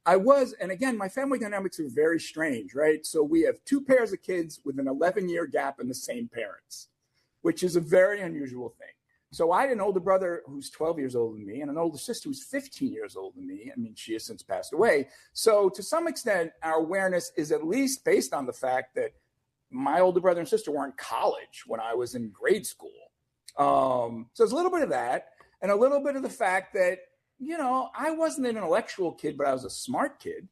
I was, and again, my family dynamics are very strange, right? So we have 2 pairs of kids with an 11-year gap in the same parents, which is a very unusual thing. So I had an older brother who's 12 years older than me and an older sister who's 15 years older than me. I mean, she has since passed away. So to some extent, our awareness is at least based on the fact that my older brother and sister were in college when I was in grade school. So there's a little bit of that and a little bit of the fact that, you know, I wasn't an intellectual kid, but I was a smart kid.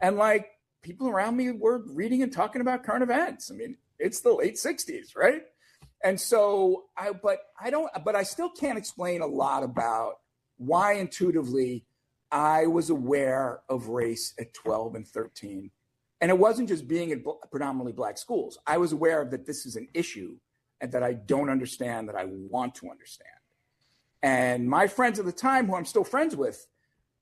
And like people around me were reading and talking about current events. I mean, it's the late 60s, right? And so I still can't explain a lot about why intuitively I was aware of race at 12 and 13. And it wasn't just being in predominantly Black schools. I was aware of that this is an issue and that I don't understand, that I want to understand. And my friends at the time, who I'm still friends with,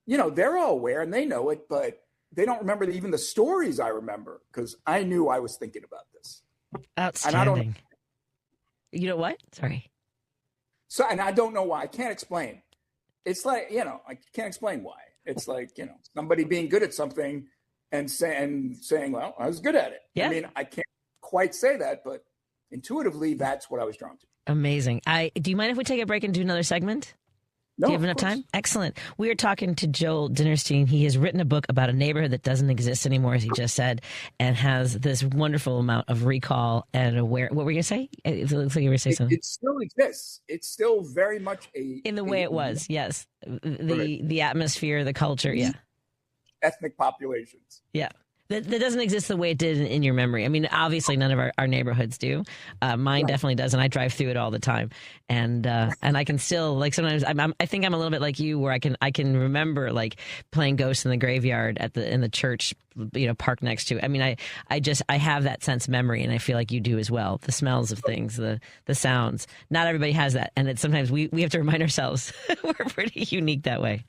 they're all aware and they know it, but they don't remember even the stories I remember because I knew I was thinking about this. Outstanding. You know what? Sorry. So, and I don't know why. I can't explain. It's like, I can't explain why. It's like, somebody being good at something and saying, well, I was good at it. Yeah. I mean, I can't quite say that, but intuitively, that's what I was drawn to. Amazing. Do you mind if we take a break and do another segment? No, do you have enough time? Excellent. We are talking to Joel Dinerstein. He has written a book about a neighborhood that doesn't exist anymore, as he just said, and has this wonderful amount of recall and aware. What were you going to say? It looks like you were saying something. It still exists. It's still very much in the way it was. Yes, the atmosphere, the culture. Yeah, ethnic populations. Yeah. That doesn't exist the way it did in your memory. I mean, obviously, none of our neighborhoods do. Mine definitely does, and I drive through it all the time. And I can still, like, sometimes I think I'm a little bit like you, where I can remember like playing Ghosts in the Graveyard in the church, park next to it. I mean, I have that sense memory, and I feel like you do as well. The smells of things, the sounds. Not everybody has that, and sometimes we have to remind ourselves we're pretty unique that way.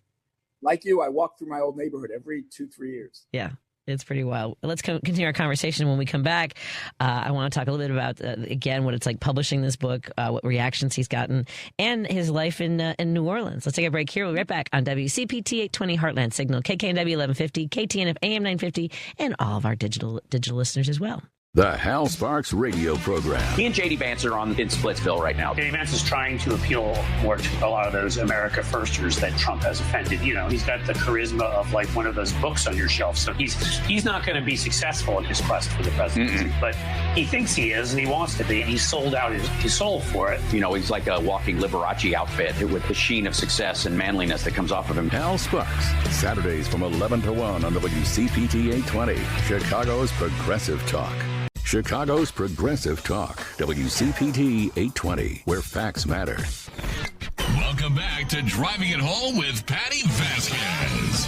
Like you, I walk through my old neighborhood every 2-3 years. Yeah. It's pretty wild. Let's continue our conversation when we come back. I want to talk a little bit about, again, what it's like publishing this book, what reactions he's gotten, and his life in New Orleans. Let's take a break here. We'll be right back on WCPT 820 Heartland Signal, KKNW 1150, KTNF AM 950, and all of our digital listeners as well. The Hal Sparks radio program. He and J.D. Vance are in Splitsville right now. J.D. Vance is trying to appeal more to a lot of those America firsters that Trump has offended. He's got the charisma of like one of those books on your shelf. So he's not going to be successful in his quest for the presidency, but he thinks he is, and he wants to be, and he's sold out his soul for it. He's like a walking Liberace outfit with the sheen of success and manliness that comes off of him. Hal Sparks, Saturdays from 11 to 1 on WCPT 820, Chicago's Progressive Talk. Chicago's Progressive Talk, WCPT 820, where facts matter. Welcome back to Driving It Home with Patti Vasquez.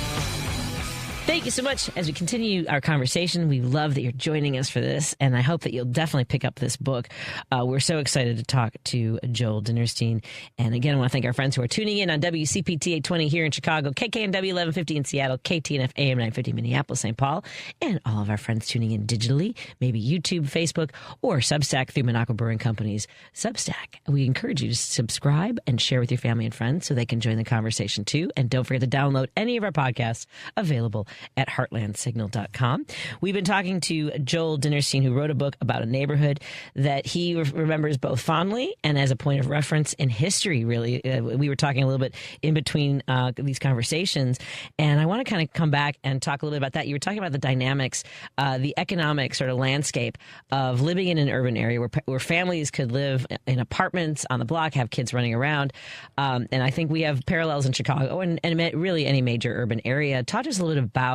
Thank you so much. As we continue our conversation, we love that you're joining us for this, and I hope that you'll definitely pick up this book. We're so excited to talk to Joel Dinerstein. And again, I want to thank our friends who are tuning in on WCPT 820 here in Chicago, KKNW 1150 in Seattle, KTNF AM 950 Minneapolis, St. Paul, and all of our friends tuning in digitally, maybe YouTube, Facebook, or Substack through Minocqua Brewing Company's Substack. We encourage you to subscribe and share with your family and friends so they can join the conversation too. And don't forget to download any of our podcasts available at heartlandsignal.com. We've been talking to Joel Dinerstein, who wrote a book about a neighborhood that he remembers both fondly and as a point of reference in history, really. We were talking a little bit in between these conversations, and I want to kind of come back and talk a little bit about that. You were talking about the dynamics, the economic sort of landscape of living in an urban area where families could live in apartments on the block, have kids running around. And I think we have parallels in Chicago and really any major urban area. Talk to us a little bit about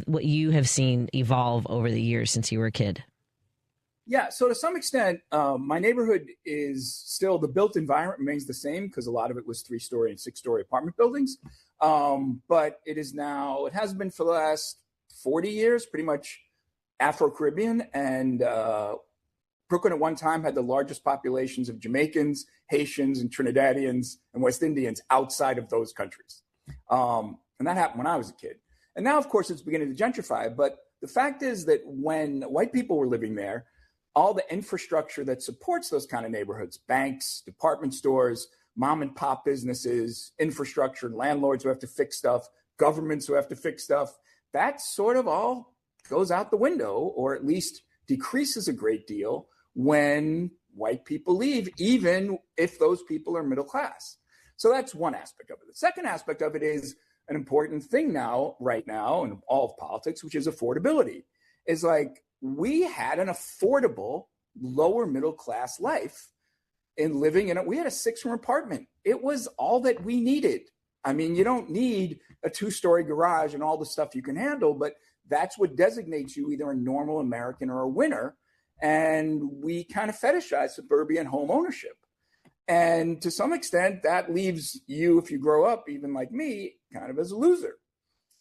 what you have seen evolve over the years since you were a kid. Yeah, so to some extent, my neighborhood is still, the built environment remains the same because a lot of it was 3-story and 6-story apartment buildings. But it has been for the last 40 years, pretty much Afro-Caribbean. And Brooklyn at one time had the largest populations of Jamaicans, Haitians, and Trinidadians and West Indians outside of those countries. And that happened when I was a kid. And now, of course, it's beginning to gentrify. But the fact is that when white people were living there, all the infrastructure that supports those kind of neighborhoods, banks, department stores, mom and pop businesses, infrastructure, landlords who have to fix stuff, governments who have to fix stuff, that sort of all goes out the window, or at least decreases a great deal when white people leave, even if those people are middle class. So that's one aspect of it. The second aspect of it is an important thing right now in all of politics, which is affordability. Is like, we had an affordable lower middle class life in living in it. We had a 6-room apartment. It was all that we needed. I mean, you don't need a 2-story garage and all the stuff you can handle, but that's what designates you either a normal American or a winner. and we kind of fetishize suburban home ownership. And to some extent, that leaves you, if you grow up, even like me, kind of as a loser.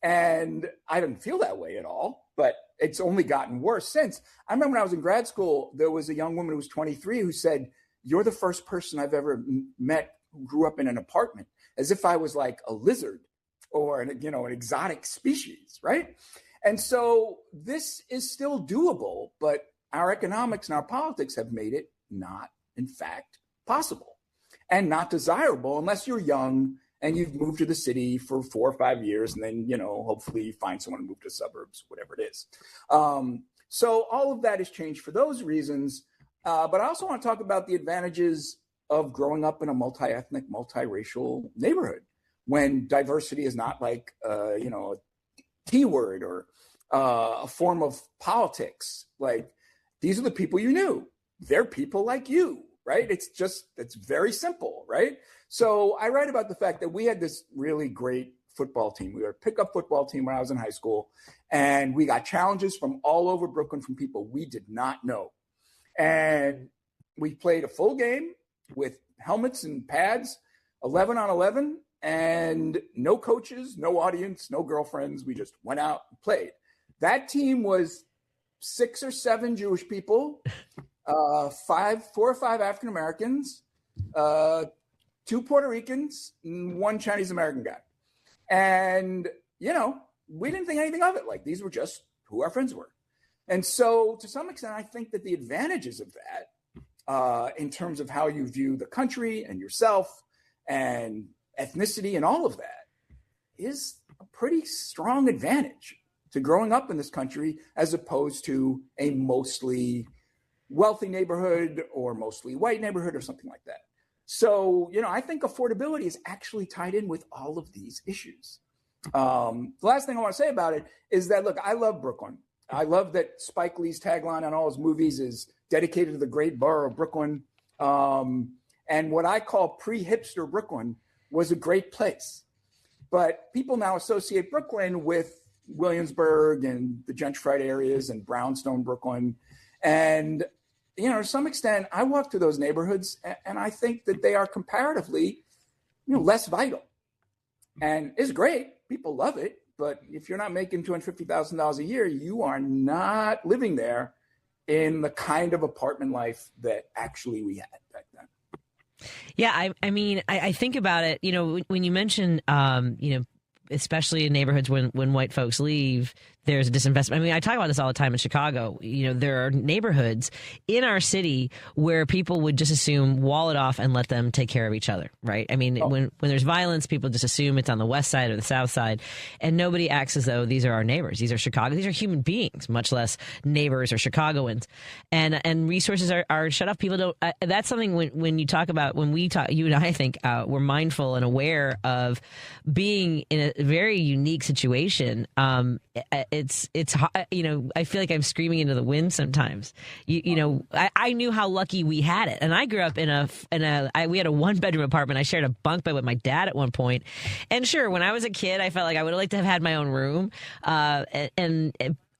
And I didn't feel that way at all, but it's only gotten worse since. I remember when I was in grad school, there was a young woman who was 23 who said, "You're the first person I've ever met who grew up in an apartment," as if I was like a lizard or an exotic species, right? And so this is still doable, but our economics and our politics have made it not, in fact, possible and not desirable unless you're young and you've moved to the city for 4 or 5 years, and then, hopefully you find someone to move to the suburbs, whatever it is. So all of that has changed for those reasons. But I also want to talk about the advantages of growing up in a multi-ethnic, multiracial neighborhood when diversity is not like, a T word or a form of politics. Like, these are the people you knew. They're people like you, right? It's very simple, right? So I write about the fact that we had this really great football team. We were a pickup football team when I was in high school, and we got challenges from all over Brooklyn from people we did not know. And we played a full game with helmets and pads, 11 on 11, and no coaches, no audience, no girlfriends. We just went out and played. That team was 6 or 7 Jewish people, 4 or 5 African Americans, 2 Puerto Ricans, and 1 Chinese American guy. And, we didn't think anything of it. Like, these were just who our friends were. And so to some extent, I think that the advantages of that, in terms of how you view the country and yourself and ethnicity and all of that, is a pretty strong advantage to growing up in this country as opposed to a mostly wealthy neighborhood or mostly white neighborhood or something like that. So, I think affordability is actually tied in with all of these issues. The last thing I want to say about it is that, look, I love Brooklyn. I love that Spike Lee's tagline on all his movies is dedicated to the great borough of Brooklyn. And what I call pre-hipster Brooklyn was a great place. But people now associate Brooklyn with Williamsburg and the gentrified areas and brownstone Brooklyn. And, to some extent, I walk through those neighborhoods and I think that they are comparatively, less vital. And it's great. People love it. But if you're not making $250,000 a year, you are not living there in the kind of apartment life that actually we had back then. Yeah, I think about it, when you mention, especially in neighborhoods when white folks leave, there's a disinvestment. I talk about this all the time in Chicago. There are neighborhoods in our city where people would just assume wall it off and let them take care of each other, right? When there's violence, people just assume it's on the west side or the south side, and nobody acts as though these are our neighbors. These are Chicago. These are human beings, much less neighbors or Chicagoans. And resources are shut off. People don't. That's something when you talk about, when we talk, you and I think we're mindful and aware of being in a very unique situation. It's I feel like I'm screaming into the wind sometimes. I knew how lucky we had it, and I grew up we had a 1-bedroom apartment. I shared a bunk bed with my dad at one point, and sure, when I was a kid, I felt like I would have liked to have had my own room, and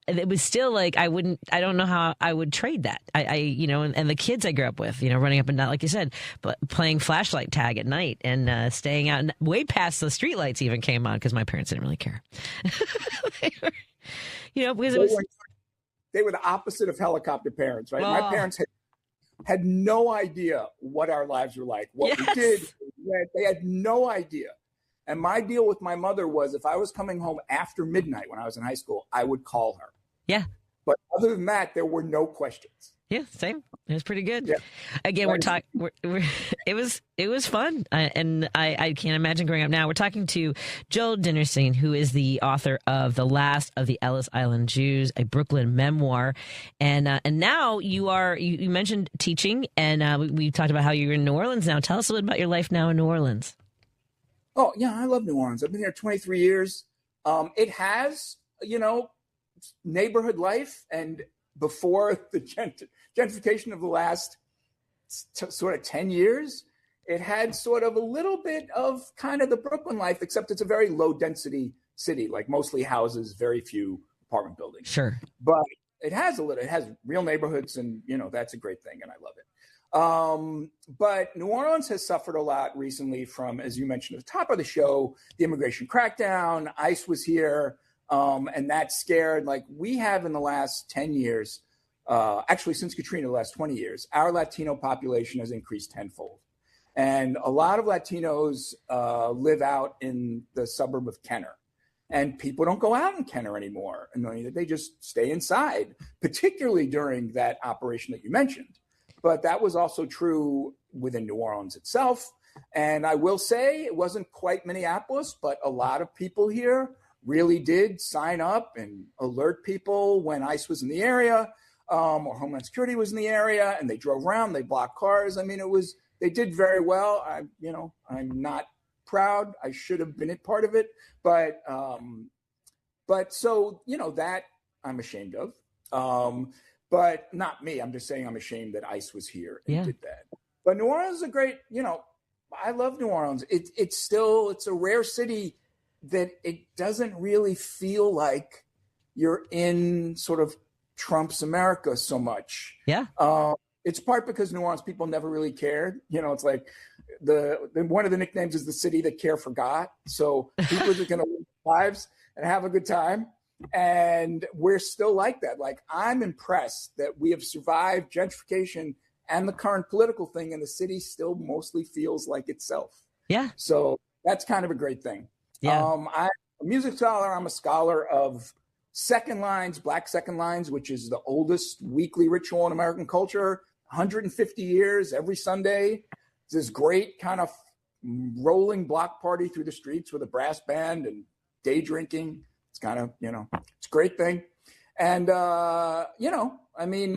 it was still like I don't know how I would trade that. And the kids I grew up with, running up and down, like you said, but playing flashlight tag at night and staying out way past the streetlights even came on because my parents didn't really care. Because they were the opposite of helicopter parents, right? My parents had no idea what our lives were like, what we did. They had no idea. And my deal with my mother was if I was coming home after midnight when I was in high school, I would call her. Yeah. But other than that, there were no questions. Yeah, same. It was pretty good. Yeah. Again, we're talking. It was fun, and I can't imagine growing up now. We're talking to Joel Dinerstein, who is the author of The Last of the Ellis Island Jews, a Brooklyn memoir, and now you mentioned teaching, and we talked about how you're in New Orleans now. Tell us a little bit about your life now in New Orleans. Oh yeah, I love New Orleans. I've been here 23 years. It has neighborhood life, and before the gentrification of the last sort of 10 years, it had sort of a little bit of kind of the Brooklyn life, except it's a very low density city, like mostly houses, very few apartment buildings. Sure. But it has real neighborhoods, and that's a great thing, and I love it. But New Orleans has suffered a lot recently from, as you mentioned at the top of the show, the immigration crackdown. ICE was here, and that scared, like we have in the last 10 years, actually since Katrina, the last 20 years, our Latino population has increased tenfold. And a lot of Latinos live out in the suburb of Kenner. And people don't go out in Kenner anymore. And they just stay inside, particularly during that operation that you mentioned. But that was also true within New Orleans itself. And I will say it wasn't quite Minneapolis, but a lot of people here really did sign up and alert people when ICE was in the area, or Homeland Security was in the area, and they drove around, they blocked cars. I mean, they did very well. I'm not proud. I should have been part of it, but so that I'm ashamed of. But not me. I'm just saying I'm ashamed that ICE was here and did that. But New Orleans is a great. I love New Orleans. It's a rare city that it doesn't really feel like you're in sort of Trump's America so much. Yeah. It's part because New Orleans people never really cared. It's like one of the nicknames is the city that care forgot. So people are just going to live their lives and have a good time. And we're still like that. Like, I'm impressed that we have survived gentrification and the current political thing, and the city still mostly feels like itself. Yeah. So that's kind of a great thing. Yeah. I'm a music scholar. I'm a scholar of second lines, Black second lines, which is the oldest weekly ritual in American culture, 150 years, every Sunday. It's this great kind of rolling block party through the streets with a brass band and day drinking. It's kind of, it's a great thing. And,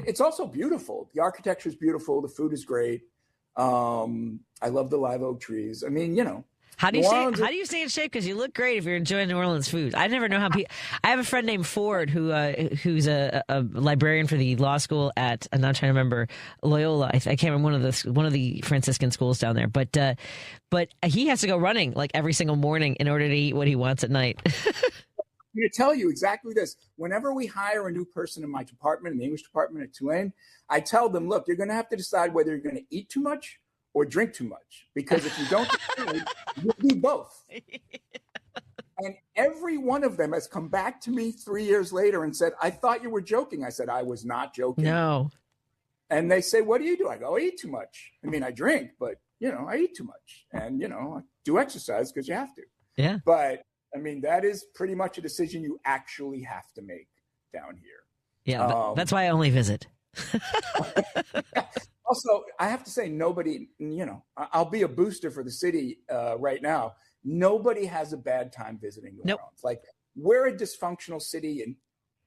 it's also beautiful. The architecture is beautiful. The food is great. I love the live oak trees. How do you stay in shape? Because you look great if you're enjoying New Orleans food. I never know how people. I have a friend named Ford who's a librarian for the law school at. I'm not trying to remember Loyola. I can't remember one of the Franciscan schools down there. But he has to go running like every single morning in order to eat what he wants at night. I'm going to tell you exactly this. Whenever we hire a new person in my department, in the English department at Tulane, I tell them, look, you're going to have to decide whether you're going to eat too much or drink too much. Because if you don't, you'll do both. And every one of them has come back to me 3 years later and said, I thought you were joking. I said, I was not joking. No. And they say, what do you do? I go, I eat too much. I drink, but, I eat too much. And, I do exercise because you have to. Yeah. But that is pretty much a decision you actually have to make down here. Yeah, that's why I only visit. Also, I have to say, nobody, I'll be a booster for the city right now. Nobody has a bad time visiting New Orleans. Like, we're a dysfunctional city in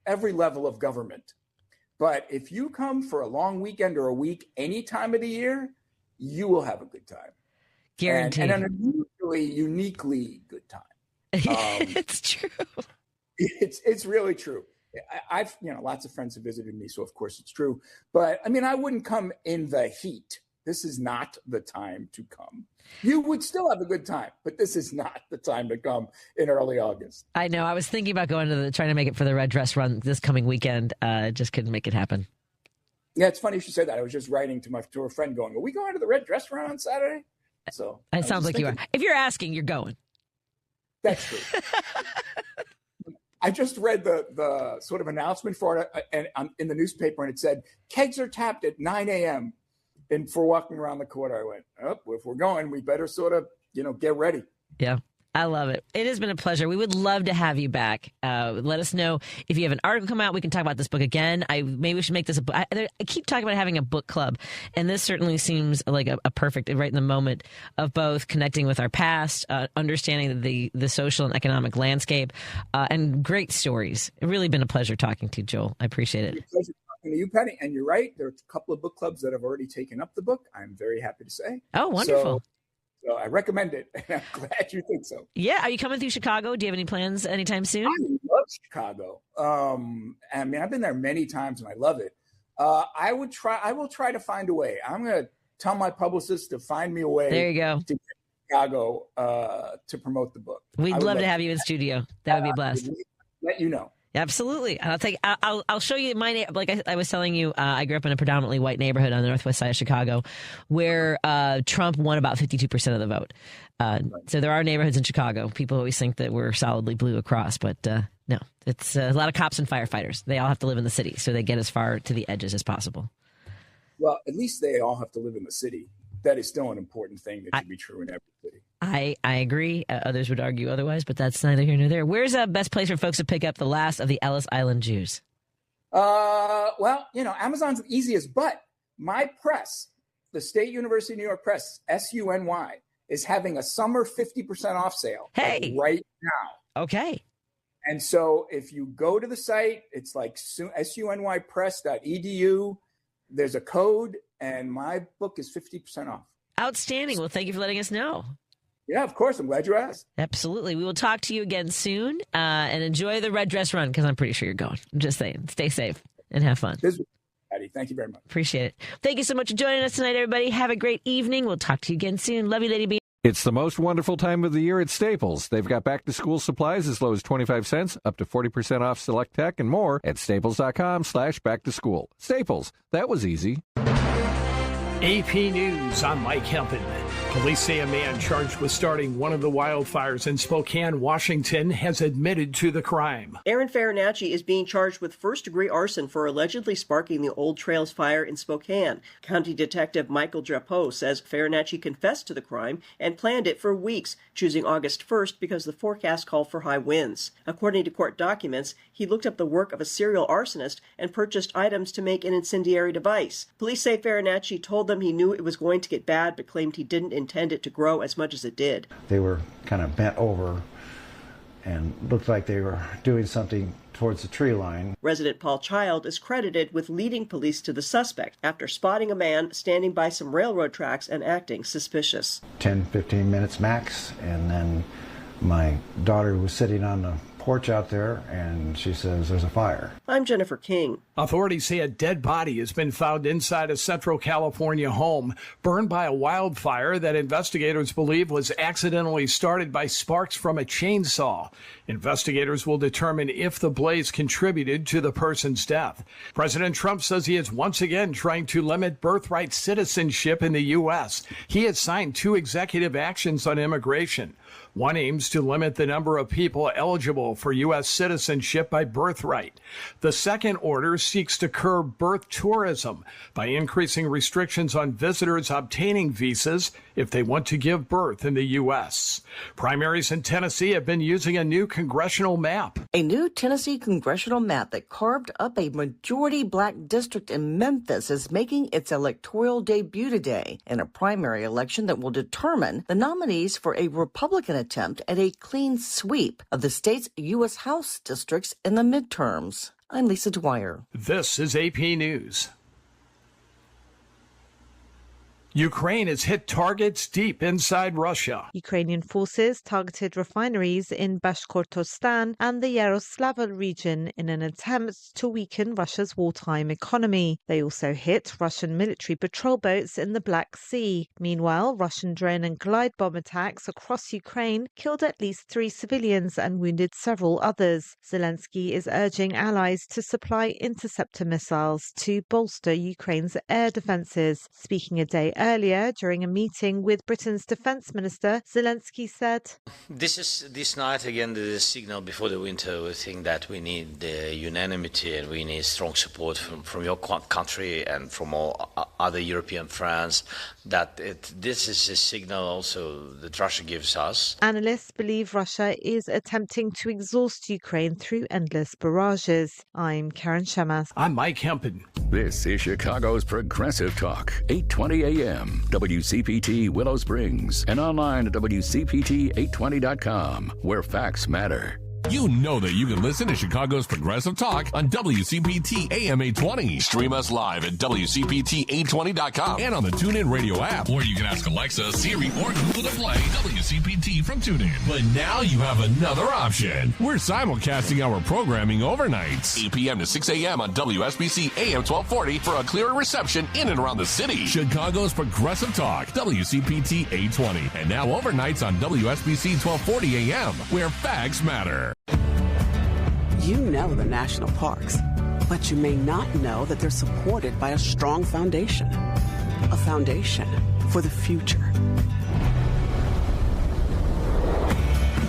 every level of government. But if you come for a long weekend or a week, any time of the year, you will have a good time. Guaranteed. And an uniquely good time. It's true. It's really true. I've lots of friends have visited me, so of course it's true. But I wouldn't come in the heat. This is not the time to come. You would still have a good time, but this is not the time to come in early August. I know. I was thinking about trying to make it for the Red Dress Run this coming weekend. Just couldn't make it happen. Yeah, it's funny you should say that. I was just writing to a friend going, are we going to the Red Dress Run on Saturday? So it sounds like you are. If you're asking, you're going. That's true. I just read the sort of announcement for it in the newspaper, and it said kegs are tapped at 9 a.m. And for walking around the court, I went, if we're going, we better sort of, get ready. Yeah. I love it. It has been a pleasure. We would love to have you back. Let us know if you have an article come out. We can talk about this book again. Maybe we should make this a book. I keep talking about having a book club, and this certainly seems like a perfect, right in the moment of both connecting with our past, understanding the social and economic landscape, and great stories. It's really been a pleasure talking to you, Joel. I appreciate it. It's a pleasure talking to you, Patti. And you're right. There are a couple of book clubs that have already taken up the book. I'm very happy to say. Oh, wonderful. So I recommend it, and I'm glad you think so. Yeah. Are you coming through Chicago? Do you have any plans anytime soon? I love Chicago. I've been there many times, and I love it. I will try to find a way. I'm going to tell my publicist to find me a way. There you go. To Chicago to promote the book. We'd love to have you in studio. That would be a blast. Let you know. Absolutely. I'll show you my, like I was telling you, I grew up in a predominantly white neighborhood on the northwest side of Chicago where Trump won about 52% of the vote. So there are neighborhoods in Chicago. People always think that we're solidly blue across, but no, it's a lot of cops and firefighters. They all have to live in the city, so they get as far to the edges as possible. Well, at least they all have to live in the city. That is still an important thing that should be true in every city. I agree. Others would argue otherwise, but that's neither here nor there. Where's the best place for folks to pick up the last of the Ellis Island Jews? Well, Amazon's the easiest, but my press, the State University of New York Press, SUNY, is having a summer 50% off sale right now. Okay. And so if you go to the site, it's like sunypress.edu. There's a code, and my book is 50% off. Outstanding. Well, thank you for letting us know. Yeah, of course. I'm glad you asked. Absolutely. We will talk to you again soon, and enjoy the red dress run, because I'm pretty sure you're going. I'm just saying. Stay safe and have fun. Patti, thank you very much. Appreciate it. Thank you so much for joining us tonight, everybody. Have a great evening. We'll talk to you again soon. Love you, Lady B. It's the most wonderful time of the year at Staples. They've got back-to-school supplies as low as 25 cents, up to 40% off select tech, and more at staples.com/back-to-school. Staples, that was easy. AP News, I'm Mike Hempin. Police say a man charged with starting one of the wildfires in Spokane, Washington, has admitted to the crime. Aaron Farinacci is being charged with first-degree arson for allegedly sparking the Old Trails fire in Spokane. County Detective Michael Drapeau says Farinacci confessed to the crime and planned it for weeks, choosing August 1st because the forecast called for high winds. According to court documents, he looked up the work of a serial arsonist and purchased items to make an incendiary device. Police say Farinacci told them he knew it was going to get bad, but claimed he didn't intend it to grow as much as it did. They were kind of bent over and looked like they were doing something towards the tree line. Resident Paul Child is credited with leading police to the suspect after spotting a man standing by some railroad tracks and acting suspicious. 10-15 minutes max, and then my daughter was sitting on the porch out there, and she says there's a fire. I'm Jennifer King. Authorities say a dead body has been found inside a Central California home, burned by a wildfire that investigators believe was accidentally started by sparks from a chainsaw. Investigators will determine if the blaze contributed to the person's death. President Trump says he is once again trying to limit birthright citizenship in the U.S. He has signed 2 executive actions on immigration. One aims to limit the number of people eligible for U.S. citizenship by birthright. The second order seeks to curb birth tourism by increasing restrictions on visitors obtaining visas if they want to give birth in the U.S. Primaries in Tennessee have been using a new congressional map. A new Tennessee congressional map that carved up a majority black district in Memphis is making its electoral debut today in a primary election that will determine the nominees for a Republican attempt at a clean sweep of the state's U.S. House districts in the midterms. I'm Lisa Dwyer. This is AP News. Ukraine has hit targets deep inside Russia. Ukrainian forces targeted refineries in Bashkortostan and the Yaroslavl region in an attempt to weaken Russia's wartime economy. They also hit Russian military patrol boats in the Black Sea. Meanwhile, Russian drone and glide bomb attacks across Ukraine killed at least 3 civilians and wounded several others. Zelensky is urging allies to supply interceptor missiles to bolster Ukraine's air defences. Speaking a day earlier, during a meeting with Britain's Defence Minister, Zelensky said, This night, again, the signal before the winter. We think that we need unanimity and we need strong support from your country and from all other European friends, that this is a signal also that Russia gives us. Analysts believe Russia is attempting to exhaust Ukraine through endless barrages. I'm Karen Shemas. I'm Mike Hempin. This is Chicago's Progressive Talk, 820 a.m. WCPT Willow Springs, and online at WCPT820.com, where facts matter. You know that you can listen to Chicago's Progressive Talk on WCPT AM 820. Stream us live at WCPT820.com and on the TuneIn Radio app. Or you can ask Alexa, Siri, or Google to play WCPT from TuneIn. But now you have another option. We're simulcasting our programming overnights, 8 p.m. to 6 a.m. on WSBC AM 1240 for a clearer reception in and around the city. Chicago's Progressive Talk, WCPT 820. And now overnights on WSBC 1240 AM, where facts matter. You know the national parks, but you may not know that they're supported by a strong foundation. A foundation for the future.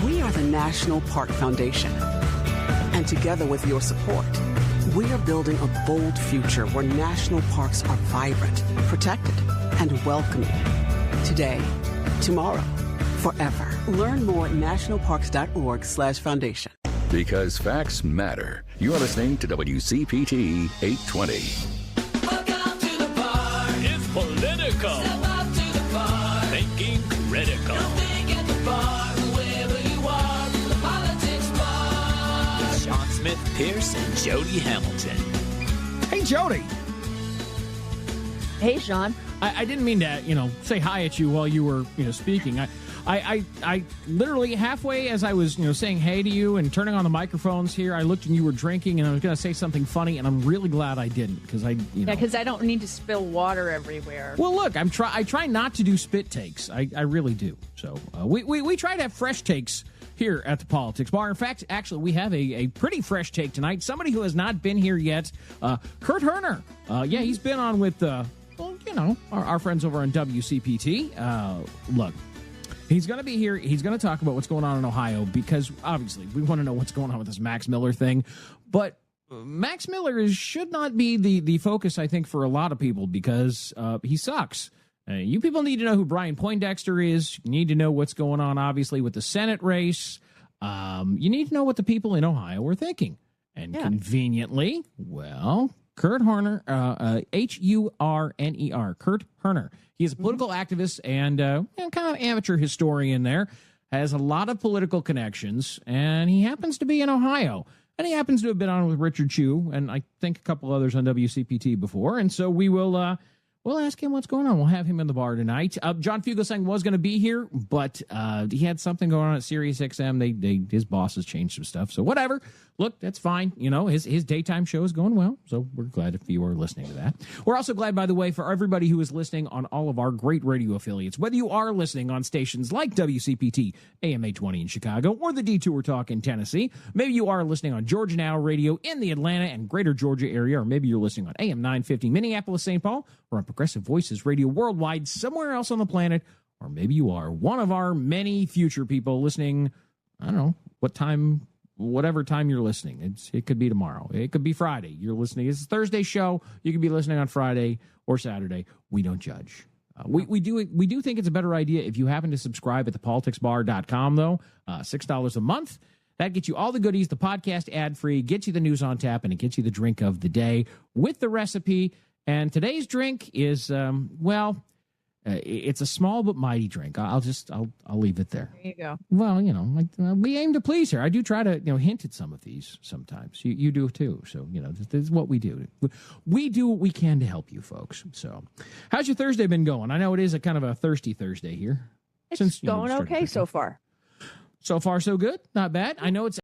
We are the National Park Foundation. And together with your support, we are building a bold future where national parks are vibrant, protected, and welcoming. Today, tomorrow, forever. Learn more at nationalparks.org/foundation. Because facts matter. You're listening to WCPT 820. Welcome to the bar. It's political. Step up to the bar. Thinking critical. Don't think at the bar, wherever you are. The politics bar. With Sean Smith, Pierce, and Jody Hamilton. Hey, Jody. Hey, Sean. I didn't mean to, say hi at you while you were, speaking. I literally halfway as I was, saying hey to you and turning on the microphones here, I looked and you were drinking and I was going to say something funny, and I'm really glad I didn't because Yeah, because I don't need to spill water everywhere. Well, look, I try not to do spit takes. I really do. So we try to have fresh takes here at the Politics Bar. In fact, actually, we have a pretty fresh take tonight. Somebody who has not been here yet, Kurt Herner. He's been on with, our friends over on WCPT. Look. He's going to be here. He's going to talk about what's going on in Ohio because, obviously, we want to know what's going on with this Max Miller thing. But Max Miller should not be the focus, I think, for a lot of people because he sucks. You people need to know who Brian Poindexter is. You need to know what's going on, obviously, with the Senate race. You need to know what the people in Ohio are thinking. And conveniently, Kurt Herner, H-U-R-N-E-R, Kurt Herner. He's a political activist and kind of amateur historian there, has a lot of political connections, and he happens to be in Ohio. And he happens to have been on with Richard Chu and I think a couple others on WCPT before. And so we will we'll ask him what's going on. We'll have him in the bar tonight. John Fugelsang was going to be here, but he had something going on at Sirius XM. His bosses changed some stuff. So whatever. Look, that's fine. His daytime show is going well. So we're glad if you are listening to that. We're also glad, by the way, for everybody who is listening on all of our great radio affiliates, whether you are listening on stations like WCPT AM 820 in Chicago or the Detour Talk in Tennessee. Maybe you are listening on Georgia Now Radio in the Atlanta and greater Georgia area, or maybe you're listening on AM 950 Minneapolis, St. Paul, or on Progressive Voices Radio worldwide somewhere else on the planet, or maybe you are one of our many future people listening, I don't know, whatever time you're listening. It could be tomorrow. It could be Friday. You're listening. It's a Thursday show. You could be listening on Friday or Saturday. We don't judge. We do think it's a better idea if you happen to subscribe at thepoliticsbar.com, though. $6 a month. That gets you all the goodies, the podcast ad-free, gets you the news on tap, and it gets you the drink of the day with the recipe. And today's drink is, it's a small but mighty drink. I'll leave it there. There you go. Well, we aim to please here. I do try to, hint at some of these sometimes. You do too. So, this is what we do. We do what we can to help you folks. So, how's your Thursday been going? I know it is a kind of a thirsty Thursday here. It's going okay so far. So far, so good. Not bad. I know it's